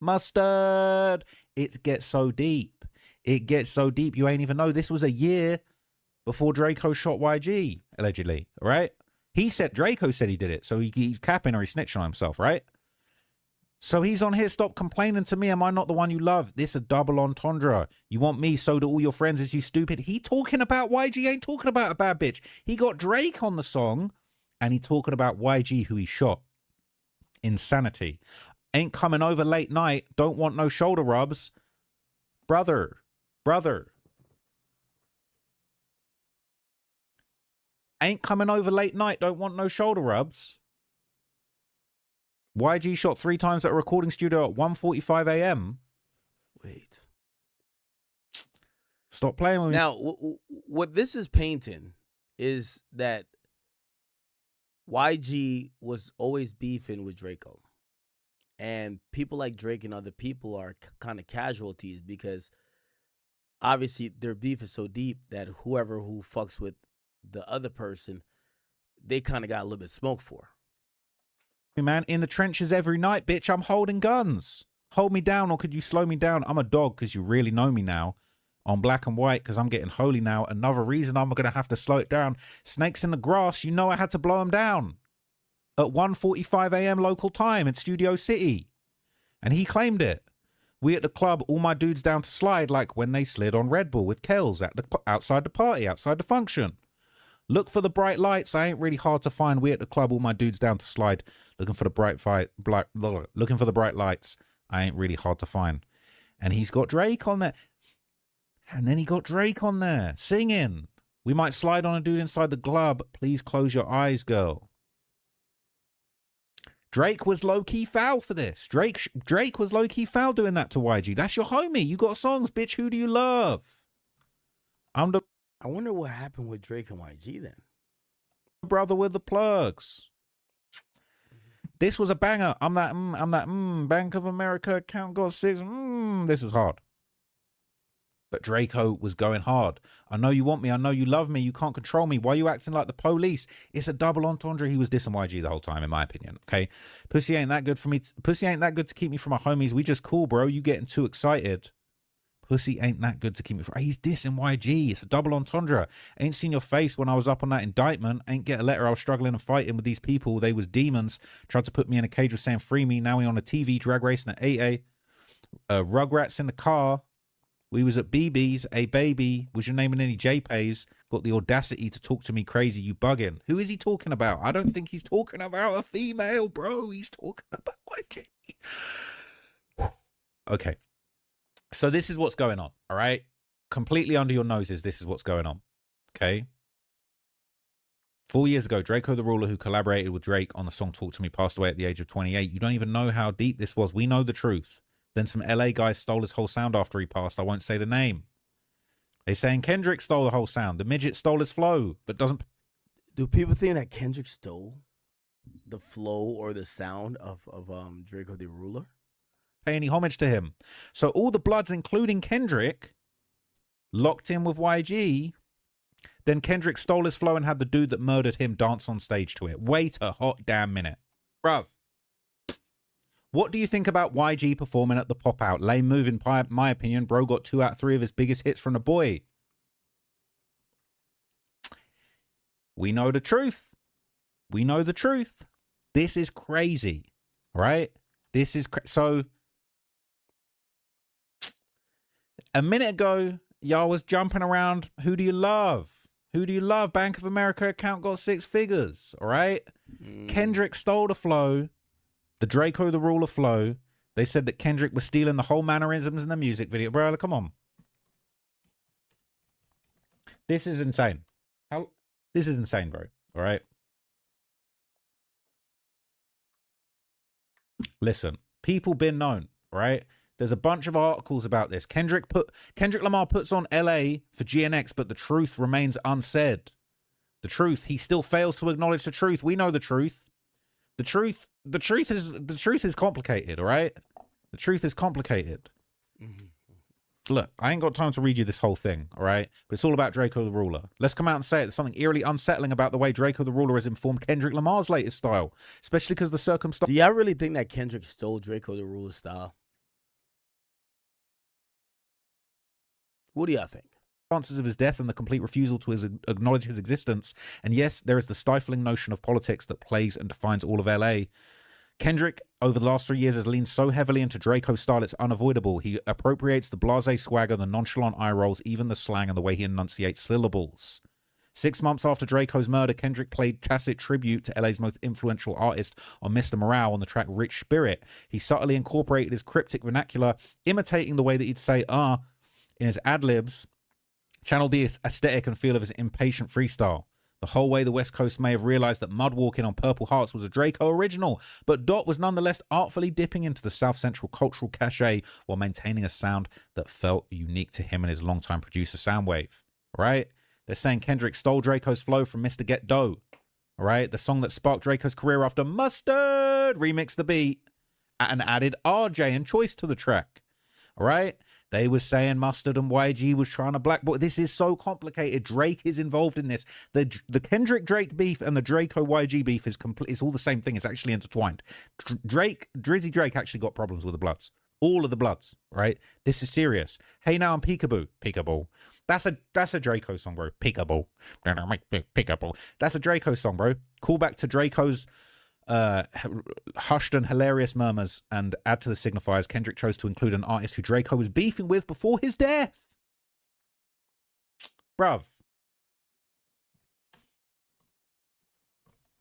Mustard. It gets so deep. It gets so deep you ain't even know. This was a year before DRAKEO shot YG, allegedly, right? He said, DRAKEO said he did it, so he's capping or he's snitching on himself, right? So he's on here, stop complaining to me. Am I not the one you love? This is a double entendre. You want me, so do all your friends. Is you stupid? He talking about YG, ain't talking about a bad bitch. He got Drake on the song, and he talking about YG, who he shot. Insanity. Ain't coming over late night, don't want no shoulder rubs. Brother. Ain't coming over late night, don't want no shoulder rubs. YG shot 3 times at a recording studio at 1:45 a.m. Wait. Stop playing with me. Now, what this is painting is that YG was always beefing with DRAKEO. And people like Drake and other people are kind of casualties because obviously their beef is so deep that whoever who fucks with the other person, they kind of got a little bit smoke for. Man, in the trenches every night, bitch, I'm holding guns. Hold me down, or could you slow me down? I'm a dog because you really know me now. On black and white because I'm getting holy now. Another reason I'm going to have to slow it down. Snakes in the grass, you know I had to blow them down. At 1:45 a.m. local time in Studio City. And he claimed it. We at the club, all my dudes down to slide like when they slid on Red Bull with Kells outside the party, outside the function. Look for the bright lights. I ain't really hard to find. We at the club, all my dudes down to slide. Looking for the looking for the bright lights. I ain't really hard to find. And he's got Drake on there. And then he got Drake on there singing. We might slide on a dude inside the club. Please close your eyes, girl. Drake was low-key foul for this. Drake was low-key foul doing that to YG. That's your homie. You got songs, bitch. Who do you love? I wonder what happened with Drake and YG then. Brother with the plugs. This was a banger. I'm that Bank of America account got 6. This was hard. But DRAKEO was going hard. I know you want me. I know you love me. You can't control me. Why are you acting like the police? It's a double entendre. He was dissing YG the whole time, in my opinion. Okay, pussy ain't that good for me. Pussy ain't that good to keep me from my homies. We just cool, bro. You getting too excited. Pussy ain't that good to keep me from. He's dissing YG. It's a double entendre. Ain't seen your face when I was up on that indictment. Ain't get a letter. I was struggling and fighting with these people. They was demons. Tried to put me in a cage with saying free me. Now we on a TV drag racing at 8A. Rugrats in the car. We was at BB's, a baby, was your name in any JPays, got the audacity to talk to me crazy, you bugging. Who is he talking about? I don't think he's talking about a female, bro. He's talking about YG. Okay. So this is what's going on, all right? Completely under your noses, this is what's going on, okay? 4 years ago, DRAKEO the Ruler, who collaborated with Drake on the song Talk to Me, passed away at the age of 28. You don't even know how deep this was. We know the truth. Then some LA guys stole his whole sound after he passed. I won't say the name. They saying Kendrick stole the whole sound. The midget stole his flow, but doesn't. Do people think that Kendrick stole the flow or the sound of DRAKEO the Ruler? Pay any homage to him. So all the Bloods, including Kendrick, locked in with YG. Then Kendrick stole his flow and had the dude that murdered him dance on stage to it. Wait a hot damn minute. Bruv. What do you think about YG performing at the Pop Out? Lame move in my opinion. Bro got 2 out of 3 of his biggest hits from the boy. We know the truth. We know the truth. This is crazy, right? This is so. A minute ago, y'all was jumping around. Who do you love? Who do you love? Bank of America account got 6 figures, all right? Kendrick stole the flow. The DRAKEO the Ruler flow. They said that Kendrick was stealing the whole mannerisms in the music video. Bro, come on. This is insane. This is insane, bro. All right. Listen, people been known, right? There's a bunch of articles about this. Kendrick Lamar puts on LA for GNX, but the truth remains unsaid. The truth, he still fails to acknowledge the truth. We know the truth. The truth is complicated, all right? The truth is complicated. Look, I ain't got time to read you this whole thing, all right? But it's all about DRAKEO the Ruler. Let's come out and say it. There's something eerily unsettling about the way DRAKEO the Ruler has informed Kendrick Lamar's latest style, especially because the circumstance. Do y'all really think that Kendrick stole DRAKEO the Ruler's style? What do y'all think? Chances of his death and the complete refusal to acknowledge his existence. And yes, there is the stifling notion of politics that plagues and defines all of LA. Kendrick, over the last 3 years, has leaned so heavily into Draco style, it's unavoidable. He appropriates the blasé swagger, the nonchalant eye rolls, even the slang and the way he enunciates syllables. 6 months after Draco's murder, Kendrick played tacit tribute to LA's most influential artist on Mr. Morale on the track Rich Spirit. He subtly incorporated his cryptic vernacular, imitating the way that he'd say, in his ad-libs, channeled the aesthetic and feel of his impatient freestyle. The whole way the West Coast may have realized that Mudwalking on Purple Hearts was a Draco original, but Dot was nonetheless artfully dipping into the South Central cultural cachet while maintaining a sound that felt unique to him and his longtime producer Soundwave. Right? They're saying Kendrick stole Draco's flow from Mr. Get Dough. All right? The song that sparked Draco's career after Mustard remixed the beat and added RJ and Choice to the track. All right? They were saying Mustard and YG was trying to blackball. This is so complicated. Drake is involved in this. The Kendrick Drake beef and the Draco YG beef is complete. It's all the same thing. It's actually intertwined. Drizzy Drake actually got problems with the Bloods. All of the Bloods, right? This is serious. Hey Now I'm Peekaboo. Peekaboo. That's a Draco song, bro. Peekaboo. Peekaboo. That's a Draco song, bro. Call back to Draco's hushed and hilarious murmurs and add to the signifiers. Kendrick chose to include an artist who Draco was beefing with before his death. Bruv.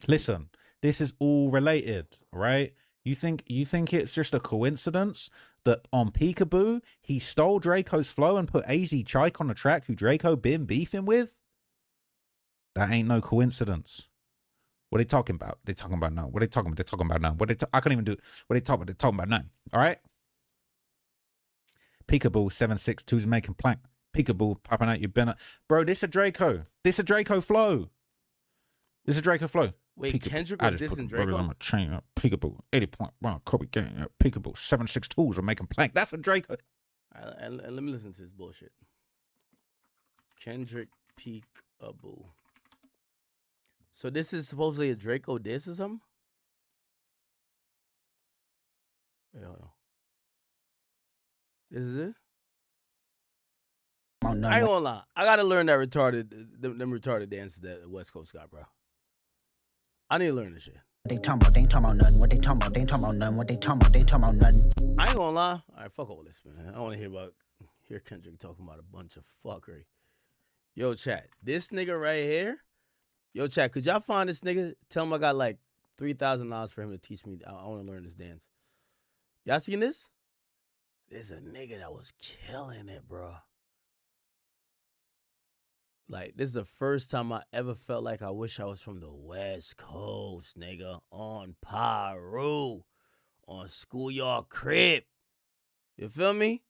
Listen, this is all related, right? You think it's just a coincidence that on Peekaboo he stole Draco's flow and put AZ Chike on the track who Draco been beefing with? That ain't no coincidence. What are they talking about? They talking about now. What are they talking about? They're talking about now. I can't even do it. What are they talking about? They're talking about now. All right? Peekaboo 762's making plank. Peekaboo popping out your banner. Bro, this a Draco. This a Draco flow. This a Draco flow. Wait, Peekaboo. Kendrick I was just dissing put burgers Draco? on my chain. Peekaboo 80.1 Kobe gang. Peekaboo 762's are making plank. That's a Draco. All right, and let me listen to this bullshit. Kendrick Peekaboo. So this is supposedly a Draco diss or something? Wait, hold on. This is it? I ain't gonna lie. I gotta learn that them retarded dances that West Coast got, bro. I need to learn this shit. They ain't talking about nothing. What they talking about? They ain't talking about nothing. What they talking about nothing. I ain't gonna lie. All right, fuck all this, man. I don't want to hear Kendrick talking about a bunch of fuckery. Yo, chat. This nigga right here. Yo, chat. Could y'all find this nigga? Tell him I got like $3,000 for him to teach me. I want to learn this dance. Y'all seen this? There's a nigga that was killing it, bro. Like, this is the first time I ever felt like I wish I was from the West Coast, nigga. On Paru. On Schoolyard Crib. You feel me?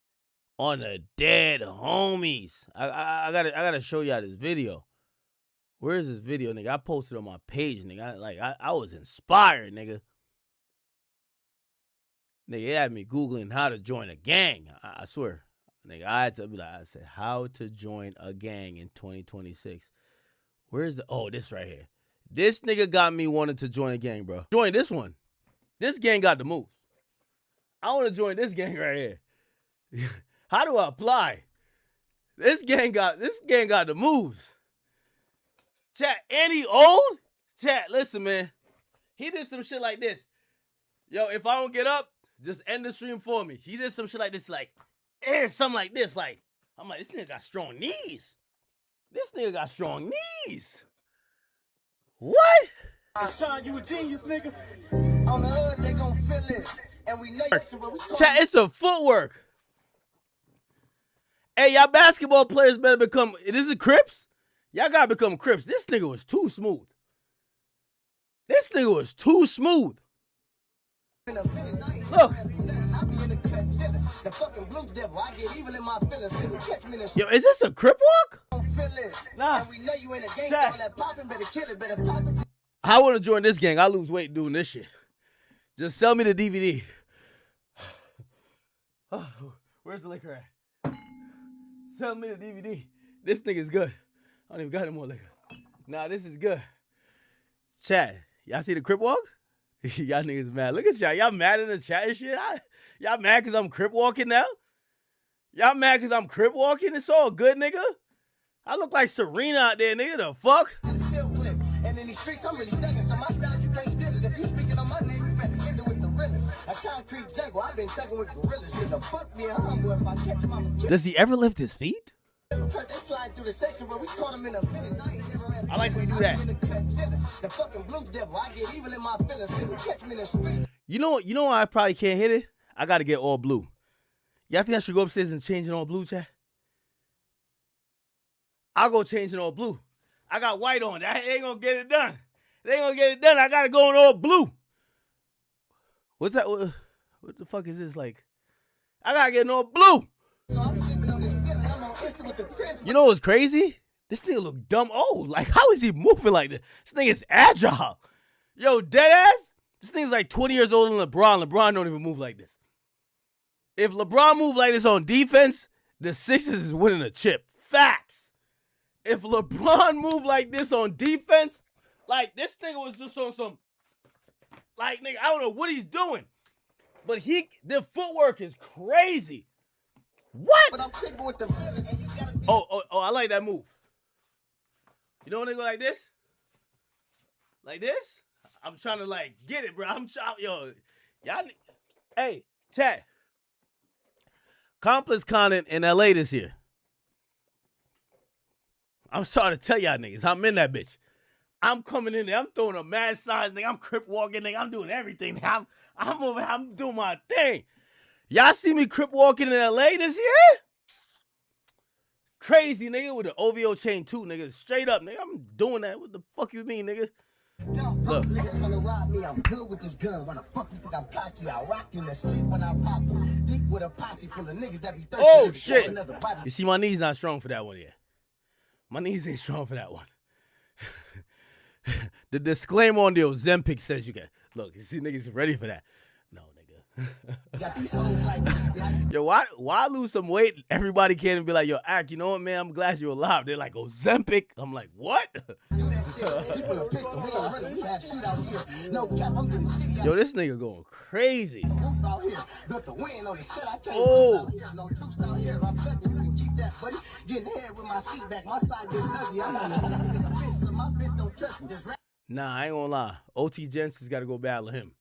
On the dead homies. I gotta show y'all this video. Where is this video, nigga? I posted on my page, nigga. I was inspired, nigga. Nigga, it had me Googling how to join a gang. I swear. Nigga, I had to be like, I said, how to join a gang in 2026. Where's this right here. This nigga got me wanting to join a gang, bro. Join this one. This gang got the moves. I want to join this gang right here. How do I apply? This gang got the moves. Chat, and he old? Chat, listen, man. He did some shit like this. Yo, if I don't get up, just end the stream for me. He did some shit like this, like, something like this. Like, I'm like, this nigga got strong knees. This nigga got strong knees. What? Sean, you a genius, nigga. On the hood, they gon' feel it. And we know Chat, it's a footwork. Hey, y'all basketball players better become, this is Crips? Y'all gotta become Crips. This nigga was too smooth. This nigga was too smooth. Look. Yo, is this a Crip walk? Nah. I want to join this gang. I lose weight doing this shit. Just sell me the DVD. Where's the liquor at? Sell me the DVD. This nigga's good. I don't even got any more liquor. Nah, this is good. Chat, y'all see the Crip walk? Y'all niggas mad. Look at y'all. Y'all mad in the chat and shit? Y'all mad because I'm Crip walking now? Y'all mad because I'm crip walking? It's all good, nigga. I look like Serena out there, nigga. The fuck? And in these streets, I'm really thugging, so my style, you can't steal it. If you speaking on my name, you better end it with the realest. A concrete jungle, I've been thugging with gorillas. Nigga, fuck me, humble. If I catch him, I'm a Does he ever lift his feet? They slide through the section, but we caught him in a village. I like when you do that. The fucking blue devil, I get evil in my feelings. Nigga, catch me in the streets. You know why I probably can't hit it? I gotta get all blue. Y'all think I should go upstairs and change it all blue, chat? I'll go change it all blue. I got white on. That ain't gonna get it done. It ain't gonna get it done. I gotta go in all blue. What's that? What the fuck is this like? I gotta get in all blue. You know what's crazy? This nigga look dumb old. Like, how is he moving like this? This nigga is agile. Yo, deadass? This thing's like 20 years older than LeBron. LeBron don't even move like this. If LeBron moved like this on defense, the Sixers is winning a chip. Facts. If LeBron moved like this on defense, like this nigga was just on some, like, nigga, I don't know what he's doing, but the footwork is crazy. What? Oh, I like that move. You know when they go like this? Like this? I'm trying to like get it, bro. Yo, y'all, hey, chat. Accomplice Con in LA this year. I'm sorry to tell y'all niggas, I'm in that bitch. I'm coming in there, I'm throwing a mad size, nigga. I'm crip walking, nigga. I'm doing everything. I'm doing my thing. Y'all see me crip walking in LA this year? Crazy, nigga, with the OVO chain too, nigga. Straight up, nigga. I'm doing that. What the fuck you mean, nigga? Look. Nigga trying to rob me, I'm good with this gun. Why the fuck you think I'm cocky? I rock in the sleep when I pop them. Deep with a posse full of niggas that be thirsty. Oh, shit. You see, my knees not strong for that one yet. My knees ain't strong for that one. The disclaimer on the Ozempic says you can. Look, you see niggas ready for that. No, nigga. Yo, why lose some weight? Everybody can be like, yo, Ak, you know what, man? I'm glad you're alive. They're like, Ozempic? I'm like, what? Yo, this nigga going crazy. Oh. Nah, I ain't gonna lie. OT Jensen's got to go battle him.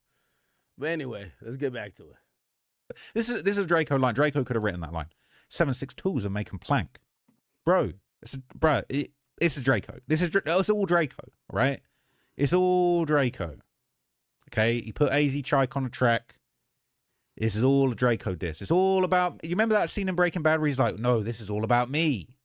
But anyway, let's get back to it. This is a DRAKEO line. DRAKEO could have written that line. 762s and making plank. Bro, it's a DRAKEO. It's all DRAKEO, right? It's all DRAKEO. Okay, he put AZ Chike on the track. This is all a DRAKEO diss. It's all about, you remember that scene in Breaking Bad where he's like, no, this is all about me.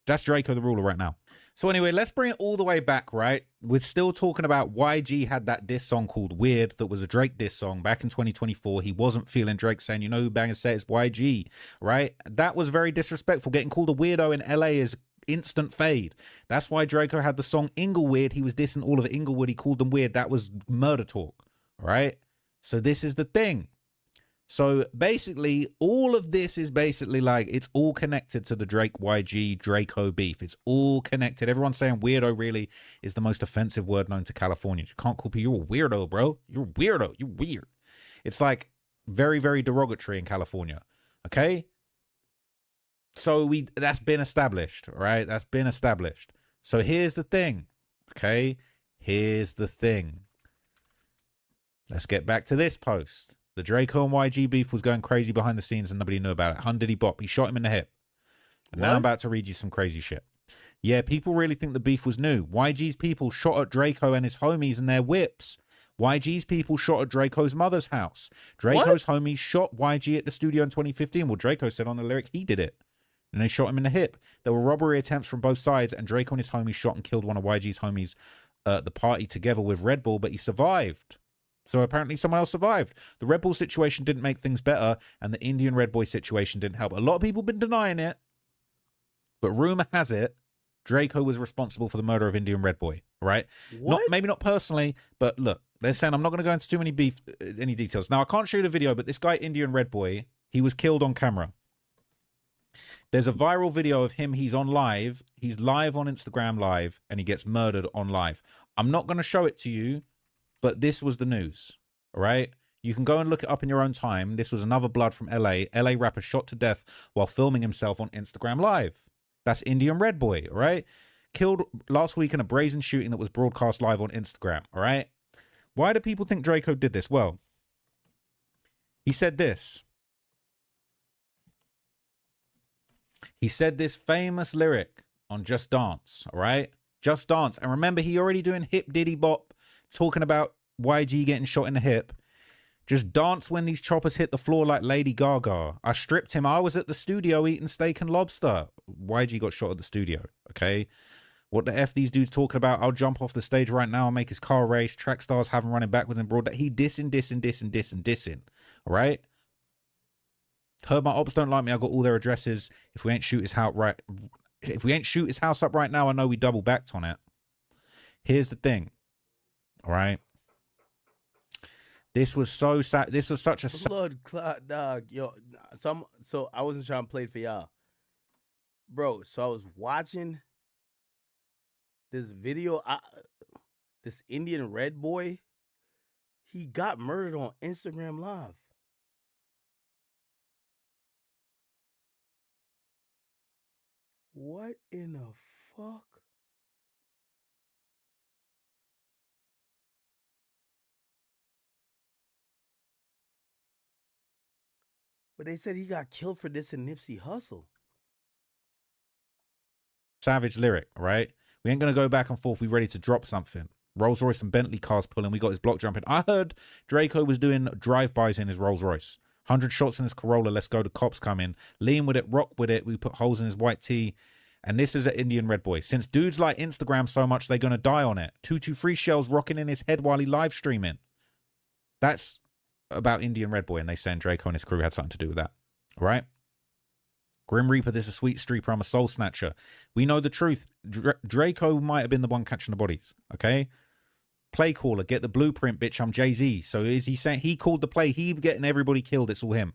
That's DRAKEO the ruler right now. So anyway, let's bring it all the way back, right? We're still talking about YG had that diss song called Weird that was a Drake diss song back in 2024. He wasn't feeling Drake saying, you know who bangers say it's YG, right? That was very disrespectful. Getting called a weirdo in LA is instant fade. That's why DRAKEO had the song Inglewood. He was dissing all of Inglewood. He called them weird. That was murder talk, right? So this is the thing. So basically, all of this is basically like, it's all connected to the Drake YG DRAKEO beef. It's all connected. Everyone's saying weirdo really is the most offensive word known to Californians. You can't call people, you're a weirdo, bro. You're a weirdo. You're weird. It's like very, very derogatory in California. Okay? So that's been established, right? That's been established. So here's the thing. Okay? Here's the thing. Let's get back to this post. The DRAKEO and YG beef was going crazy behind the scenes and nobody knew about it. Hun Diddy Bop, he shot him in the hip. And now I'm about to read you some crazy shit. Yeah, people really think the beef was new. YG's people shot at DRAKEO and his homies and their whips. YG's people shot at DRAKEO's mother's house. DRAKEO's homies shot YG at the studio in 2015. Well, DRAKEO said on the lyric he did it. And they shot him in the hip. There were robbery attempts from both sides, and DRAKEO and his homies shot and killed one of YG's homies at the party together with Red Bull, but he survived. So apparently someone else survived. The Red Bull situation didn't make things better, and the Indian Red Boy situation didn't help. A lot of people have been denying it, but rumor has it DRAKEO was responsible for the murder of Indian Red Boy, right? Maybe not personally, but look, they're saying, I'm not going to go into too many any details. Now, I can't show you the video, but this guy, Indian Red Boy, he was killed on camera. There's a viral video of him. He's on live. He's live on Instagram Live, and he gets murdered on live. I'm not going to show it to you, but this was the news, all right? You can go and look it up in your own time. This was another blood from LA. LA rapper shot to death while filming himself on Instagram Live. That's Indian Red Boy, all right? Killed last week in a brazen shooting that was broadcast live on Instagram, all right? Why do people think DRAKEO did this? Well, he said this. He said this famous lyric on Just Dance, all right? Just Dance. And remember, he already doing hip diddy bop, talking about YG getting shot in the hip. Just dance when these choppers hit the floor like Lady Gaga. I stripped him. I was at the studio eating steak and lobster. YG got shot at the studio, okay? What the F these dudes talking about? I'll jump off the stage right now and make his car race. Track stars have him running backwards and broad. He dissing, all right? Heard my ops don't like me. I got all their addresses. If we ain't shoot his house up right now, I know we double backed on it. Here's the thing, all right? This was so sad. This was such a blood clot, dog. Yo, so I wasn't trying to play it for y'all, bro. So I was watching this video. This Indian Red Boy, he got murdered on Instagram Live. What in the fuck? But they said he got killed for this in Nipsey Hussle. savage lyric, right? We ain't going to go back and forth. We ready to drop something. Rolls Royce and Bentley cars pulling. We got his block jumping. I heard DRAKEO was doing drive-bys in his Rolls Royce. 100 shots in his Corolla. Let's go. The cops come in. Lean with it. Rock with it. We put holes in his white tee. And this is an Indian Red Boy. Since dudes like Instagram so much, they're going to die on it. 223 shells rocking in his head while he live streaming. That's about Indian Red Boy. And they saying DRAKEO and his crew had something to do with that. All right? Grim Reaper, this is a sweet streeper. I'm a soul snatcher. We know the truth. DRAKEO might have been the one catching the bodies. Okay? Play caller, get the blueprint, bitch. I'm Jay-Z. So is he saying he called the play? He getting everybody killed. It's all him.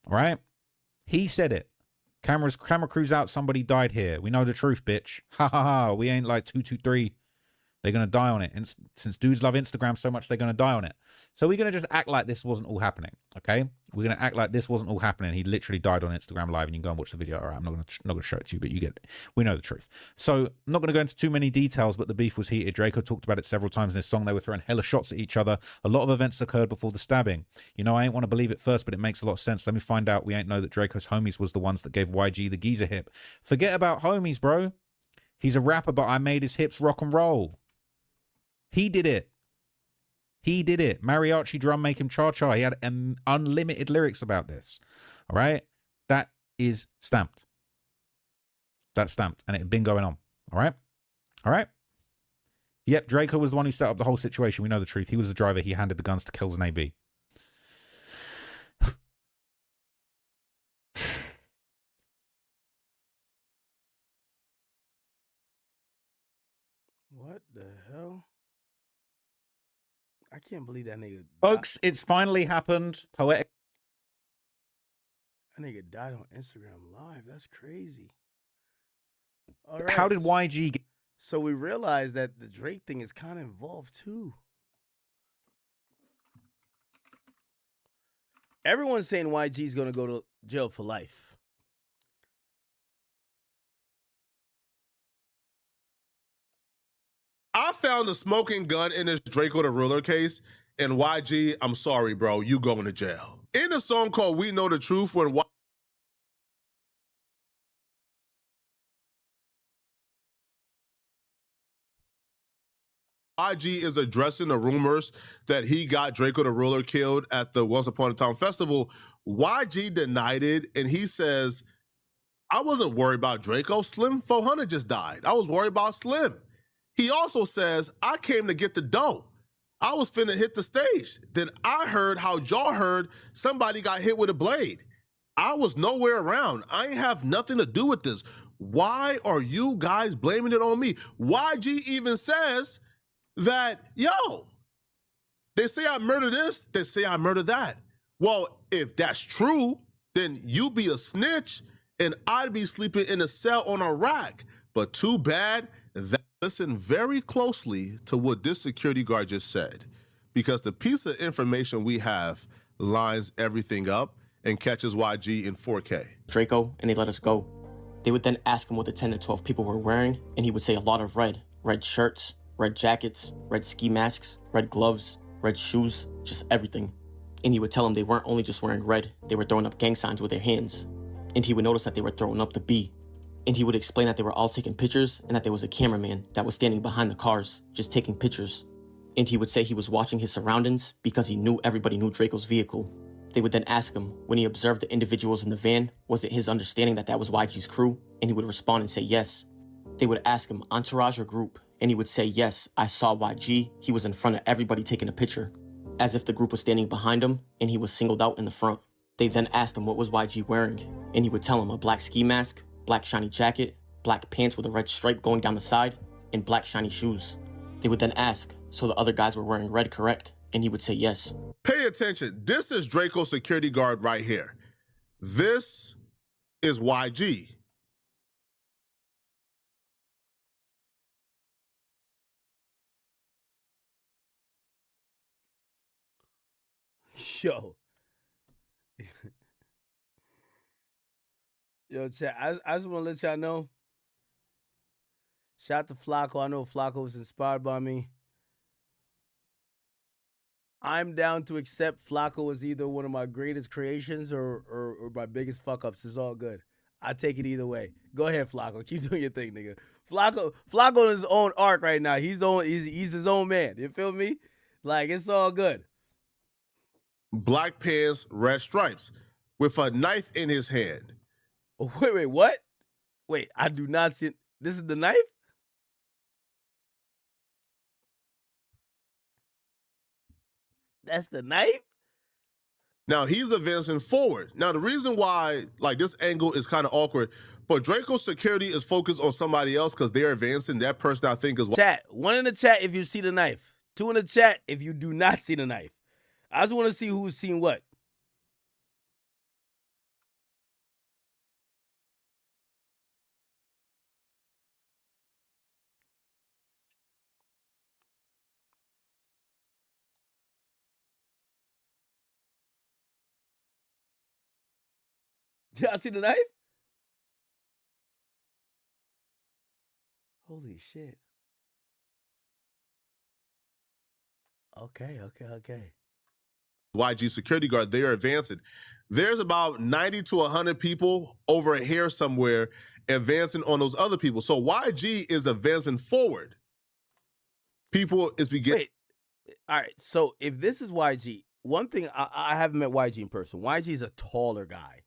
All right? He said it. Camera crews out. Somebody died here. We know the truth, bitch. Ha ha ha. We ain't like 223. They're going to die on it. And since dudes love Instagram so much, they're going to die on it. So we're going to just act like this wasn't all happening. Okay? We're going to act like this wasn't all happening. He literally died on Instagram Live, and you can go and watch the video. All right, I'm not going to show it to you, but you get it. We know the truth. So I'm not going to go into too many details, but the beef was heated. DRAKEO talked about it several times in his song. They were throwing hella shots at each other. A lot of events occurred before the stabbing. You know, I ain't want to believe it first, but it makes a lot of sense. Let me find out. We ain't know that DRAKEO's homies was the ones that gave YG the geezer hip. Forget about homies, bro. He's a rapper, but I made his hips rock and roll. He did it. He did it. Mariachi drum make him cha-cha. He had unlimited lyrics about this. All right? That is stamped. That's stamped. And it had been going on. All right? All right? Yep, DRAKEO was the one who set up the whole situation. We know the truth. He was the driver. He handed the guns to Kills and AB. What the hell? I can't believe that nigga. Folks, it's finally happened. Poetic. That nigga died on Instagram Live. That's crazy. All right. How did YG get... So we realized that the Drake thing is kind of involved too. Everyone's saying YG's going to go to jail for life. I found a smoking gun in this DRAKEO the Ruler case, and YG, I'm sorry, bro, you going to jail. In a song called We Know the Truth, when YG is addressing the rumors that he got DRAKEO the Ruler killed at the Once Upon a Time festival, YG denied it, and he says, I wasn't worried about DRAKEO. Slim 400 just died. I was worried about Slim. He also says, I came to get the dough. I was finna hit the stage. Then I heard how y'all heard somebody got hit with a blade. I was nowhere around. I ain't have nothing to do with this. Why are you guys blaming it on me? YG even says that, yo, they say I murdered this, they say I murdered that. Well, if that's true, then you be a snitch and I'd be sleeping in a cell on a rack. But too bad that. Listen very closely to what this security guard just said, because the piece of information we have lines everything up and catches YG in 4K. DRAKEO, and they let us go. They would then ask him what the 10 to 12 people were wearing, and he would say a lot of red. Red shirts, red jackets, red ski masks, red gloves, red shoes, just everything. And he would tell them they weren't only just wearing red, they were throwing up gang signs with their hands. And he would notice that they were throwing up the B. And he would explain that they were all taking pictures and that there was a cameraman that was standing behind the cars, just taking pictures. And he would say he was watching his surroundings because he knew everybody knew DRAKEO's vehicle. They would then ask him, when he observed the individuals in the van, was it his understanding that that was YG's crew? And he would respond and say yes. They would ask him, entourage or group? And he would say, yes, I saw YG. He was in front of everybody taking a picture, as if the group was standing behind him and he was singled out in the front. They then asked him what was YG wearing, and he would tell him a black ski mask, black shiny jacket, black pants with a red stripe going down the side, and black shiny shoes. They would then ask, so the other guys were wearing red, correct? And he would say yes. Pay attention. This is DRAKEO's security guard right here. This is YG. Yo. Yo, chat, I just want to let y'all know. Shout out to Flacco. I know Flacco was inspired by me. I'm down to accept Flacco as either one of my greatest creations or my biggest fuck-ups. It's all good. I take it either way. Go ahead, Flacco. Keep doing your thing, nigga. Flacco on his own arc right now. He's his own man. You feel me? Like, it's all good. Black pants, red stripes, with a knife in his hand. Wait, what? Wait, I do not see it. This is the knife? That's the knife? Now, he's advancing forward. Now, the reason why, like, this angle is kind of awkward, but DRAKEO's security is focused on somebody else because they're advancing. That person, I think, is... Chat. 1 in the chat if you see the knife. 2 in the chat if you do not see the knife. I just want to see who's seen what. Y'all see the knife? Holy shit. Okay. YG security guard, they are advancing. There's about 90 to 100 people over here somewhere advancing on those other people. So YG is advancing forward. People is beginning. Wait. All right. So if this is YG, one thing, I haven't met YG in person. YG is a taller guy.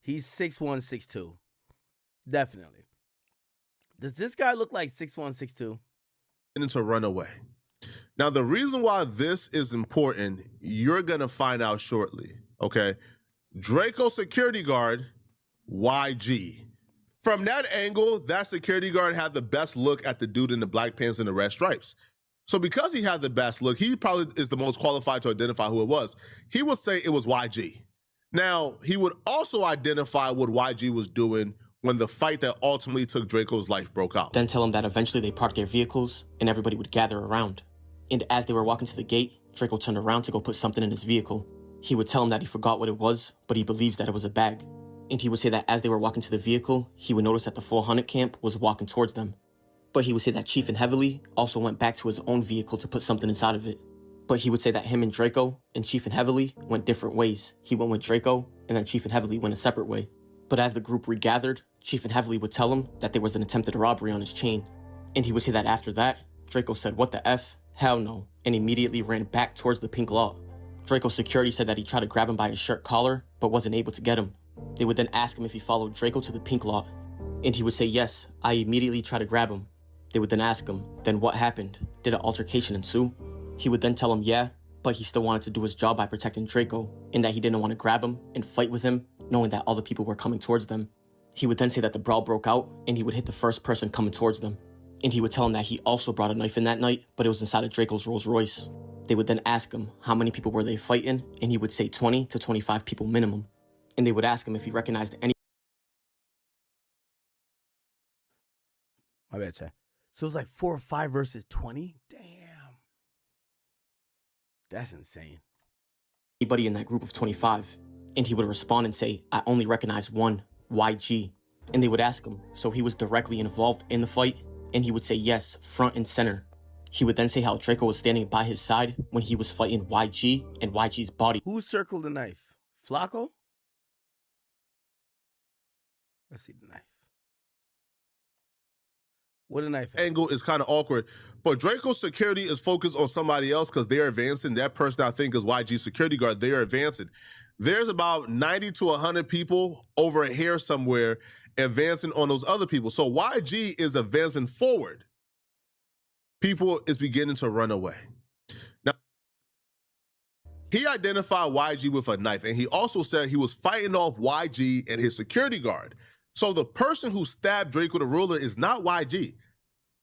He's 6'1", 6'2". Definitely. Does this guy look like 6'1", 6'2"? To run away. Now, the reason why this is important, you're going to find out shortly, okay? DRAKEO security guard, YG. From that angle, that security guard had the best look at the dude in the black pants and the red stripes. So because he had the best look, he probably is the most qualified to identify who it was. He would say it was YG. Now, he would also identify what YG was doing when the fight that ultimately took DRAKEO's life broke out. Then tell him that eventually they parked their vehicles and everybody would gather around. And as they were walking to the gate, DRAKEO turned around to go put something in his vehicle. He would tell him that he forgot what it was, but he believes that it was a bag. And he would say that as they were walking to the vehicle, he would notice that the 400 camp was walking towards them. But he would say that Chief and Heavily also went back to his own vehicle to put something inside of it. But he would say that him and DRAKEO and Chief and Heavily went different ways. He went with DRAKEO, and then Chief and Heavily went a separate way. But as the group regathered, Chief and Heavily would tell him that there was an attempted robbery on his chain. And he would say that after that, DRAKEO said, "What the F? Hell no," and immediately ran back towards the pink lot. DRAKEO's security said that he tried to grab him by his shirt collar, but wasn't able to get him. They would then ask him if he followed DRAKEO to the pink lot. And he would say, "Yes, I immediately tried to grab him." They would then ask him, "Then what happened? Did an altercation ensue?" He would then tell him, "Yeah, but he still wanted to do his job by protecting DRAKEO, and that he didn't want to grab him and fight with him, knowing that all the people were coming towards them." He would then say that the brawl broke out, and he would hit the first person coming towards them. And he would tell him that he also brought a knife in that night, but it was inside of DRAKEO's Rolls Royce. They would then ask him how many people were they fighting, and he would say 20 to 25 people minimum. And they would ask him if he recognized any... My bad, chat. So it was like 4 or 5 versus 20? Damn. That's insane. Anybody in that group of 25, and he would respond and say, I only recognize one, YG. And they would ask him, so he was directly involved in the fight? And he would say yes, front and center. He would then say how Draco was standing by his side when he was fighting YG and YG's body. Who circled the knife? Flacco? Let's see the knife. What a knife angle is kind of awkward. But Draco's security is focused on somebody else because they're advancing. That person, I think, is YG's security guard. They are advancing. There's about 90 to 100 people over here somewhere advancing on those other people. So YG is advancing forward. People is beginning to run away. Now, he identified YG with a knife, and he also said he was fighting off YG and his security guard. So the person who stabbed Draco the Ruler is not YG,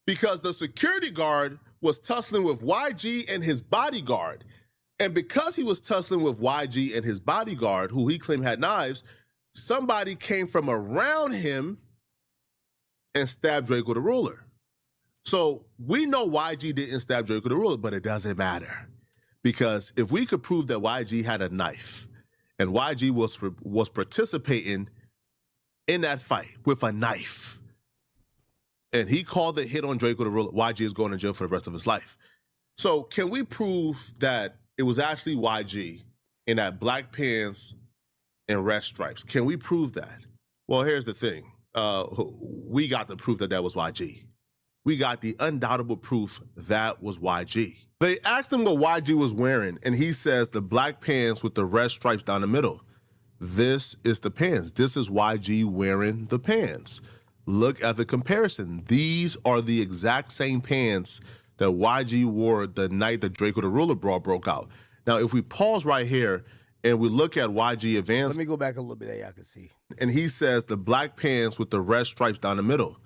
because the security guard was tussling with YG and his bodyguard. And because he was tussling with YG and his bodyguard, who he claimed had knives, somebody came from around him and stabbed Draco the Ruler. So we know YG didn't stab Draco the Ruler, but it doesn't matter. Because if we could prove that YG had a knife and YG was participating in that fight with a knife, and he called the hit on Draco the Ruler, YG is going to jail for the rest of his life. So can we prove that it was actually YG in that black pants and red stripes? Can we prove that? Well, here's the thing. We got the proof that that was YG. We got the undoubtable proof that was YG. They asked him what YG was wearing, and he says the black pants with the red stripes down the middle. This is the pants. This is YG wearing the pants. Look at the comparison. These are the exact same pants that YG wore the night that Draco the Ruler brawl broke out. Now, if we pause right here and we look at YG advance. Let me go back a little bit, y'all can see. And he says the black pants with the red stripes down the middle.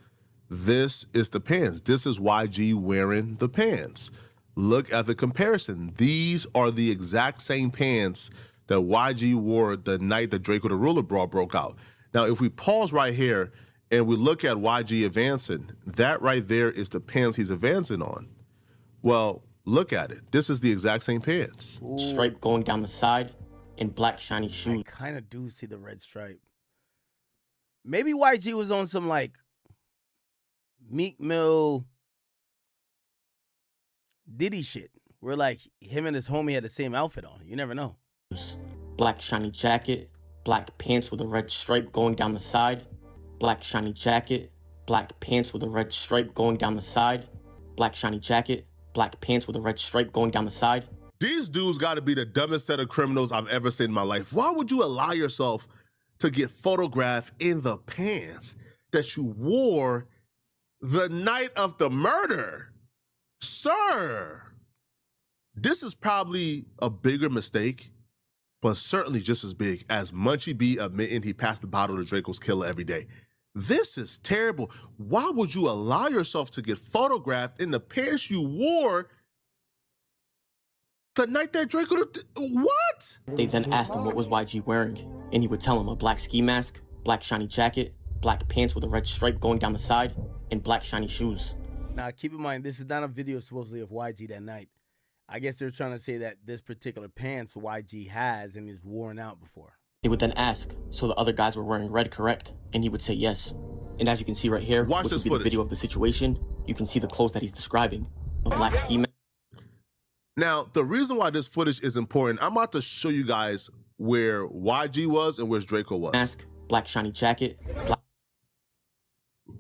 This is the pants. This is YG wearing the pants. Look at the comparison. These are the exact same pants that YG wore the night that Draco the Ruler brawl broke out. Now, if we pause right here and we look at YG advancing, that right there is the pants he's advancing on. Well, look at it. This is the exact same pants. Stripe going down the side and black shiny shoes. I kind of do see the red stripe. Maybe YG was on some like Meek Mill Diddy shit, where like him and his homie had the same outfit on. You never know. Black shiny jacket, black pants with a red stripe going down the side. Black shiny jacket, black pants with a red stripe going down the side. Black shiny jacket, black pants with a red stripe going down the side. These dudes got to be the dumbest set of criminals I've ever seen in my life. Why would you allow yourself to get photographed in the pants that you wore the night of the murder? Sir, this is probably a bigger mistake, but certainly just as big as Munchie B admitting he passed the bottle to Draco's killer every day. This is terrible. Why would you allow yourself to get photographed in the pants you wore the night that Draco... What? They then asked him what was YG wearing, and he would tell them a black ski mask, black shiny jacket, black pants with a red stripe going down the side, and black shiny shoes. Now, keep in mind, this is not a video supposedly of YG that night. I guess they're trying to say that this particular pants YG has and is worn out before. They would then ask, so the other guys were wearing red, correct? And he would say yes. And as you can see right here, watch which this would be footage. the video of the situation, you can see the clothes that he's describing. A black ski mask. Now, the reason why this footage is important, I'm about to show you guys where YG was and where Draco was. Mask, black shiny jacket.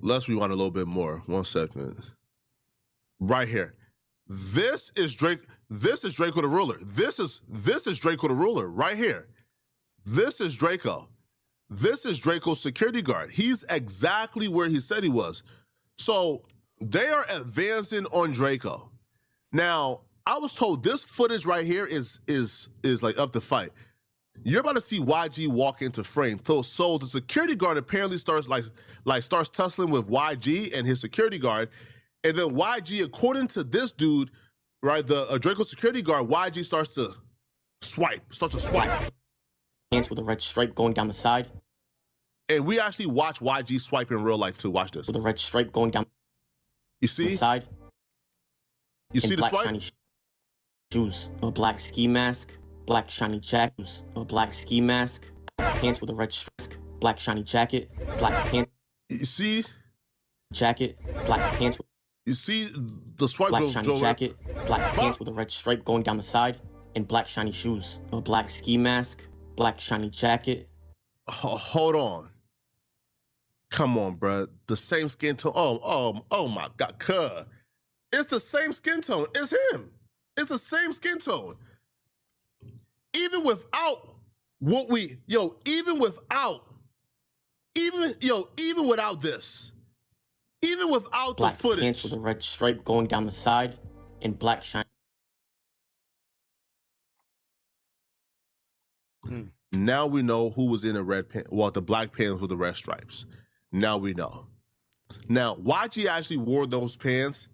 Let's rewind a little bit more. 1 second. Right here. This is Draco the Ruler. This is Draco the Ruler right here. This is Draco. This is Draco's security guard. He's exactly where he said he was. So they are advancing on Draco. Now, I was told this footage right here is like of the fight. You're about to see YG walk into frame. So the security guard apparently starts starts tussling with YG and his security guard. And then YG, according to this dude, right, the Draco security guard, YG starts to swipe. Pants with a red stripe going down the side. And we actually watch YG swipe in real life too. Watch this. With a red stripe going down you see? the side. You see the swipe? shoes, a black ski mask, black shiny jacket, a black ski mask, pants with a red stripe, black shiny jacket, black pants. You see? Jacket, black pants. You see the swipe black drove, shiny drove jacket, black pants with a red stripe going down the side, and black shiny shoes, a black ski mask, black shiny jacket. Hold on. Come on, bruh. The same skin tone. Oh my God. Cuh. It's the same skin tone. It's him. It's the same skin tone. Even without what we, even without this, even without black the footage. Pants with a red stripe going down the side, and black shiny. Now we know who was in the red pants. Well, the black pants with the red stripes. Now we know. Now, YG actually wore those pants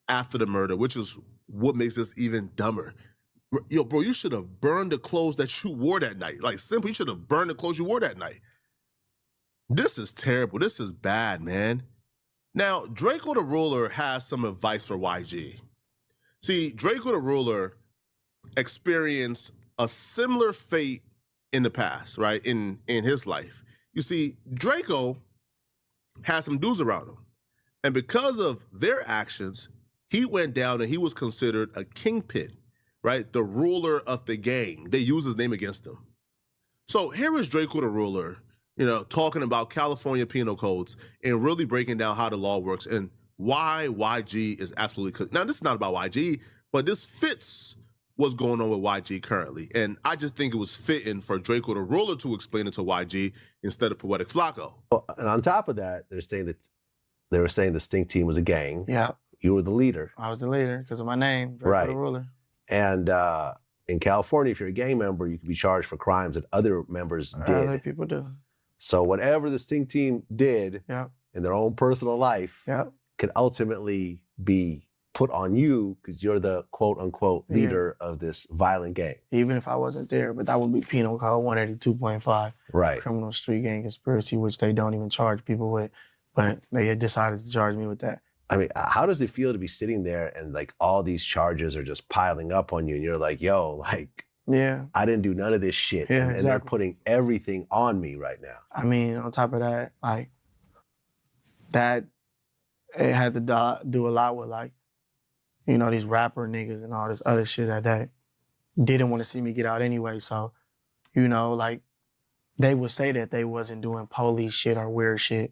after the murder, which is what makes this even dumber. Yo, bro, you should have burned the clothes that you wore that night. Like, simply, you should have burned the clothes you wore that night. This is terrible. This is bad, man. Now, DRAKEO the Ruler has some advice for YG. See, DRAKEO the Ruler experienced a similar fate in the past, right? In his life. You see, DRAKEO had some dudes around him. And because of their actions, he went down and he was considered a kingpin, right? The ruler of the gang. They use his name against him. So here is DRAKEO the Ruler, talking about California penal codes and really breaking down how the law works and why YG is absolutely cooked. Now, this is not about YG, but this fits what's going on with YG currently. And I just think it was fitting for DRAKEO the Ruler to explain it to YG instead of Poetic Flacco. Well, and on top of that, they were saying the Stink Team was a gang. Yeah. You were the leader. I was the leader because of my name, DRAKEO Right. the Ruler. And in California, if you're a gang member, you can be charged for crimes that other members did. Other people do. So whatever the Stink Team did in their own personal life could ultimately be put on you because you're the quote-unquote leader of this violent gang. Even if I wasn't there, but that would be penal code 182.5. Right. Criminal street gang conspiracy, which they don't even charge people with, but they had decided to charge me with that. I mean, how does it feel to be sitting there and like all these charges are just piling up on you and you're like, yo, like, I didn't do none of this shit. Yeah, and exactly. they're putting everything on me right now. I mean, on top of that, like, that, it had to do a lot with, like, these rapper niggas and all this other shit that didn't want to see me get out anyway. So, like, they would say that they wasn't doing police shit or weird shit,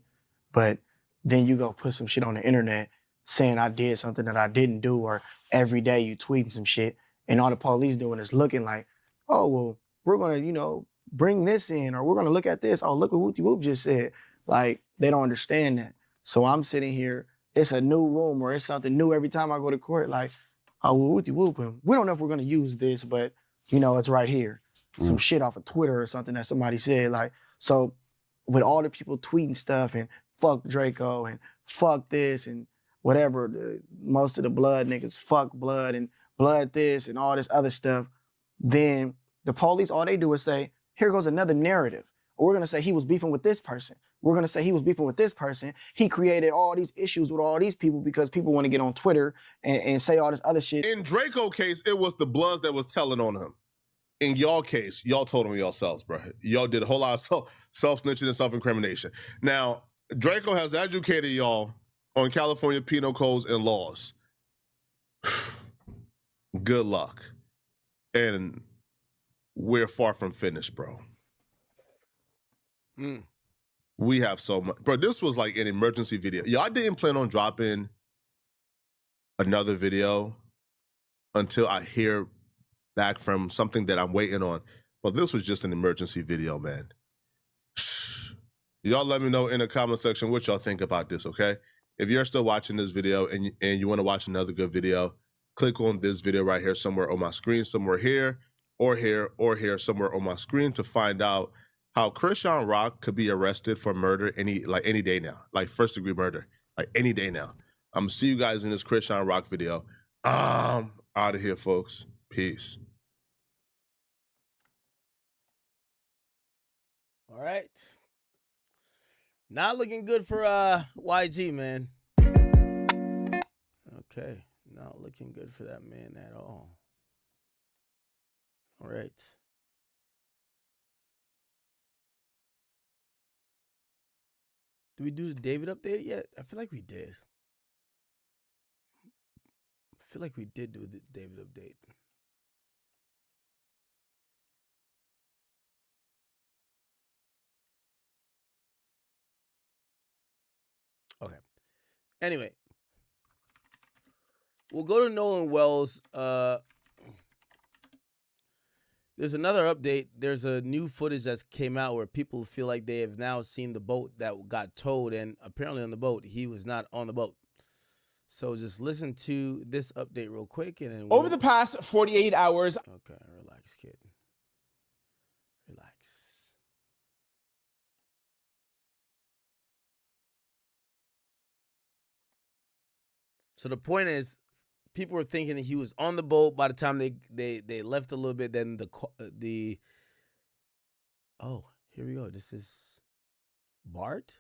but then you go put some shit on the internet saying I did something that I didn't do, or every day you tweeting some shit, and all the police doing is looking like, oh, well, we're gonna, bring this in, or we're gonna look at this. Oh, look what Whoopty Whoop just said. Like, they don't understand that. So I'm sitting here, it's a new room or it's something new every time I go to court, like, oh, well, Whoopty Whoop, we don't know if we're gonna use this, but it's right here. Some shit off of Twitter or something that somebody said, like, so with all the people tweeting stuff and fuck DRAKEO and fuck this and whatever, most of the blood niggas, fuck blood and blood this and all this other stuff, then the police, all they do is say, here goes another narrative. Or we're gonna say he was beefing with this person. We're gonna say he was beefing with this person. He created all these issues with all these people because people want to get on Twitter and say all this other shit. In DRAKEO case, it was the Bloods that was telling on him. In y'all case, y'all told on yourselves, bro. Y'all did a whole lot of self-snitching and self-incrimination. Now, DRAKEO has educated y'all on California penal codes and laws. Good luck. And we're far from finished, bro. We have so much. Bro, this was like an emergency video. Yo, I didn't plan on dropping another video until I hear back from something that I'm waiting on. But this was just an emergency video, man. Y'all let me know in the comment section what y'all think about this, okay? If you're still watching this video and you want to watch another good video, click on this video right here somewhere on my screen, somewhere here, or here, or here, somewhere on my screen to find out how Chrisean Rock could be arrested for murder any day now, like first-degree murder, like any day now. I'm gonna see you guys in this Chrisean Rock video. Out of here, folks. Peace. All right. Not looking good for YG, man. Okay. Not looking good for that man at all. All right. Did we do the David update yet? I feel like we did. I feel like we did do the David update. Okay. Anyway, we'll go to Nolan Wells. There's another update. There's a new footage that came out where people feel like they have now seen the boat that got towed, and apparently on the boat, he was not on the boat. So just listen to this update real quick. And then over the past 48 hours. Okay, relax, kid. Relax. So the point is, people were thinking that he was on the boat by the time they left a little bit. Then oh, here we go. This is Bart.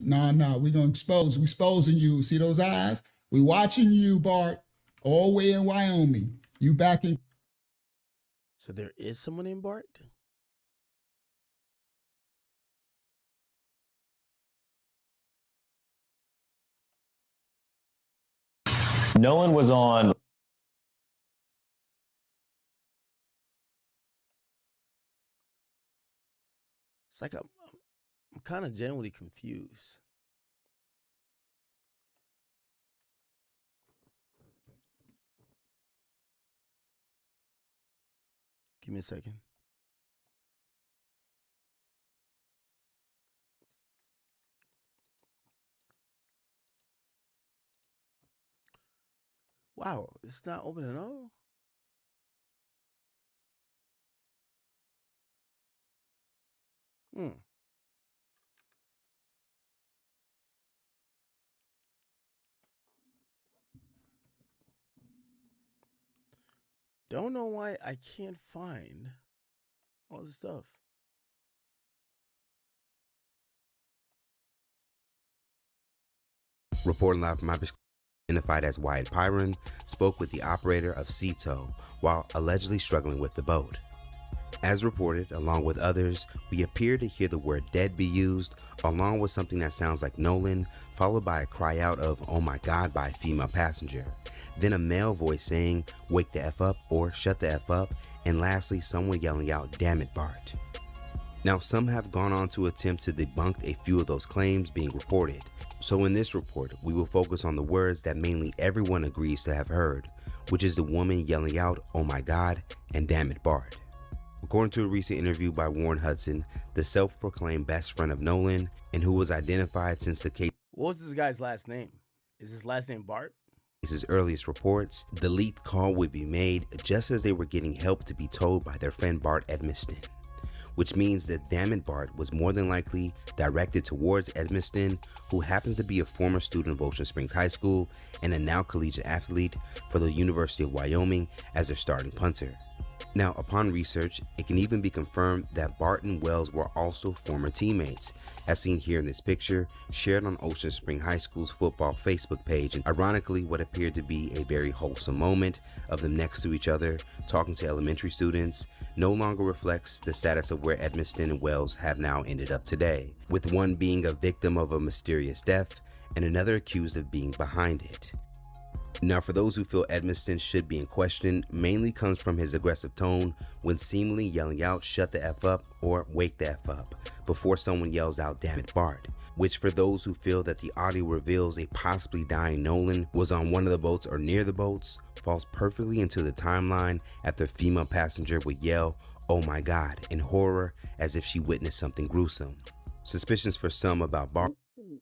Nah, we gonna expose. We exposing you. See those eyes? We watching you, Bart. All the way in Wyoming. You back in. So there is someone named Bart? Nolan was on. It's like I'm kind of genuinely confused. Give me a second. Wow, it's not opening up. Don't know why I can't find all this stuff. Reporting live from my identified as Wyatt Pyron, spoke with the operator of Seatow while allegedly struggling with the boat. As reported, along with others, we appear to hear the word dead be used, along with something that sounds like Nolan, followed by a cry out of "oh my god" by a female passenger. Then a male voice saying "wake the F up" or "shut the F up," and lastly someone yelling out "damn it, Bart." Now some have gone on to attempt to debunk a few of those claims being reported. So in this report, we will focus on the words that mainly everyone agrees to have heard, which is the woman yelling out "oh my god" and "damn it, Bart." According to a recent interview by Warren Hudson, the self-proclaimed best friend of Nolan, and who was identified since the case. What was this guy's last name? Is his last name Bart? His earliest reports, the leaked call would be made just as they were getting help to be towed by their friend Bart Edmiston, which means that "damn it, Bart" was more than likely directed towards Edmiston, who happens to be a former student of Ocean Springs High School and a now collegiate athlete for the University of Wyoming as their starting punter. Now, upon research, it can even be confirmed that Bart and Wells were also former teammates, as seen here in this picture, shared on Ocean Spring High School's football Facebook page, and ironically, what appeared to be a very wholesome moment of them next to each other, talking to elementary students, no longer reflects the status of where Edmiston and Wells have now ended up today, with one being a victim of a mysterious death, and another accused of being behind it. Now, for those who feel Edmiston should be in question, mainly comes from his aggressive tone when seemingly yelling out "shut the F up" or "wake the F up" before someone yells out "damn it, Bart," which for those who feel that the audio reveals a possibly dying Nolan was on one of the boats or near the boats, falls perfectly into the timeline after female passenger would yell "oh my god" in horror as if she witnessed something gruesome. Suspicions for some about Bart.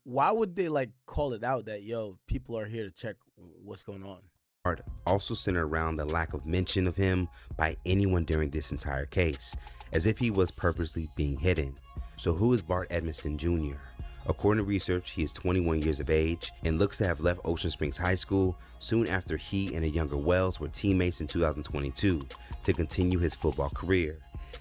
Why would they like call it out that, yo, people are here to check what's going on? Bart also centered around the lack of mention of him by anyone during this entire case, as if he was purposely being hidden. So who is Bart Edmiston Jr.? According to research, he is 21 years of age and looks to have left Ocean Springs High School soon after he and a younger Wells were teammates in 2022 to continue his football career.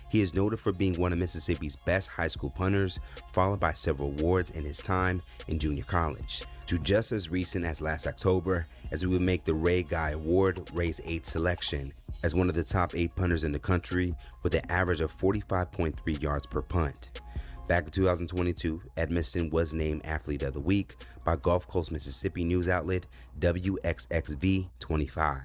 He is noted for being one of Mississippi's best high school punters, followed by several awards in his time in junior college. To just as recent as last October, as we would make the Ray Guy Award Ray's 8th selection, as one of the top 8 punters in the country with an average of 45.3 yards per punt. Back in 2022, Edmiston was named Athlete of the Week by Gulf Coast, Mississippi news outlet WXXV25.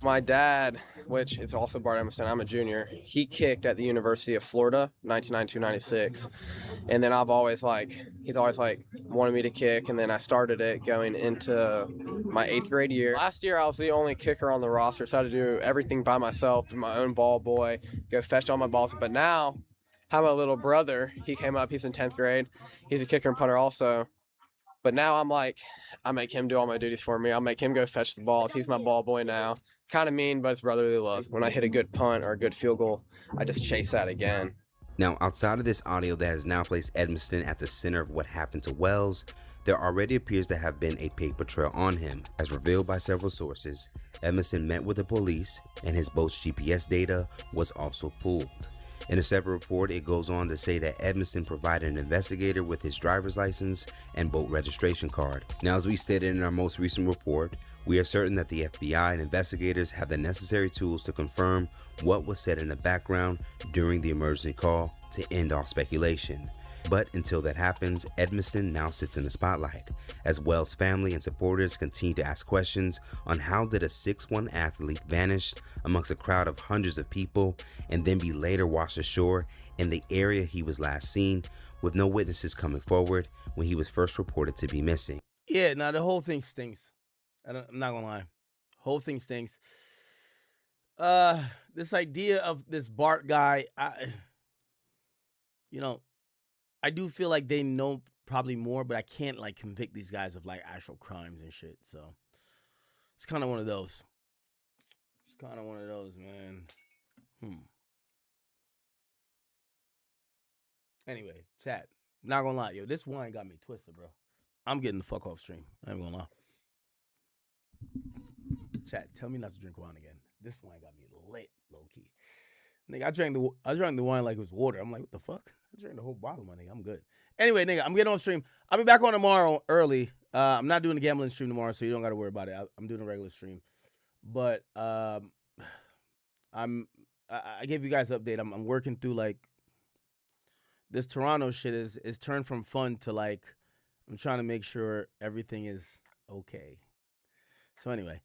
My dad, which is also Bart Edmiston, I'm a junior, he kicked at the University of Florida, 1992-96. And then he's always wanted me to kick, and then I started it going into my 8th grade year. Last year, I was the only kicker on the roster, so I had to do everything by myself, be my own ball boy, go fetch all my balls. But now, I have my little brother, he came up, he's in 10th grade, he's a kicker and punter also. But now I make him do all my duties for me. I'll make him go fetch the balls. He's my ball boy now. Kind of mean, but it's brotherly love. When I hit a good punt or a good field goal, I just chase that again. Now, outside of this audio that has now placed Edmiston at the center of what happened to Wells, there already appears to have been a paper trail on him. As revealed by several sources, Edmiston met with the police and his boat's GPS data was also pulled. In a separate report, it goes on to say that Edmiston provided an investigator with his driver's license and boat registration card. Now, as we stated in our most recent report, we are certain that the FBI and investigators have the necessary tools to confirm what was said in the background during the emergency call to end all speculation. But until that happens, Edmiston now sits in the spotlight, as Wells' family and supporters continue to ask questions on how did a 6'1" athlete vanish amongst a crowd of hundreds of people and then be later washed ashore in the area he was last seen, with no witnesses coming forward when he was first reported to be missing. Yeah, now the whole thing stinks. I'm not gonna lie. Whole thing stinks. This idea of this Bart guy, I do feel like they know probably more, but I can't convict these guys of actual crimes and shit. So it's kind of one of those. It's kind of one of those, man. Anyway, chat. Not gonna lie, yo, this wine got me twisted, bro. I'm getting the fuck off stream. I ain't gonna lie. Chat, tell me not to drink wine again. This wine got me lit, low key. Nigga, I drank the wine like it was water. I'm like, what the fuck? I drank the whole bottle, my nigga. I'm good. Anyway, nigga, I'm getting on stream. I'll be back on tomorrow early. I'm not doing the gambling stream tomorrow, so you don't got to worry about it. I'm doing a regular stream. But I gave you guys an update. I'm working through this Toronto shit is turned from fun to I'm trying to make sure everything is okay. So anyway,